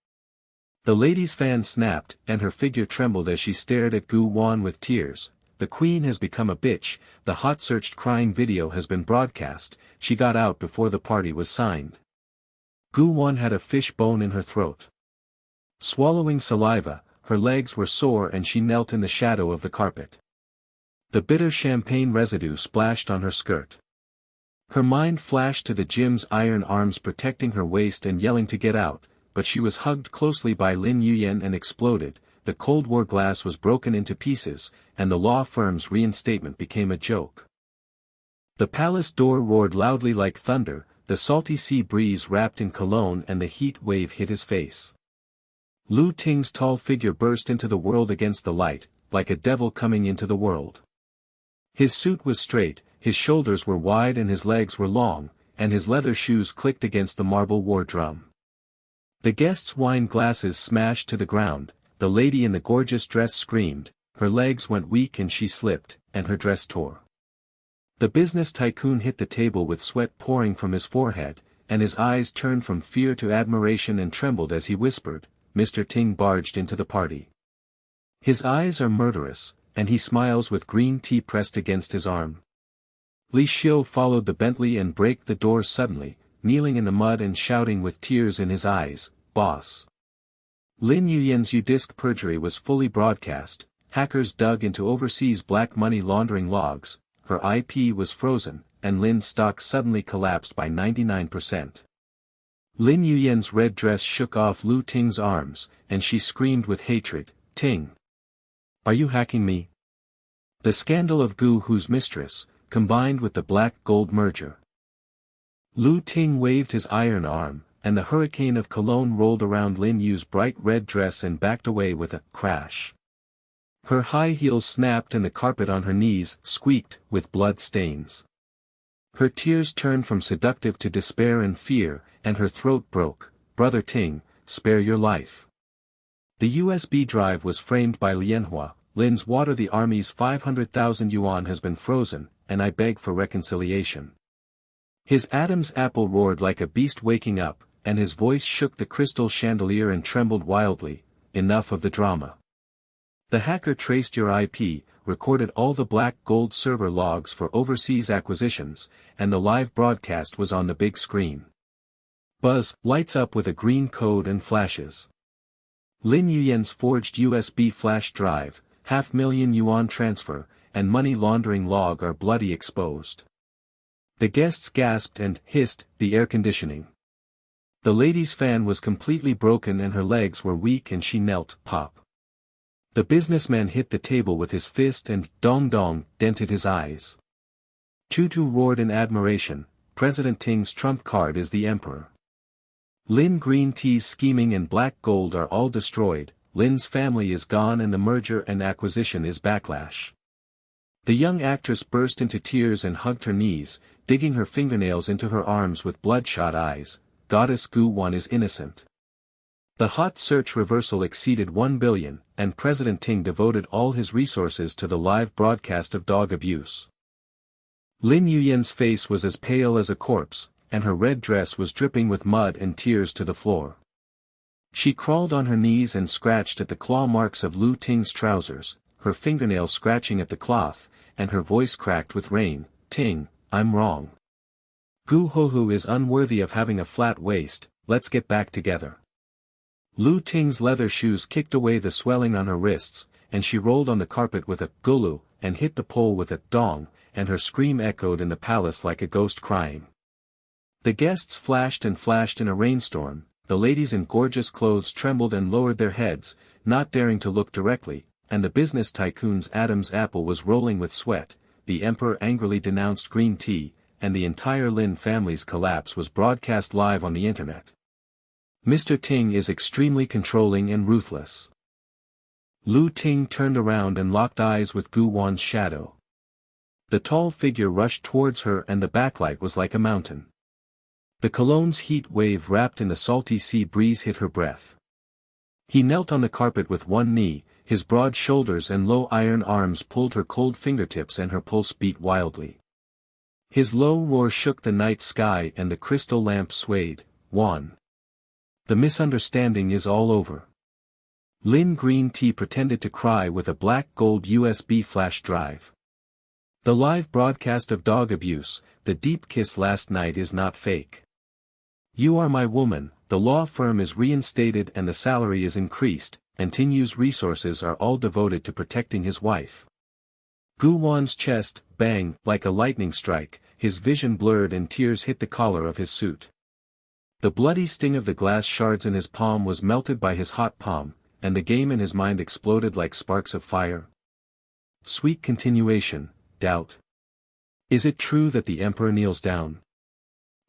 The lady's fan snapped, and her figure trembled as she stared at Gu Wan with tears. The queen has become a bitch, the hot searched crying video has been broadcast, she got out before the party was signed. Gu Wan had a fish bone in her throat. Swallowing saliva, her legs were sore and she knelt in the shadow of the carpet. The bitter champagne residue splashed on her skirt. Her mind flashed to the gym's iron arms protecting her waist and yelling to get out, but she was hugged closely by Lin Yuyan and exploded, the Cold War glass was broken into pieces, and the law firm's reinstatement became a joke. The palace door roared loudly like thunder, the salty sea breeze wrapped in cologne and the heat wave hit his face. Lu Ting's tall figure burst into the world against the light, like a devil coming into the world. His suit was straight, his shoulders were wide and his legs were long, and his leather shoes clicked against the marble war drum. The guests' wine glasses smashed to the ground, the lady in the gorgeous dress screamed, her legs went weak and she slipped, and her dress tore. The business tycoon hit the table with sweat pouring from his forehead, and his eyes turned from fear to admiration and trembled as he whispered, Mr. Ting barged into the party. His eyes are murderous, and he smiles with green tea pressed against his arm. Li Xiu followed the Bentley and braked the door suddenly, kneeling in the mud and shouting with tears in his eyes, "Boss!" Lin Yuyan's UDisc perjury was fully broadcast, hackers dug into overseas black money laundering logs, her IP was frozen, and Lin's stock suddenly collapsed by 99%. Lin Yuyan's red dress shook off Lu Ting's arms, and she screamed with hatred, "Ting! Are you hacking me?" The scandal of Gu Hu's mistress, combined with the black gold merger. Lu Ting waved his iron arm, and the hurricane of cologne rolled around Lin Yu's bright red dress and backed away with a crash. Her high heels snapped and the carpet on her knees squeaked with blood stains. Her tears turned from seductive to despair and fear, and her throat broke, "Brother Ting, spare your life." The USB drive was framed by Lianhua, Lin's water the army's 500,000 yuan has been frozen, and I beg for reconciliation. His Adam's apple roared like a beast waking up, and his voice shook the crystal chandelier and trembled wildly, "Enough of the drama. The hacker traced your IP, recorded all the black gold server logs for overseas acquisitions, and the live broadcast was on the big screen. Buzz lights up with a green code and flashes. Lin Yuyan's forged USB flash drive, 500,000 yuan transfer, and money laundering log are bloody exposed. The guests gasped and hissed, the air conditioning. The lady's fan was completely broken and her legs were weak and she knelt, pop. The businessman hit the table with his fist and dong dong dented his eyes. Tutu roared in admiration, President Ting's trump card is the emperor. Lin Green Tea's scheming and black gold are all destroyed, Lin's family is gone and the merger and acquisition is backlash. The young actress burst into tears and hugged her knees, digging her fingernails into her arms with bloodshot eyes, Goddess Gu Wan is innocent. The hot search reversal exceeded 1 billion, and President Ting devoted all his resources to the live broadcast of dog abuse. Lin Yuyan's face was as pale as a corpse, and her red dress was dripping with mud and tears to the floor. She crawled on her knees and scratched at the claw marks of Lu Ting's trousers, her fingernails scratching at the cloth, and her voice cracked with rain. "Ting, I'm wrong. Gu Hohu is unworthy of having a flat waist, let's get back together." Lu Ting's leather shoes kicked away the swelling on her wrists, and she rolled on the carpet with a "gulu," and hit the pole with a "dong," and her scream echoed in the palace like a ghost crying. The guests flashed and flashed in a rainstorm, the ladies in gorgeous clothes trembled and lowered their heads, not daring to look directly, and the business tycoon's Adam's apple was rolling with sweat. The emperor angrily denounced green tea, and the entire Lin family's collapse was broadcast live on the internet. "Mr. Ting is extremely controlling and ruthless." Lu Ting turned around and locked eyes with Gu Wan's shadow. The tall figure rushed towards her and the backlight was like a mountain. The cologne's heat wave wrapped in the salty sea breeze hit her breath. He knelt on the carpet with one knee, his broad shoulders and low iron arms pulled her cold fingertips and her pulse beat wildly. His low roar shook the night sky and the crystal lamp swayed. "Wan. The misunderstanding is all over." Lin Green Tea pretended to cry with a black gold USB flash drive. "The live broadcast of dog abuse, the deep kiss last night is not fake. You are my woman, the law firm is reinstated and the salary is increased, and Ting Yu's resources are all devoted to protecting his wife." Gu Wan's chest banged like a lightning strike, his vision blurred and tears hit the collar of his suit. The bloody sting of the glass shards in his palm was melted by his hot palm, and the game in his mind exploded like sparks of fire. Sweet continuation, doubt. Is it true that the emperor kneels down?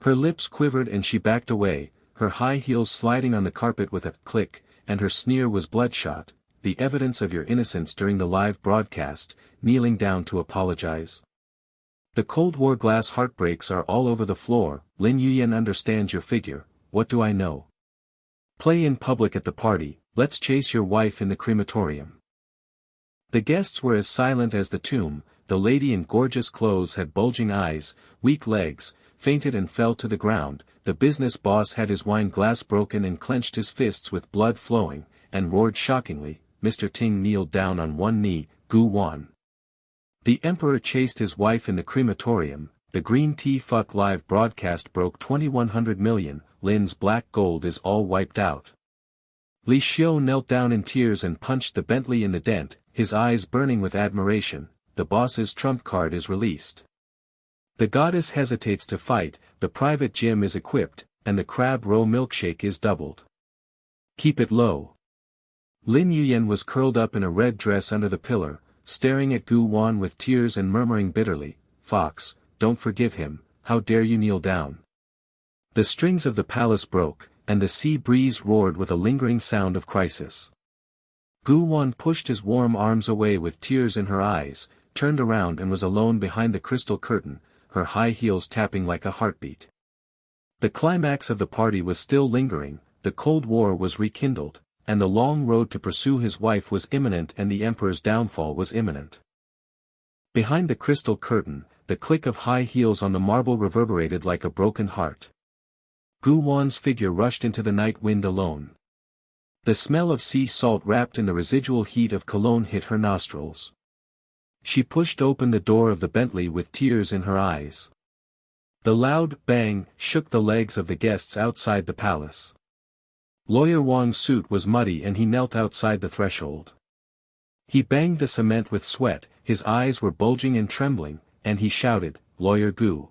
Her lips quivered and she backed away, her high heels sliding on the carpet with a click, and her sneer was bloodshot. "The evidence of your innocence during the live broadcast, kneeling down to apologize. The Cold War glass heartbreaks are all over the floor. Lin Yuyan understands your figure, what do I know? Play in public at the party, let's chase your wife in the crematorium." The guests were as silent as the tomb. The lady in gorgeous clothes had bulging eyes, weak legs, fainted and fell to the ground. The business boss had his wine glass broken and clenched his fists with blood flowing, and roared shockingly. Mr. Ting kneeled down on one knee. "Gu Wan. The emperor chased his wife in the crematorium. The green tea fuck live broadcast broke 2100 million, Lin's black gold is all wiped out." Li Xiu knelt down in tears and punched the Bentley in the dent, his eyes burning with admiration. "The boss's trump card is released. The goddess hesitates to fight, the private gym is equipped, and the crab roe milkshake is doubled. Keep it low." Lin Yuyan was curled up in a red dress under the pillar, staring at Gu Wan with tears and murmuring bitterly, "Fox, don't forgive him, how dare you kneel down." The strings of the palace broke, and the sea breeze roared with a lingering sound of crisis. Gu Wan pushed his warm arms away with tears in her eyes, turned around and was alone behind the crystal curtain, her high heels tapping like a heartbeat. The climax of the party was still lingering, the Cold War was rekindled, and the long road to pursue his wife was imminent and the emperor's downfall was imminent. Behind the crystal curtain, the click of high heels on the marble reverberated like a broken heart. Gu Wan's figure rushed into the night wind alone. The smell of sea salt wrapped in the residual heat of cologne hit her nostrils. She pushed open the door of the Bentley with tears in her eyes. The loud bang shook the legs of the guests outside the palace. Lawyer Wang's suit was muddy and he knelt outside the threshold. He banged the cement with sweat, his eyes were bulging and trembling, and he shouted, "Lawyer Gu."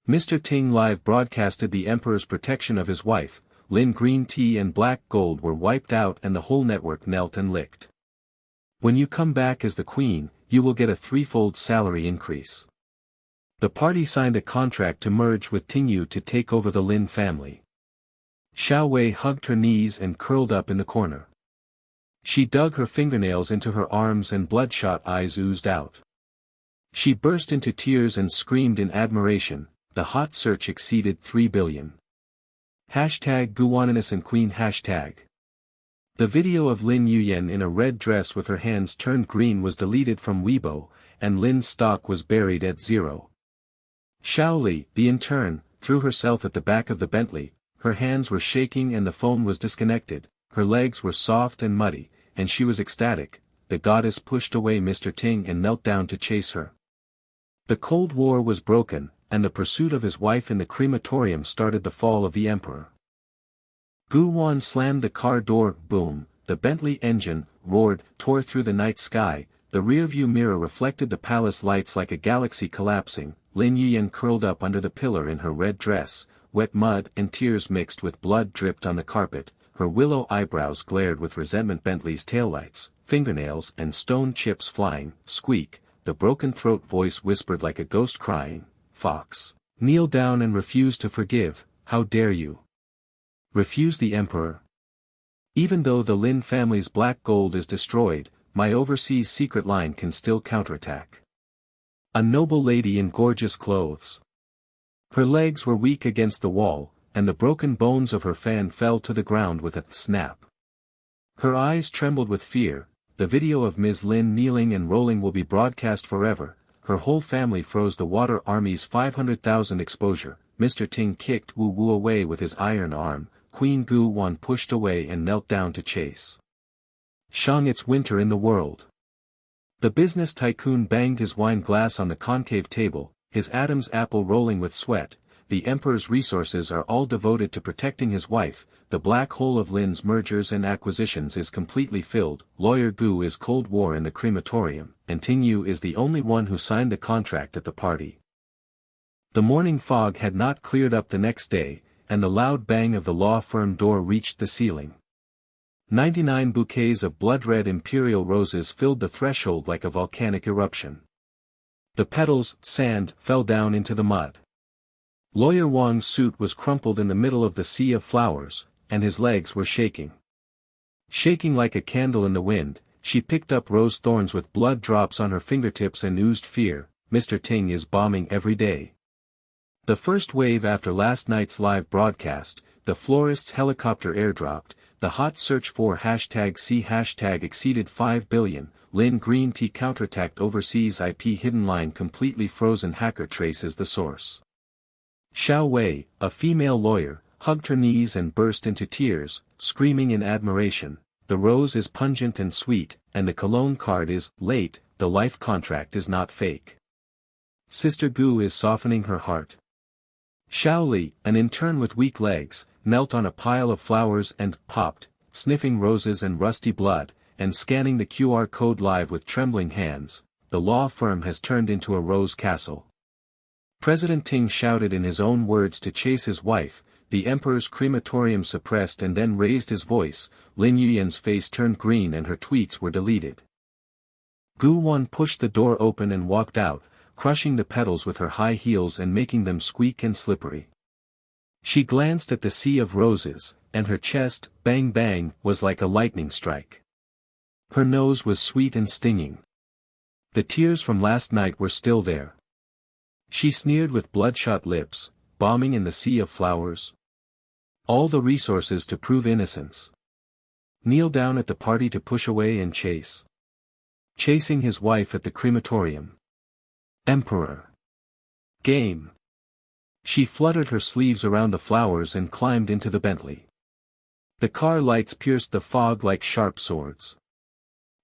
Mr. Ting live broadcasted the emperor's protection of his wife. Lin Green Tea and Black Gold were wiped out and the whole network knelt and licked. When you come back as the queen, you will get a threefold salary increase. The party signed a contract to merge with Ting Yu to take over the Lin family. Xiao Wei hugged her knees and curled up in the corner. She dug her fingernails into her arms and bloodshot eyes oozed out. She burst into tears and screamed in admiration. The hot search exceeded 3 billion. Hashtag Guwaninnocent Queen hashtag. The video of Lin Yuyan in a red dress with her hands turned green was deleted from Weibo, and Lin's stock was buried at zero. Xiaoli, the intern, threw herself at the back of the Bentley, her hands were shaking and the phone was disconnected, her legs were soft and muddy, and she was ecstatic. The goddess pushed away Mr. Ting and knelt down to chase her. The Cold War was broken, and the pursuit of his wife in the crematorium started the fall of the emperor. Gu Wan slammed the car door, boom, the Bentley engine, roared, tore through the night sky, the rearview mirror reflected the palace lights like a galaxy collapsing. Lin Yuyan curled up under the pillar in her red dress, wet mud and tears mixed with blood dripped on the carpet, her willow eyebrows glared with resentment. Bentley's taillights, fingernails and stone chips flying, squeak, the broken throat voice whispered like a ghost crying, "Fox, kneel down and refuse to forgive, how dare you? Refuse the emperor? Even though the Lin family's black gold is destroyed, my overseas secret line can still counterattack." A noble lady in gorgeous clothes. Her legs were weak against the wall, and the broken bones of her fan fell to the ground with a snap. Her eyes trembled with fear. The video of Ms. Lin kneeling and rolling will be broadcast forever. Her whole family froze. The Water Army's 500,000 exposure. Mr. Ting kicked Wu Wu away with his iron arm. Queen Gu Wan pushed away and knelt down to chase. Shang, it's winter in the world. The business tycoon banged his wine glass on the concave table, his Adam's apple rolling with sweat. The emperor's resources are all devoted to protecting his wife. The black hole of Lin's mergers and acquisitions is completely filled. Lawyer Gu is Cold War in the crematorium, and Ting Yu is the only one who signed the contract at the party. The morning fog had not cleared up the next day, and the loud bang of the law firm door reached the ceiling. 99 bouquets of blood-red imperial roses filled the threshold like a volcanic eruption. The petals, sand, fell down into the mud. Lawyer Wang's suit was crumpled in the middle of the sea of flowers, and his legs were shaking. Shaking like a candle in the wind, she picked up rose thorns with blood drops on her fingertips and oozed fear. Mr. Ting is bombing every day. The first wave after last night's live broadcast, the florist's helicopter airdropped. The hot search for #C# exceeded 5 billion, Lin Green Tea counterattacked overseas IP hidden line completely frozen hacker traces the source. Xiao Wei, a female lawyer, hugged her knees and burst into tears, screaming in admiration, "The rose is pungent and sweet, and the cologne card is late, the life contract is not fake. Sister Gu is softening her heart." Xiaoli, an intern with weak legs, knelt on a pile of flowers and popped, sniffing roses and rusty blood, and scanning the QR code live with trembling hands. The law firm has turned into a rose castle. President Ting shouted in his own words to chase his wife. The emperor's crematorium suppressed and then raised his voice. Lin Yuyan's face turned green and her tweets were deleted. Gu Wan pushed the door open and walked out, crushing the petals with her high heels and making them squeak and slippery. She glanced at the sea of roses, and her chest, bang bang, was like a lightning strike. Her nose was sweet and stinging. The tears from last night were still there. She sneered with bloodshot lips, bombing in the sea of flowers. All the resources to prove innocence. Kneel down at the party to push away and chase. Chasing his wife at the crematorium. Emperor. Game. She fluttered her sleeves around the flowers and climbed into the Bentley. The car lights pierced the fog like sharp swords.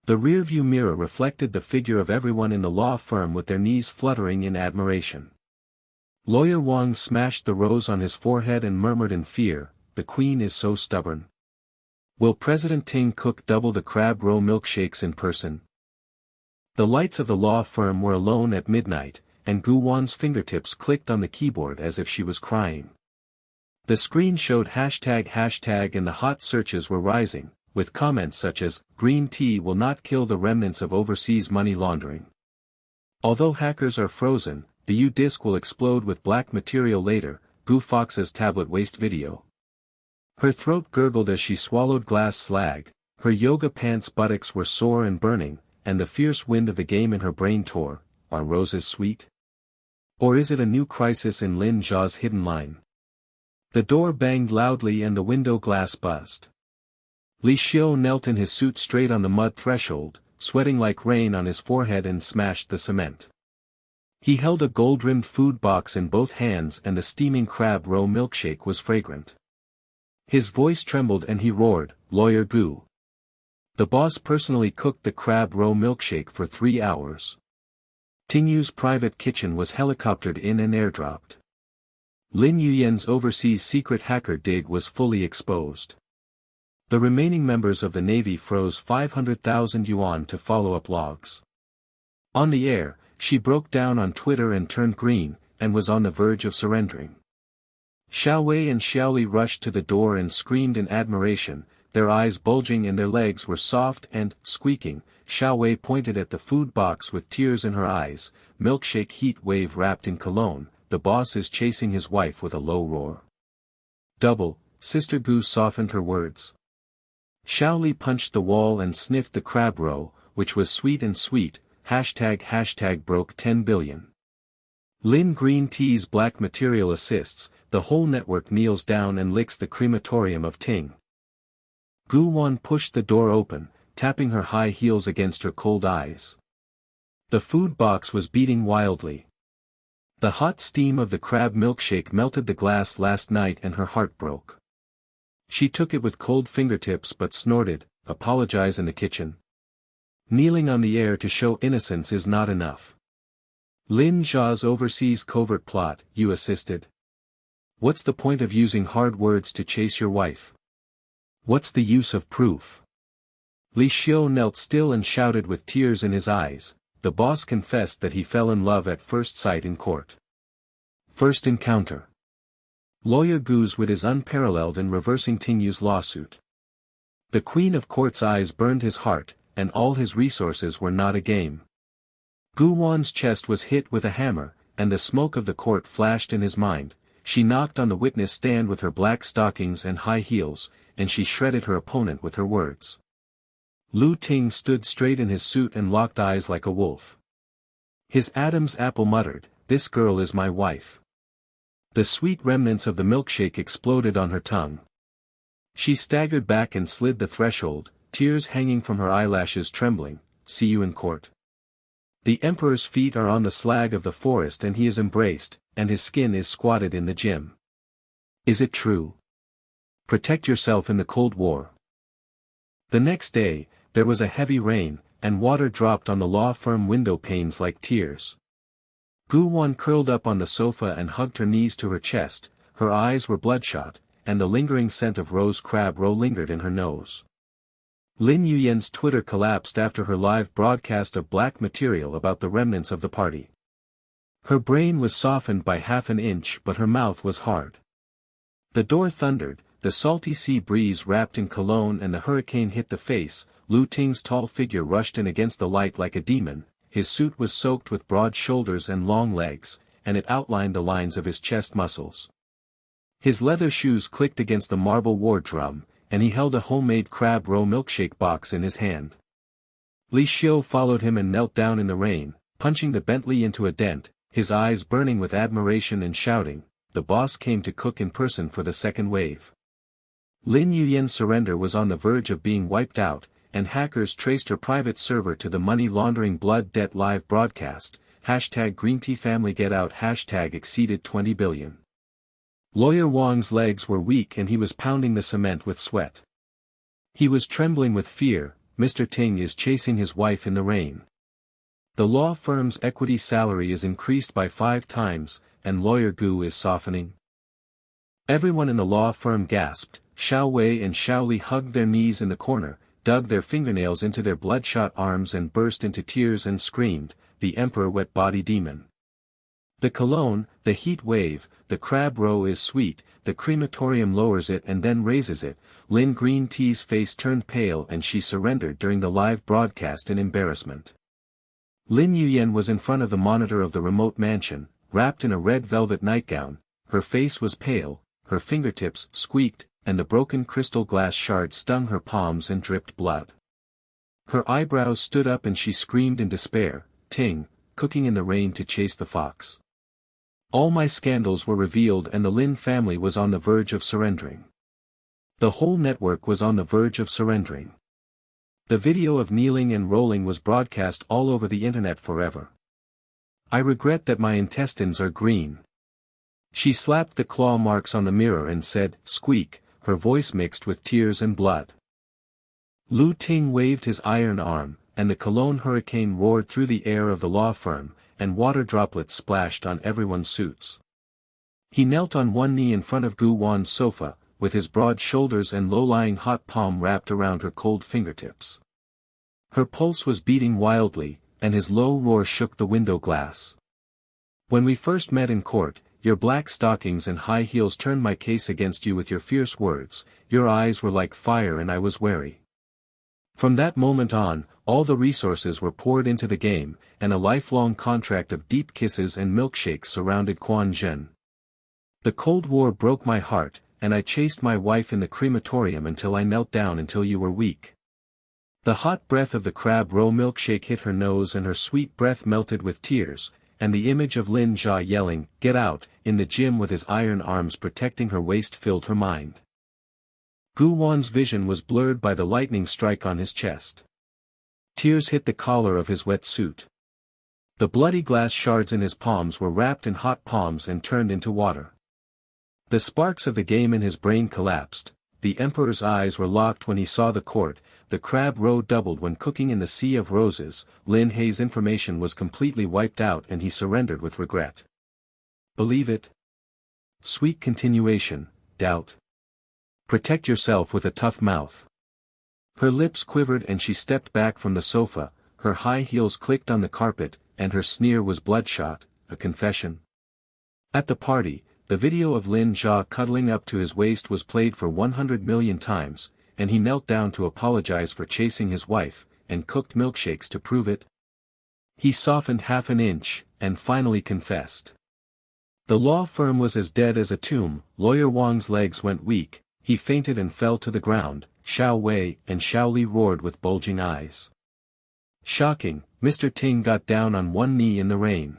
The rearview mirror reflected the figure of everyone in the law firm with their knees fluttering in admiration. Lawyer Wang smashed the rose on his forehead and murmured in fear, "The queen is so stubborn. Will President Ting cook double the crab roe milkshakes in person?" The lights of the law firm were alone at midnight, and Gu Wan's fingertips clicked on the keyboard as if she was crying. The screen showed hashtag and the hot searches were rising, with comments such as, "Green tea will not kill the remnants of overseas money laundering." Although hackers are frozen, the U-disk will explode with black material later. Gu Fox's tablet waste video. Her throat gurgled as she swallowed glass slag, her yoga pants buttocks were sore and burning, and the fierce wind of the game in her brain tore. Are roses sweet? Or is it a new crisis in Lin Zhao's hidden line? The door banged loudly and the window glass buzzed. Li Xiu knelt in his suit straight on the mud threshold, sweating like rain on his forehead and smashed the cement. He held a gold-rimmed food box in both hands and the steaming crab roe milkshake was fragrant. His voice trembled and he roared, "Lawyer Gu. The boss personally cooked the crab roe milkshake for 3 hours. Tingyu's private kitchen was helicoptered in and airdropped. Lin Yuyen's overseas secret hacker dig was fully exposed. The remaining members of the Navy froze 500,000 yuan to follow-up logs. On the air, she broke down on Twitter and turned green, and was on the verge of surrendering. Xiaowei and Xiaoli rushed to the door and screamed in admiration, their eyes bulging and their legs were soft and, squeaking. Xiaowei pointed at the food box with tears in her eyes, milkshake heat wave wrapped in cologne, the boss is chasing his wife with a low roar. Double, Sister Gu softened her words. Xiaoli punched the wall and sniffed the crab roe, which was sweet and sweet, ## broke 10 billion. Lin Green Tea's black material assists, the whole network kneels down and licks the crematorium of Ting. Gu Wan pushed the door open, tapping her high heels against her cold eyes. The food box was beating wildly. The hot steam of the crab milkshake melted the glass last night and her heart broke. She took it with cold fingertips but snorted, "Apologize in the kitchen. Kneeling on the air to show innocence is not enough. Lin Zha's overseas covert plot, you assisted. What's the point of using hard words to chase your wife? What's the use of proof?" Li Xiu knelt still and shouted with tears in his eyes, the boss confessed that he fell in love at first sight in court. First encounter. Lawyer Gu's wit is unparalleled in reversing Tingyu's lawsuit. The Queen of Court's eyes burned his heart, and all his resources were not a game. Gu Wan's chest was hit with a hammer, and the smoke of the court flashed in his mind. She knocked on the witness stand with her black stockings and high heels, and she shredded her opponent with her words. Lu Ting stood straight in his suit and locked eyes like a wolf. His Adam's apple muttered, "This girl is my wife." The sweet remnants of the milkshake exploded on her tongue. She staggered back and slid the threshold, tears hanging from her eyelashes trembling. "See you in court. The emperor's feet are on the slag of the forest and he is embraced, and his skin is squatted in the gym. Is it true? Protect yourself in the Cold War." The next day, there was a heavy rain, and water dropped on the law firm window panes like tears. Gu Wan curled up on the sofa and hugged her knees to her chest, her eyes were bloodshot, and the lingering scent of rose crab roe lingered in her nose. Lin Yuyen's Twitter collapsed after her live broadcast of black material about the remnants of the party. Her brain was softened by half an inch but her mouth was hard. The door thundered, the salty sea breeze wrapped in cologne and the hurricane hit the face. Lu Ting's tall figure rushed in against the light like a demon, his suit was soaked with broad shoulders and long legs, and it outlined the lines of his chest muscles. His leather shoes clicked against the marble war drum, and he held a homemade crab roe milkshake box in his hand. Li Xiu followed him and knelt down in the rain, punching the Bentley into a dent, his eyes burning with admiration and shouting, "The boss came to cook in person for the second wave." Lin Yuyen's surrender was on the verge of being wiped out, and hackers traced her private server to the money laundering blood debt live broadcast, #GreenTeaFamilyGetOut #exceeded 20 billion. Lawyer Wang's legs were weak and he was pounding the cement with sweat. He was trembling with fear. Mr. Ting is chasing his wife in the rain. The law firm's equity salary is increased by 5 times, and Lawyer Gu is softening. Everyone in the law firm gasped. Xiao Wei and Xiao Li hugged their knees in the corner, dug their fingernails into their bloodshot arms and burst into tears and screamed, "The emperor wet body demon. The cologne, the heat wave, the crab roe is sweet, the crematorium lowers it and then raises it." Lin Green Tea's face turned pale and she surrendered during the live broadcast in embarrassment. Lin Yuyen was in front of the monitor of the remote mansion, wrapped in a red velvet nightgown, her face was pale, her fingertips squeaked, and the broken crystal glass shard stung her palms and dripped blood. Her eyebrows stood up and she screamed in despair, "Ting, cooking in the rain to chase the fox. All my scandals were revealed and the Lin family was on the verge of surrendering. The whole network was on the verge of surrendering. The video of kneeling and rolling was broadcast all over the internet forever. I regret that my intestines are green. She slapped the claw marks on the mirror and said, "Squeak," her voice mixed with tears and blood. Lu Ting waved his iron arm, and the cologne hurricane roared through the air of the law firm, and water droplets splashed on everyone's suits. He knelt on one knee in front of Gu Wan's sofa, with his broad shoulders and low-lying hot palm wrapped around her cold fingertips. Her pulse was beating wildly, and his low roar shook the window glass. "When we first met in court, your black stockings and high heels turned my case against you with your fierce words, your eyes were like fire and I was wary. From that moment on, all the resources were poured into the game, and a lifelong contract of deep kisses and milkshakes surrounded Quan Zhen. The Cold War broke my heart, and I chased my wife in the crematorium until I knelt down until you were weak." The hot breath of the crab roe milkshake hit her nose and her sweet breath melted with tears, and the image of Lin Jia yelling, "Get out," in the gym with his iron arms protecting her waist filled her mind. Gu Wan's vision was blurred by the lightning strike on his chest. Tears hit the collar of his wet suit. The bloody glass shards in his palms were wrapped in hot palms and turned into water. The sparks of the game in his brain collapsed. The emperor's eyes were locked when he saw the court, the crab roe doubled when cooking in the sea of roses, Lin Hei's information was completely wiped out and he surrendered with regret. Believe it? Sweet continuation, doubt. Protect yourself with a tough mouth. Her lips quivered and she stepped back from the sofa, her high heels clicked on the carpet, and her sneer was bloodshot, a confession. At the party, the video of Lin Jia cuddling up to his waist was played for 100 million times, and he knelt down to apologize for chasing his wife, and cooked milkshakes to prove it. He softened half an inch, and finally confessed. The law firm was as dead as a tomb, Lawyer Wang's legs went weak, he fainted and fell to the ground, Xiao Wei and Xiao Li roared with bulging eyes. Shocking, Mr. Ting got down on one knee in the rain.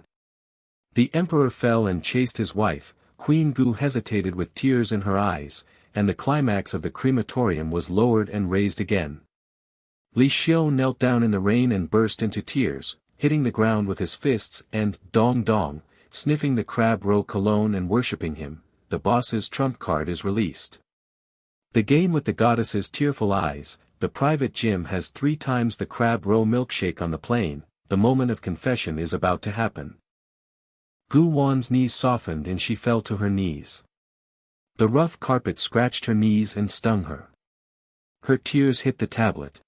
The emperor fell and chased his wife, Queen Gu hesitated with tears in her eyes, and the climax of the crematorium was lowered and raised again. Li Xiu knelt down in the rain and burst into tears, hitting the ground with his fists and, dong dong, sniffing the crab roe cologne and worshipping him, the boss's trump card is released. The game with the goddess's tearful eyes, the private gym has 3 times the crab roe milkshake on the plane, the moment of confession is about to happen. Gu Wan's knees softened and she fell to her knees. The rough carpet scratched her knees and stung her. Her tears hit the tablet.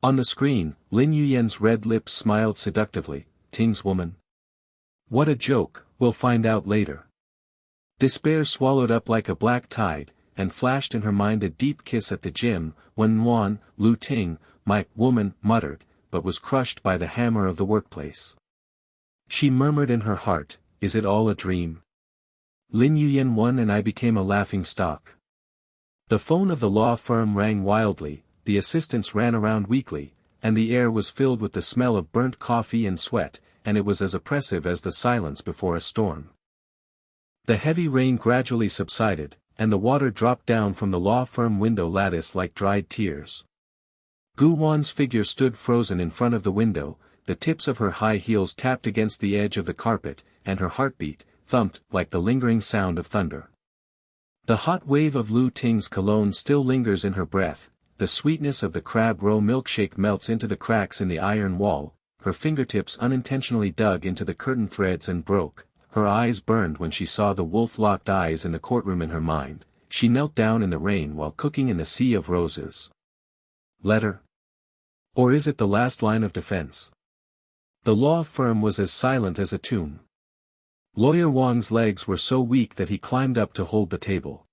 On the screen, Lin Yuyen's red lips smiled seductively, "Ting's woman. What a joke, we'll find out later." Despair swallowed up like a black tide, and flashed in her mind a deep kiss at the gym, when Nguyen, Lu Ting, "My woman," muttered, but was crushed by the hammer of the workplace. She murmured in her heart, "Is it all a dream? Lin Yuyen won and I became a laughing stock." The phone of the law firm rang wildly, the assistants ran around weakly, and the air was filled with the smell of burnt coffee and sweat, and it was as oppressive as the silence before a storm. The heavy rain gradually subsided, and the water dropped down from the law firm window lattice like dried tears. Gu Wan's figure stood frozen in front of the window, the tips of her high heels tapped against the edge of the carpet, and her heartbeat thumped like the lingering sound of thunder. The hot wave of Lu Ting's cologne still lingers in her breath, the sweetness of the crab roe milkshake melts into the cracks in the iron wall, her fingertips unintentionally dug into the curtain threads and broke, her eyes burned when she saw the wolf-locked eyes in the courtroom in her mind, she knelt down in the rain while cooking in the sea of roses. Letter? Or is it the last line of defense? The law firm was as silent as a tomb. Lawyer Wang's legs were so weak that he climbed up to hold the table.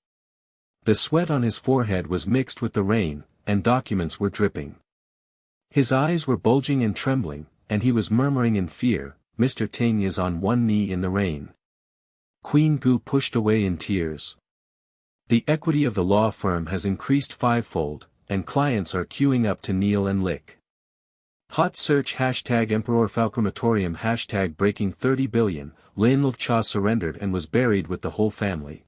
The sweat on his forehead was mixed with the rain, and documents were dripping. His eyes were bulging and trembling, and he was murmuring in fear, "Mr. Ting is on one knee in the rain." Queen Gu pushed away in tears. The equity of the law firm has increased 5-fold, and clients are queuing up to kneel and lick. Hot search #EmperorFalcrematorium #breaking 30 billion, Lin Cha surrendered and was buried with the whole family.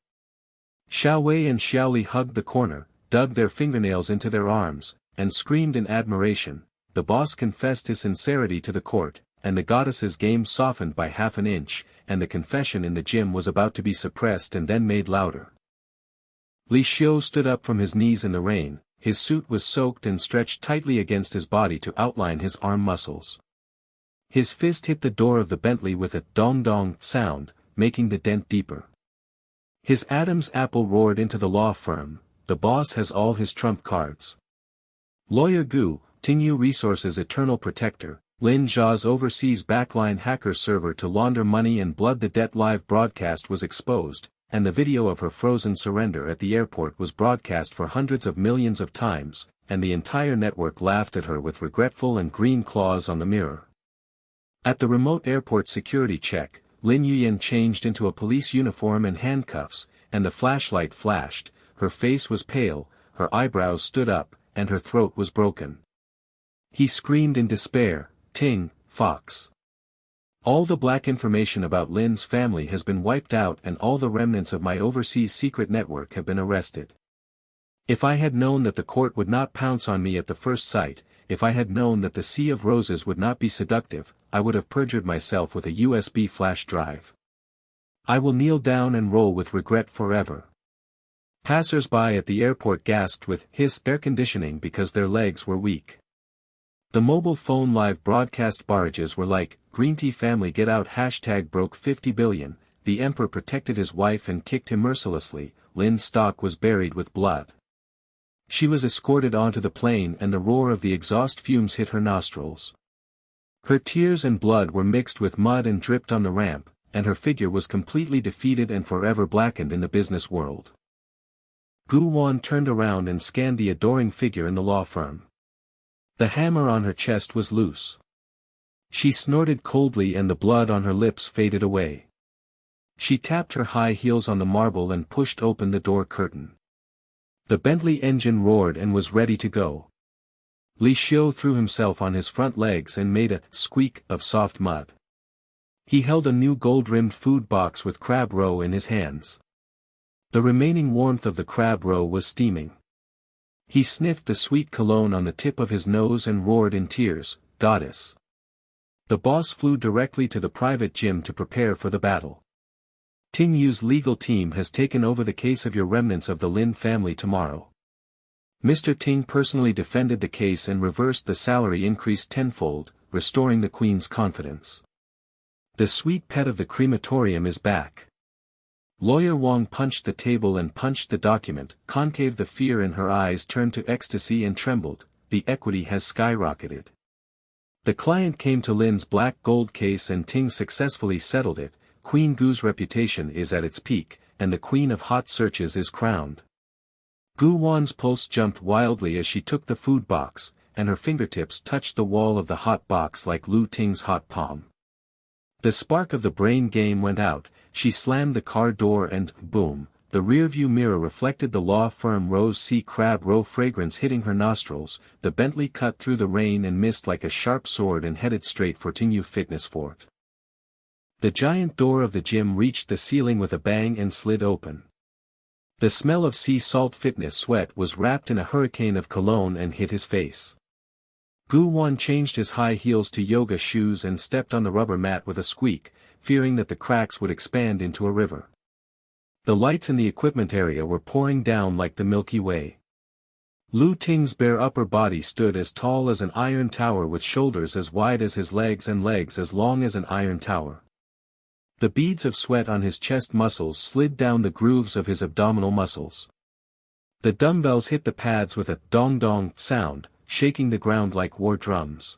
Xiao Wei and Xiao Li hugged the corner, dug their fingernails into their arms, and screamed in admiration. The boss confessed his sincerity to the court, and the goddess's game softened by half an inch, and the confession in the gym was about to be suppressed and then made louder. Li Xiu stood up from his knees in the rain. His suit was soaked and stretched tightly against his body to outline his arm muscles. His fist hit the door of the Bentley with a dong-dong sound, making the dent deeper. His Adam's apple roared into the law firm. The boss has all his trump cards. Lawyer Gu, Tingyu Resources' eternal protector, Lin Zha's overseas backline hacker server to launder money and blood. The debt live broadcast was exposed, and the video of her frozen surrender at the airport was broadcast for hundreds of millions of times, and the entire network laughed at her with regretful and green claws on the mirror. At the remote airport security check, Lin Yuyan changed into a police uniform and handcuffs, and the flashlight flashed. Her face was pale, her eyebrows stood up, and her throat was broken. He screamed in despair, "Ting, Fox! All the black information about Lin's family has been wiped out and all the remnants of my overseas secret network have been arrested. If I had known that the court would not pounce on me at the first sight, if I had known that the Sea of Roses would not be seductive, I would have perjured myself with a USB flash drive. I will kneel down and roll with regret forever." Passers-by at the airport gasped with hissed air conditioning because their legs were weak. The mobile phone live broadcast barrages were like, "Green tea family get out # broke 50 billion, the emperor protected his wife and kicked him mercilessly, Lin's stock was buried with blood." She was escorted onto the plane and the roar of the exhaust fumes hit her nostrils. Her tears and blood were mixed with mud and dripped on the ramp, and her figure was completely defeated and forever blackened in the business world. Gu Wan turned around and scanned the adoring figure in the law firm. The hammer on her chest was loose. She snorted coldly and the blood on her lips faded away. She tapped her high heels on the marble and pushed open the door curtain. The Bentley engine roared and was ready to go. Li Xiu threw himself on his front legs and made a squeak of soft mud. He held a new gold-rimmed food box with crab roe in his hands. The remaining warmth of the crab roe was steaming. He sniffed the sweet cologne on the tip of his nose and roared in tears, "Goddess!" The boss flew directly to the private gym to prepare for the battle. Ting Yu's legal team has taken over the case of your remnants of the Lin family tomorrow. Mr. Ting personally defended the case and reversed the salary increase tenfold, restoring the Queen's confidence. The sweet pet of the crematorium is back. Lawyer Wong punched the table and punched the document. Concave, the fear in her eyes turned to ecstasy and trembled. The equity has skyrocketed. The client came to Lin's black gold case and Ting successfully settled it. Queen Gu's reputation is at its peak, and the Queen of Hot Searches is crowned. Gu Wan's pulse jumped wildly as she took the food box, and her fingertips touched the wall of the hot box like Lu Ting's hot palm. The spark of the brain game went out. She slammed the car door and, boom, the rearview mirror reflected the law firm Rose Sea Crab Roe fragrance hitting her nostrils. The Bentley cut through the rain and mist like a sharp sword and headed straight for Tingyu Fitness Fort. The giant door of the gym reached the ceiling with a bang and slid open. The smell of sea salt fitness sweat was wrapped in a hurricane of cologne and hit his face. Gu Wan changed his high heels to yoga shoes and stepped on the rubber mat with a squeak, fearing that the cracks would expand into a river. The lights in the equipment area were pouring down like the Milky Way. Lu Ting's bare upper body stood as tall as an iron tower with shoulders as wide as his legs and legs as long as an iron tower. The beads of sweat on his chest muscles slid down the grooves of his abdominal muscles. The dumbbells hit the pads with a dong-dong sound, shaking the ground like war drums.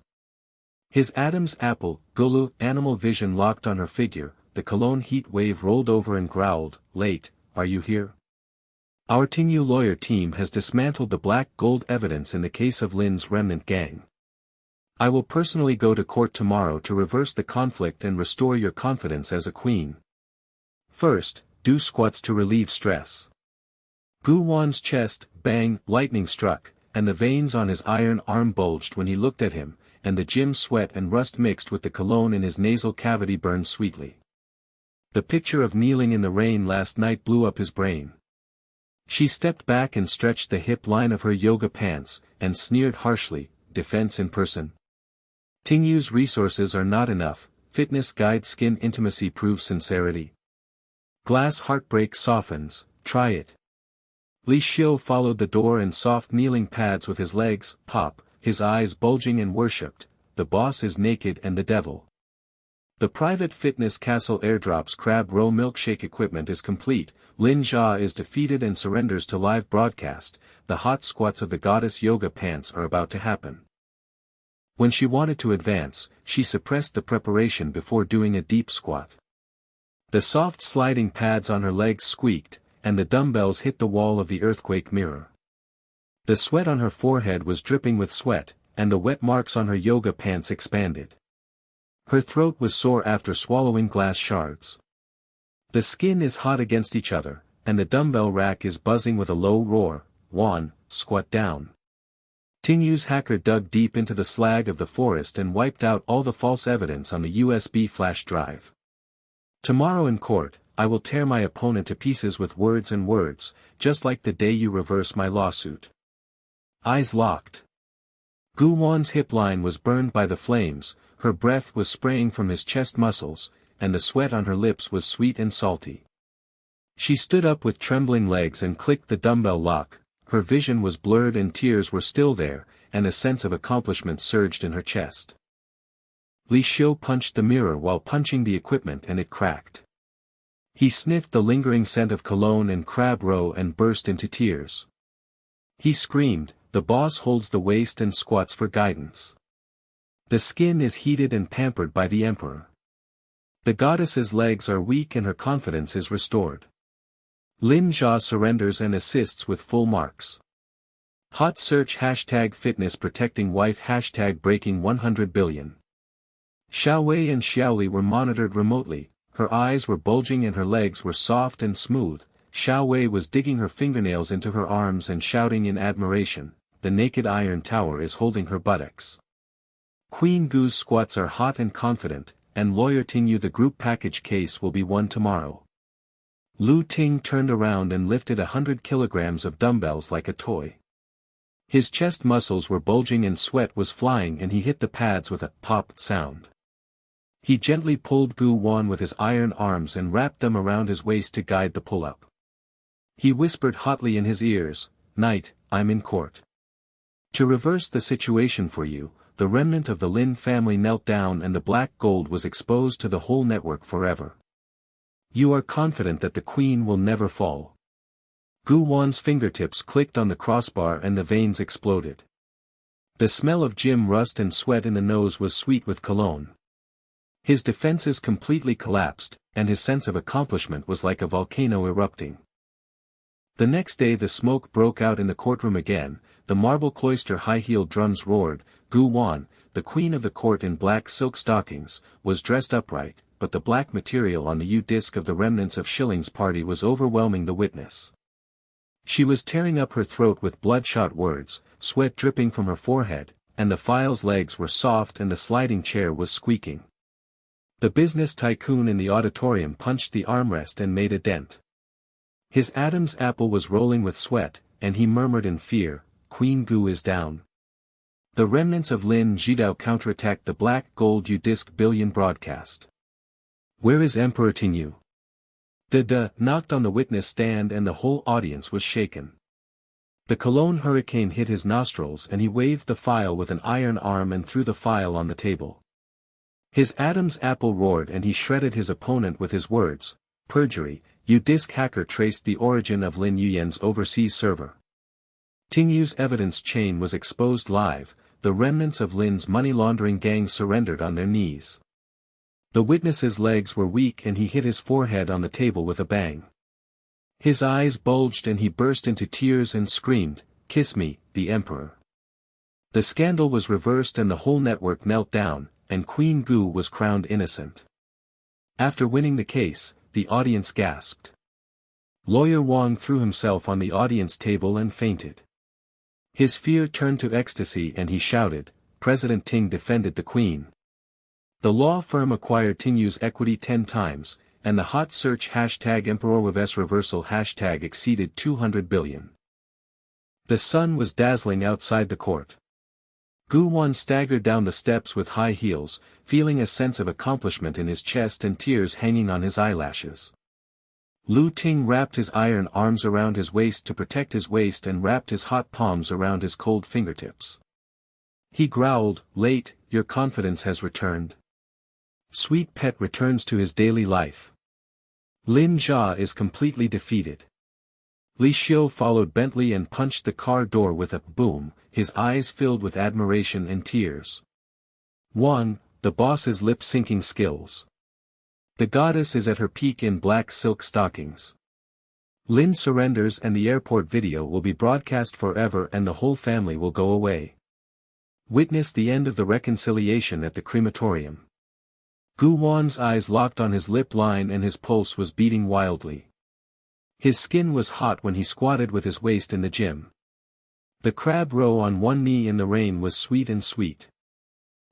His Adam's apple, Gulu, animal vision locked on her figure. The cologne heat wave rolled over and growled, "Late, are you here? Our Tingyu lawyer team has dismantled the black gold evidence in the case of Lin's remnant gang. I will personally go to court tomorrow to reverse the conflict and restore your confidence as a queen. First, do squats to relieve stress." Gu Wan's chest, bang, lightning struck, and the veins on his iron arm bulged when he looked at him, and the gym sweat and rust mixed with the cologne in his nasal cavity burned sweetly. The picture of kneeling in the rain last night blew up his brain. She stepped back and stretched the hip line of her yoga pants, and sneered harshly, "Defense in person? Tingyu's resources are not enough, fitness guide skin intimacy proves sincerity. Glass heartbreak softens, try it." Li Xiu followed the door in soft kneeling pads with his legs, pop, his eyes bulging and worshipped, "The boss is naked and the devil." The private fitness castle airdrops crab row milkshake equipment is complete, Lin Jia is defeated and surrenders to live broadcast, the hot squats of the goddess yoga pants are about to happen. When she wanted to advance, she suppressed the preparation before doing a deep squat. The soft sliding pads on her legs squeaked, and the dumbbells hit the wall of the earthquake mirror. The sweat on her forehead was dripping with sweat, and the wet marks on her yoga pants expanded. Her throat was sore after swallowing glass shards. The skin is hot against each other, and the dumbbell rack is buzzing with a low roar. "Wan, squat down." Tingyu's hacker dug deep into the slag of the forest and wiped out all the false evidence on the USB flash drive. "Tomorrow in court, I will tear my opponent to pieces with words and words, just like the day you reverse my lawsuit." Eyes locked. Gu Wan's hip line was burned by the flames, her breath was spraying from his chest muscles, and the sweat on her lips was sweet and salty. She stood up with trembling legs and clicked the dumbbell lock, her vision was blurred and tears were still there, and a sense of accomplishment surged in her chest. Li Xiu punched the mirror while punching the equipment and it cracked. He sniffed the lingering scent of cologne and crab roe and burst into tears. He screamed, "The boss holds the waist and squats for guidance. The skin is heated and pampered by the emperor. The goddess's legs are weak and her confidence is restored." Lin Jia surrenders and assists with full marks. Hot search #fitness protecting wife #breaking 100 billion. Xiaowei and Xiaoli were monitored remotely, her eyes were bulging and her legs were soft and smooth. Xiaowei was digging her fingernails into her arms and shouting in admiration, "The naked iron tower is holding her buttocks." Queen Gu's squats are hot and confident, and lawyer Tingyu the group package case will be won tomorrow. Lu Ting turned around and lifted 100 kilograms of dumbbells like a toy. His chest muscles were bulging and sweat was flying and he hit the pads with a pop sound. He gently pulled Gu Wan with his iron arms and wrapped them around his waist to guide the pull-up. He whispered hotly in his ears, "Knight, I'm in court. To reverse the situation for you." The remnant of the Lin family knelt down and the black gold was exposed to the whole network forever. "You are confident that the queen will never fall." Gu Wan's fingertips clicked on the crossbar and the veins exploded. The smell of gym rust and sweat in the nose was sweet with cologne. His defenses completely collapsed, and his sense of accomplishment was like a volcano erupting. The next day the smoke broke out in the courtroom again, the marble cloister high-heeled drums roared. Gu Wan, the queen of the court in black silk stockings, was dressed upright, but the black material on the U-disc of the remnants of Schilling's party was overwhelming the witness. She was tearing up her throat with bloodshot words, sweat dripping from her forehead, and the file's legs were soft and the sliding chair was squeaking. The business tycoon in the auditorium punched the armrest and made a dent. His Adam's apple was rolling with sweat, and he murmured in fear, "Queen Gu is down." The remnants of Lin Zhidao counterattacked the black gold U-disc billion broadcast. "Where is Emperor Tingyu?" Da knocked on the witness stand and the whole audience was shaken. The cologne hurricane hit his nostrils and he waved the file with an iron arm and threw the file on the table. His Adam's apple roared and he shredded his opponent with his words, "Perjury, U-disc hacker traced the origin of Lin Yuyan's overseas server." Tingyu's evidence chain was exposed live, the remnants of Lin's money laundering gang surrendered on their knees. The witness's legs were weak and he hit his forehead on the table with a bang. His eyes bulged and he burst into tears and screamed, "Kiss me, the emperor." The scandal was reversed and the whole network knelt down, and Queen Gu was crowned innocent. After winning the case, the audience gasped. Lawyer Wang threw himself on the audience table and fainted. His fear turned to ecstasy and he shouted, "President Ting defended the Queen." The law firm acquired Tingyu's equity 10 times, and the hot search hashtag EmperorWavS reversal hashtag exceeded 200 billion. The sun was dazzling outside the court. Gu Wan staggered down the steps with high heels, feeling a sense of accomplishment in his chest and tears hanging on his eyelashes. Lu Ting wrapped his iron arms around his waist to protect his waist and wrapped his hot palms around his cold fingertips. He growled, "Late, your confidence has returned. Sweet Pet returns to his daily life. Lin Jia is completely defeated." Li Xiu followed Bentley and punched the car door with a boom, his eyes filled with admiration and tears. 1. The boss's lip-syncing skills. The goddess is at her peak in black silk stockings. Lin surrenders and the airport video will be broadcast forever and the whole family will go away. Witness the end of the reconciliation at the crematorium. Gu Wan's eyes locked on his lip line and his pulse was beating wildly. His skin was hot when he squatted with his waist in the gym. The crab row on one knee in the rain was sweet and sweet.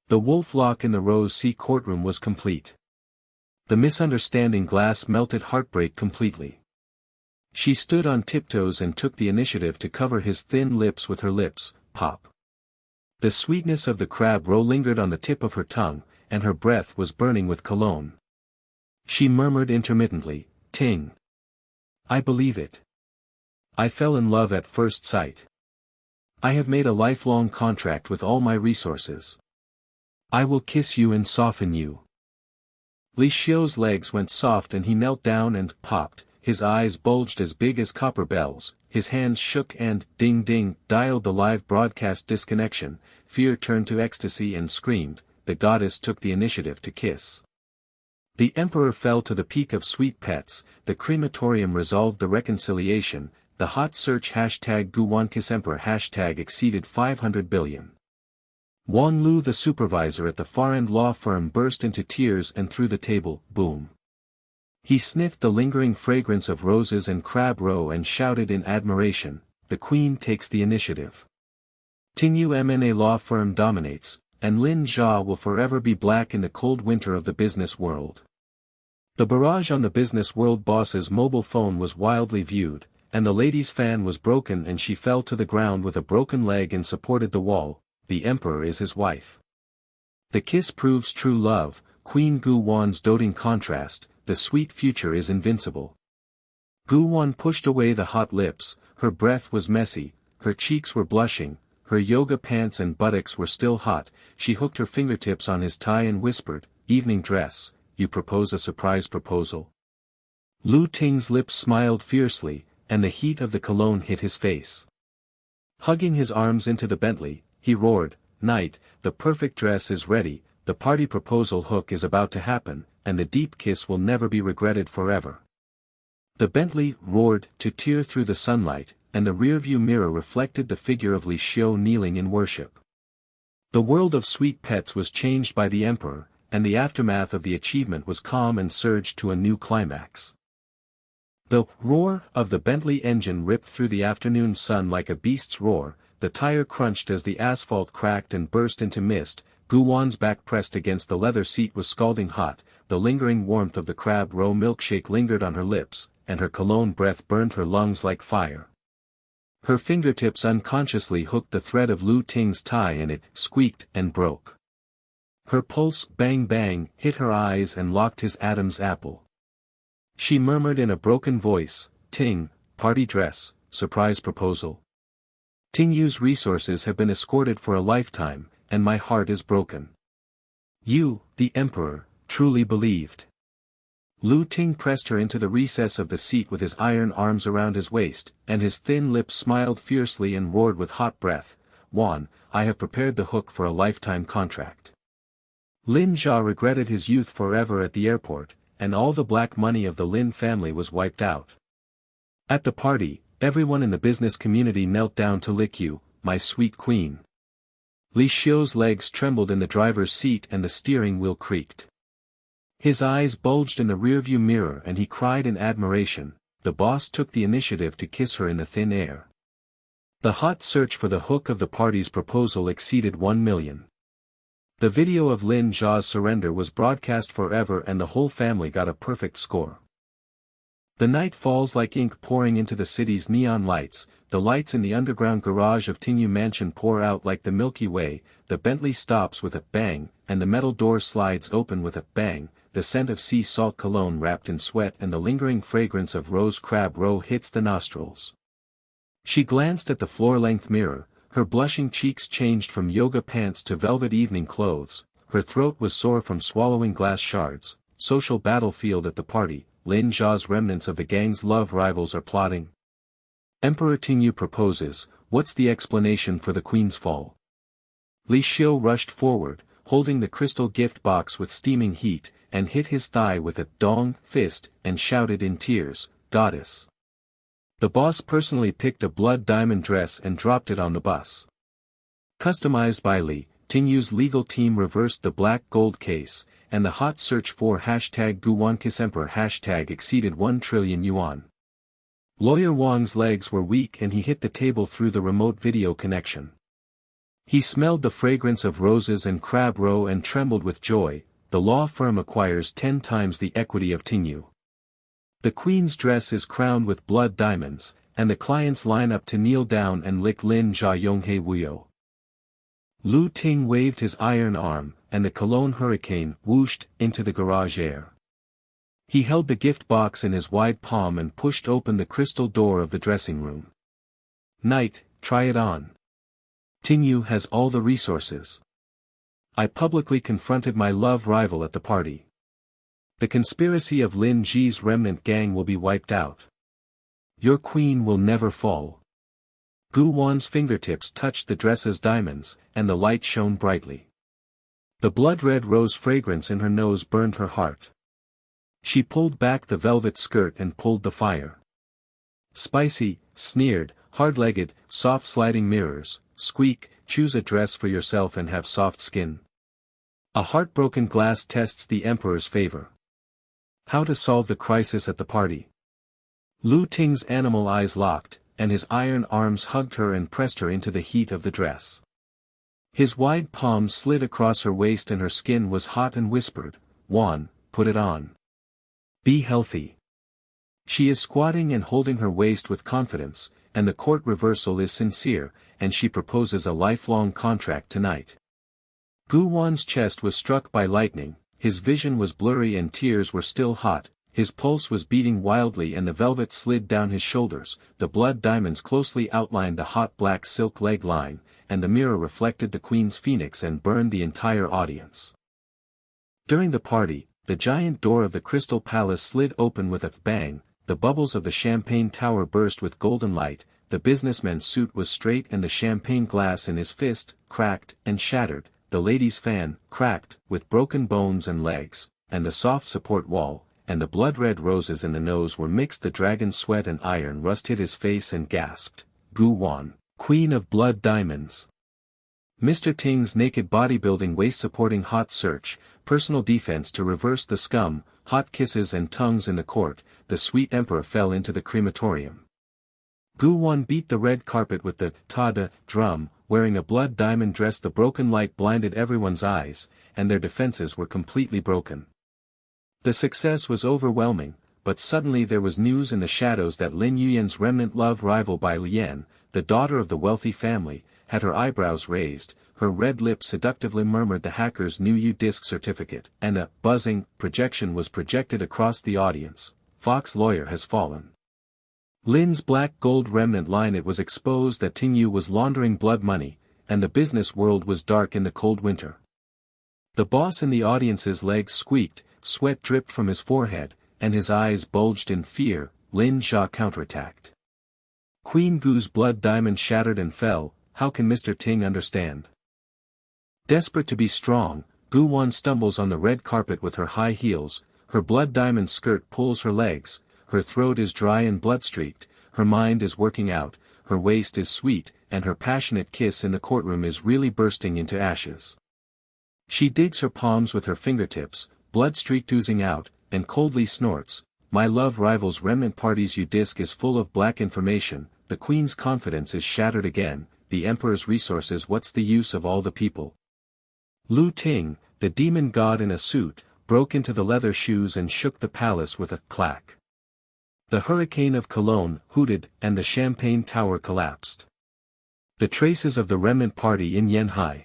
The wolf lock in the Rose C courtroom was complete. The misunderstanding glass melted heartbreak completely. She stood on tiptoes and took the initiative to cover his thin lips with her lips. Pop. The sweetness of the crab roe lingered on the tip of her tongue, and her breath was burning with cologne. She murmured intermittently, "Ting. I believe it. I fell in love at first sight. I have made a lifelong contract with all my resources. I will kiss you and soften you." Li Xiu's legs went soft and he knelt down and popped, his eyes bulged as big as copper bells, his hands shook and, ding ding, dialed the live broadcast disconnection. Fear turned to ecstasy and screamed. The goddess took the initiative to kiss. The emperor fell to the peak of Sweet Pets, the crematorium resolved the reconciliation, the hot search hashtag #GuWanKissEmperor hashtag exceeded 500 billion. Wang Lu, the supervisor at the far-end law firm, burst into tears and through the table, boom. He sniffed the lingering fragrance of roses and crab roe and shouted in admiration, "The queen takes the initiative. Tingyu M&A law firm dominates, and Lin Jia will forever be black in the cold winter of the business world." The barrage on the business world boss's mobile phone was wildly viewed, and the lady's fan was broken and she fell to the ground with a broken leg and supported the wall. The emperor is his wife. The kiss proves true love, Queen Gu Wan's doting contrast, the sweet future is invincible. Gu Wan pushed away the hot lips, her breath was messy, her cheeks were blushing, her yoga pants and buttocks were still hot. She hooked her fingertips on his tie and whispered, "Evening dress, you propose a surprise proposal?" Lu Ting's lips smiled fiercely, and the heat of the cologne hit his face. Hugging his arms into the Bentley, he roared, "Knight, the perfect dress is ready, the party proposal hook is about to happen, and the deep kiss will never be regretted forever." The Bentley roared to tear through the sunlight, and the rearview mirror reflected the figure of Li Xiu kneeling in worship. The world of Sweet Pets was changed by the emperor, and the aftermath of the achievement was calm and surged to a new climax. The roar of the Bentley engine ripped through the afternoon sun like a beast's roar, the tire crunched as the asphalt cracked and burst into mist. Gu Wan's back pressed against the leather seat was scalding hot, the lingering warmth of the crab roe milkshake lingered on her lips, and her cologne breath burned her lungs like fire. Her fingertips unconsciously hooked the thread of Lu Ting's tie and it squeaked and broke. Her pulse, bang bang, hit her eyes and locked his Adam's apple. She murmured in a broken voice, "Ting, party dress, surprise proposal. Tingyu's resources have been escorted for a lifetime, and my heart is broken. You, the emperor, truly believed." Lu Ting pressed her into the recess of the seat with his iron arms around his waist, and his thin lips smiled fiercely and roared with hot breath, "Wan, I have prepared the hook for a lifetime contract." Lin Jia regretted his youth forever at the airport, and all the black money of the Lin family was wiped out. At the party, everyone in the business community knelt down to lick you, my sweet queen. Li Xiu's legs trembled in the driver's seat and the steering wheel creaked. His eyes bulged in the rearview mirror and he cried in admiration. The boss took the initiative to kiss her in the thin air. The hot search for the hook of the party's proposal exceeded 1 million. The video of Lin Zhao's surrender was broadcast forever and the whole family got a perfect score. The night falls like ink pouring into the city's neon lights, the lights in the underground garage of Tingyu Mansion pour out like the Milky Way, the Bentley stops with a bang, and the metal door slides open with a bang, the scent of sea salt cologne wrapped in sweat and the lingering fragrance of rose crab roe hits the nostrils. She glanced at the floor-length mirror, her blushing cheeks changed from yoga pants to velvet evening clothes, her throat was sore from swallowing glass shards. Social battlefield at the party, Lin Zhao's remnants of the gang's love rivals are plotting. Emperor Tingyu proposes, what's the explanation for the queen's fall? Li Xiu rushed forward, holding the crystal gift box with steaming heat, and hit his thigh with a dong fist, and shouted in tears, Goddess. The boss personally picked a blood diamond dress and dropped it on the bus. Customized by Li, Tingyu's legal team reversed the black gold case, and the hot search for #GuWanKissEmperor hashtag exceeded 1 trillion yuan. Lawyer Wang's legs were weak and he hit the table through the remote video connection. He smelled the fragrance of roses and crab roe and trembled with joy. The law firm acquires 10 times the equity of Tingyu. The queen's dress is crowned with blood diamonds, and the clients line up to kneel down and lick Lin Zhao Yonghe Wuyo. Lu Ting waved his iron arm, and the cologne hurricane whooshed into the garage air. He held the gift box in his wide palm and pushed open the crystal door of the dressing room. Knight, try it on. Tingyu has all the resources. I publicly confronted my love rival at the party. The conspiracy of Lin Ji's remnant gang will be wiped out. Your queen will never fall. Gu Wan's fingertips touched the dress's diamonds, and the light shone brightly. The blood-red rose fragrance in her nose burned her heart. She pulled back the velvet skirt and pulled the fire. Spicy, sneered, hard-legged, soft sliding mirrors, squeak, choose a dress for yourself and have soft skin. A heartbroken glass tests the emperor's favor. How to solve the crisis at the party. Lu Ting's animal eyes locked, and his iron arms hugged her and pressed her into the heat of the dress. His wide palm slid across her waist and her skin was hot and whispered, Wan, put it on. Be healthy. She is squatting and holding her waist with confidence, and the court reversal is sincere, and she proposes a lifelong contract tonight. Gu Wan's chest was struck by lightning, his vision was blurry and tears were still hot, his pulse was beating wildly and the velvet slid down his shoulders, the blood diamonds closely outlined the hot black silk leg line, and the mirror reflected the queen's phoenix and burned the entire audience. During the party, the giant door of the crystal palace slid open with a bang, the bubbles of the champagne tower burst with golden light, the businessman's suit was straight and the champagne glass in his fist, cracked and shattered, the lady's fan, cracked, with broken bones and legs, and the soft support wall, and the blood-red roses in the nose were mixed. The dragon's sweat and iron rust hit his face and gasped, Gu Wan, Queen of Blood Diamonds. Mr. Ting's naked bodybuilding waist supporting hot search, personal defense to reverse the scum, hot kisses and tongues in the court, the sweet emperor fell into the crematorium. Gu Wan beat the red carpet with the tada drum, wearing a blood diamond dress. The broken light blinded everyone's eyes, and their defenses were completely broken. The success was overwhelming, but suddenly there was news in the shadows that Lin Yuyan's remnant love rival Bai Lian, the daughter of the wealthy family, had her eyebrows raised, her red lips seductively murmured the hacker's new U-Disc certificate, and a buzzing projection was projected across the audience. Fox lawyer has fallen. Lin's black gold remnant line. It was exposed that Tingyu was laundering blood money, and the business world was dark in the cold winter. The boss in the audience's legs squeaked, sweat dripped from his forehead, and his eyes bulged in fear. Lin Zha counterattacked. Queen Gu's blood diamond shattered and fell. How can Mr. Ting understand? Desperate to be strong, Gu Wan stumbles on the red carpet with her high heels, her blood diamond skirt pulls her legs, her throat is dry and blood-streaked, her mind is working out, her waist is sweet, and her passionate kiss in the courtroom is really bursting into ashes. She digs her palms with her fingertips, blood-streaked oozing out, and coldly snorts, my love rival's remnant party's U-Disc is full of black information, the queen's confidence is shattered again, the emperor's resources. What's the use of all the people? Lu Ting, the demon god in a suit, broke into the leather shoes and shook the palace with a clack. The hurricane of cologne hooted and the champagne tower collapsed. The traces of the remnant party in Yanhai.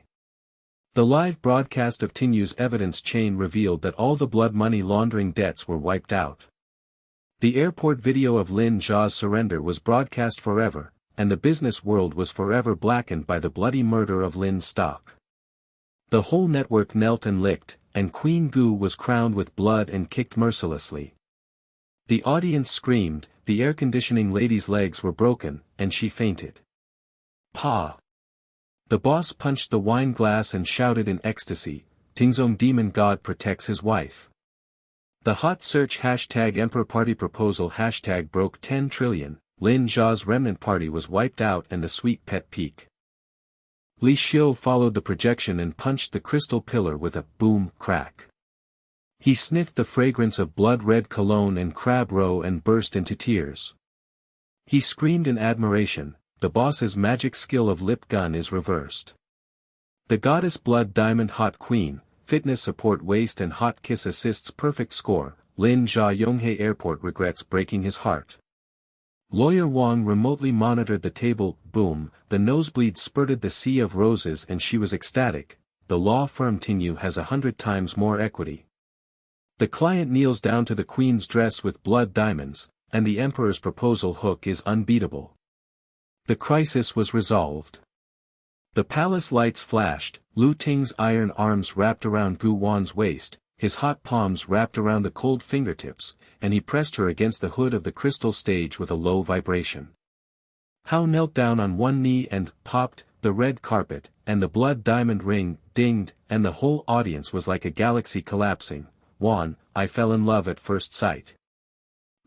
The live broadcast of Tinyu's evidence chain revealed that all the blood money laundering debts were wiped out. The airport video of Lin Zhao's surrender was broadcast forever, and the business world was forever blackened by the bloody murder of Lin's stock. The whole network knelt and licked, and Queen Gu was crowned with blood and kicked mercilessly. The audience screamed, the air-conditioning lady's legs were broken, and she fainted. Pa! The boss punched the wine glass and shouted in ecstasy, Tingzong demon god protects his wife. The hot search hashtag Emperor Party proposal hashtag broke 10 trillion, Lin Zhao's remnant party was wiped out and the sweet pet peak. Li Xiu followed the projection and punched the crystal pillar with a boom crack. He sniffed the fragrance of blood-red cologne and crab roe and burst into tears. He screamed in admiration, the boss's magic skill of lip gun is reversed. The goddess blood diamond hot queen, fitness support waist and hot kiss assists perfect score, Lin Zhao Yonghai Airport regrets breaking his heart. Lawyer Wang remotely monitored the table, boom, the nosebleed spurted the sea of roses and she was ecstatic, the law firm Tinyu has 100 times more equity. The client kneels down to the queen's dress with blood diamonds, and the emperor's proposal hook is unbeatable. The crisis was resolved. The palace lights flashed, Lu Ting's iron arms wrapped around Gu Wan's waist, his hot palms wrapped around the cold fingertips, and he pressed her against the hood of the crystal stage with a low vibration. Hao knelt down on one knee and popped the red carpet, and the blood diamond ring dinged, and the whole audience was like a galaxy collapsing. Wan, I fell in love at first sight.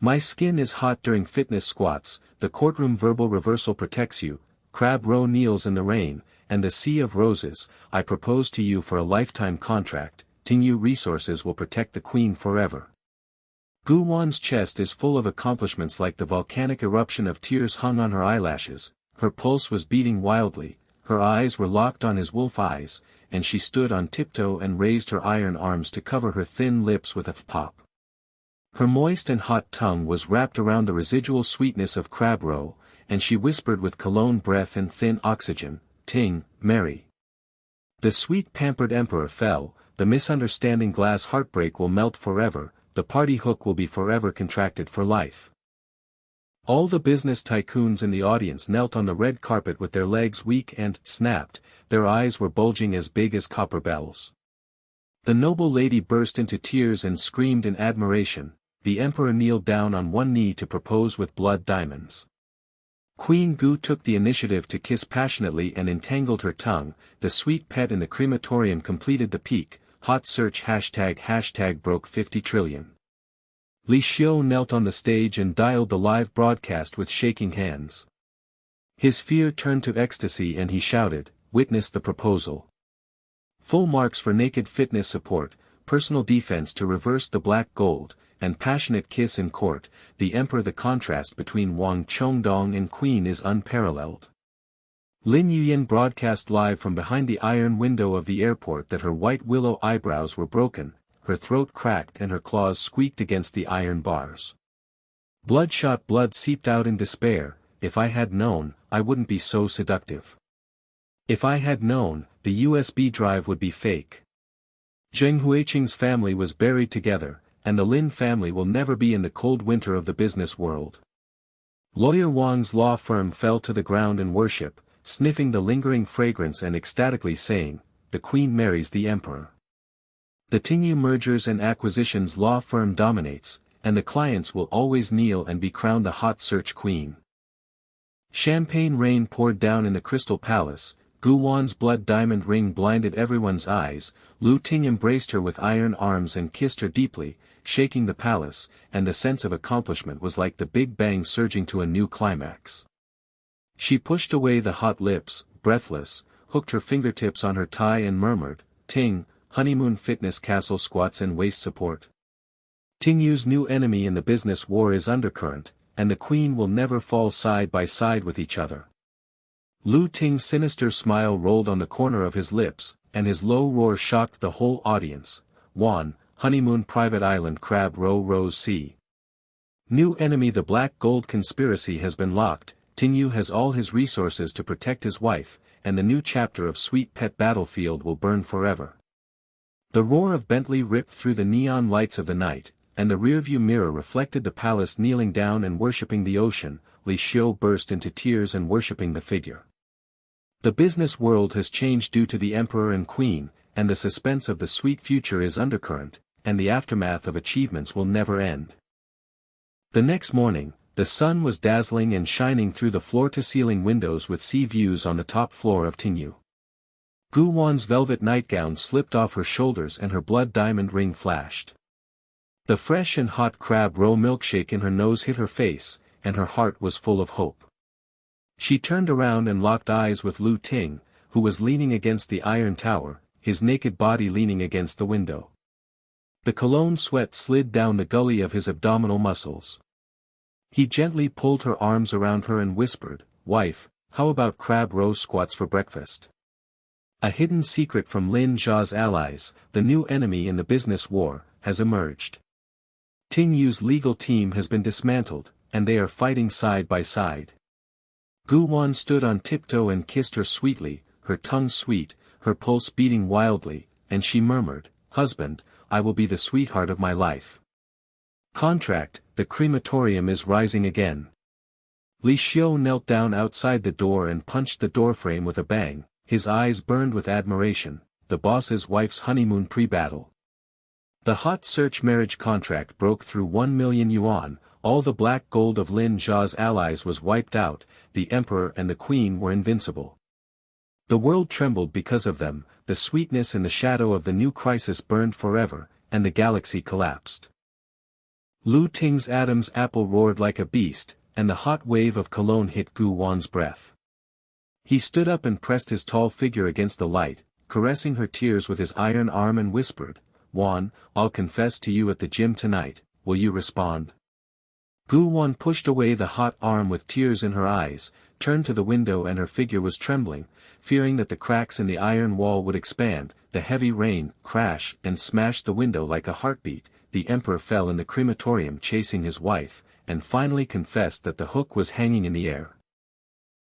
My skin is hot during fitness squats, the courtroom verbal reversal protects you, crab roe kneels in the rain, and the sea of roses, I propose to you for a lifetime contract, Tingyu resources will protect the queen forever. Gu Wan's chest is full of accomplishments like the volcanic eruption of tears hung on her eyelashes, her pulse was beating wildly, her eyes were locked on his wolf eyes, and she stood on tiptoe and raised her iron arms to cover her thin lips with a pop. Her moist and hot tongue was wrapped around the residual sweetness of crab roe, and she whispered with cologne breath and thin oxygen, Ting, Mary. The sweet pampered emperor fell, the misunderstanding glass heartbreak will melt forever, the party hook will be forever contracted for life. All the business tycoons in the audience knelt on the red carpet with their legs weak and snapped, their eyes were bulging as big as copper bells. The noble lady burst into tears and screamed in admiration, the emperor kneeled down on one knee to propose with blood diamonds. Queen Gu took the initiative to kiss passionately and entangled her tongue, the sweet pet in the crematorium completed the peak, hot search hashtag broke 50 trillion. Li Xiu knelt on the stage and dialed the live broadcast with shaking hands. His fear turned to ecstasy and he shouted, witness the proposal. Full marks for naked fitness support, personal defense to reverse the black gold, and passionate kiss in court, the emperor. The contrast between Wang Chongdong and Queen is unparalleled. Lin Yuyin broadcast live from behind the iron window of the airport that her white willow eyebrows were broken, her throat cracked and her claws squeaked against the iron bars. Bloodshot blood seeped out in despair, if I had known, I wouldn't be so seductive. If I had known, the USB drive would be fake. Zheng Huiqing's family was buried together, and the Lin family will never be in the cold winter of the business world. Lawyer Wang's law firm fell to the ground in worship, sniffing the lingering fragrance and ecstatically saying, the queen marries the emperor. The Tingyu mergers and acquisitions law firm dominates, and the clients will always kneel and be crowned the hot search queen. Champagne rain poured down in the crystal palace, Gu Wan's blood diamond ring blinded everyone's eyes, Lu Ting embraced her with iron arms and kissed her deeply, shaking the palace, and the sense of accomplishment was like the Big Bang surging to a new climax. She pushed away the hot lips, breathless, hooked her fingertips on her thigh and murmured, Ting, honeymoon fitness castle squats and waist support. Tingyu's new enemy in the business war is undercurrent, and the queen will never fall side by side with each other. Lu Ting's sinister smile rolled on the corner of his lips, and his low roar shocked the whole audience. Juan, honeymoon private island crab row rose sea. New enemy. The black gold conspiracy has been locked. Tinyu has all his resources to protect his wife, and the new chapter of Sweet Pet Battlefield will burn forever. The roar of Bentley ripped through the neon lights of the night, and the rearview mirror reflected the palace kneeling down and worshipping the ocean. Li Xiu burst into tears and worshipping the figure. The business world has changed due to the emperor and queen, and the suspense of the sweet future is undercurrent, and the aftermath of achievements will never end. The next morning, the sun was dazzling and shining through the floor-to-ceiling windows with sea views on the top floor of Tinyu. Gu Wan's velvet nightgown slipped off her shoulders and her blood diamond ring flashed. The fresh and hot crab roe milkshake in her nose hit her face, and her heart was full of hope. She turned around and locked eyes with Lu Ting, who was leaning against the iron tower, his naked body leaning against the window. The cologne sweat slid down the gully of his abdominal muscles. He gently pulled her arms around her and whispered, "Wife, how about crab roe squats for breakfast?" A hidden secret from Lin Zhao's allies, the new enemy in the business war, has emerged. Tinyu's legal team has been dismantled, and they are fighting side by side. Gu Wan stood on tiptoe and kissed her sweetly, her tongue sweet, her pulse beating wildly, and she murmured, "Husband, I will be the sweetheart of my life." Contract, the crematorium is rising again. Li Xiu knelt down outside the door and punched the doorframe with a bang, his eyes burned with admiration, the boss's wife's honeymoon pre-battle. The hot search marriage contract broke through 1 million yuan, all the black gold of Lin Zhao's allies was wiped out, the emperor and the queen were invincible. The world trembled because of them, the sweetness in the shadow of the new crisis burned forever, and the galaxy collapsed. Lu Ting's Adam's apple roared like a beast, and the hot wave of cologne hit Gu Wan's breath. He stood up and pressed his tall figure against the light, caressing her tears with his iron arm and whispered, "Wan, I'll confess to you at the gym tonight, will you respond?" Gu Wan pushed away the hot arm with tears in her eyes, turned to the window and her figure was trembling, fearing that the cracks in the iron wall would expand. The heavy rain crashed and smashed the window like a heartbeat. The emperor fell in the crematorium chasing his wife, and finally confessed that the hook was hanging in the air.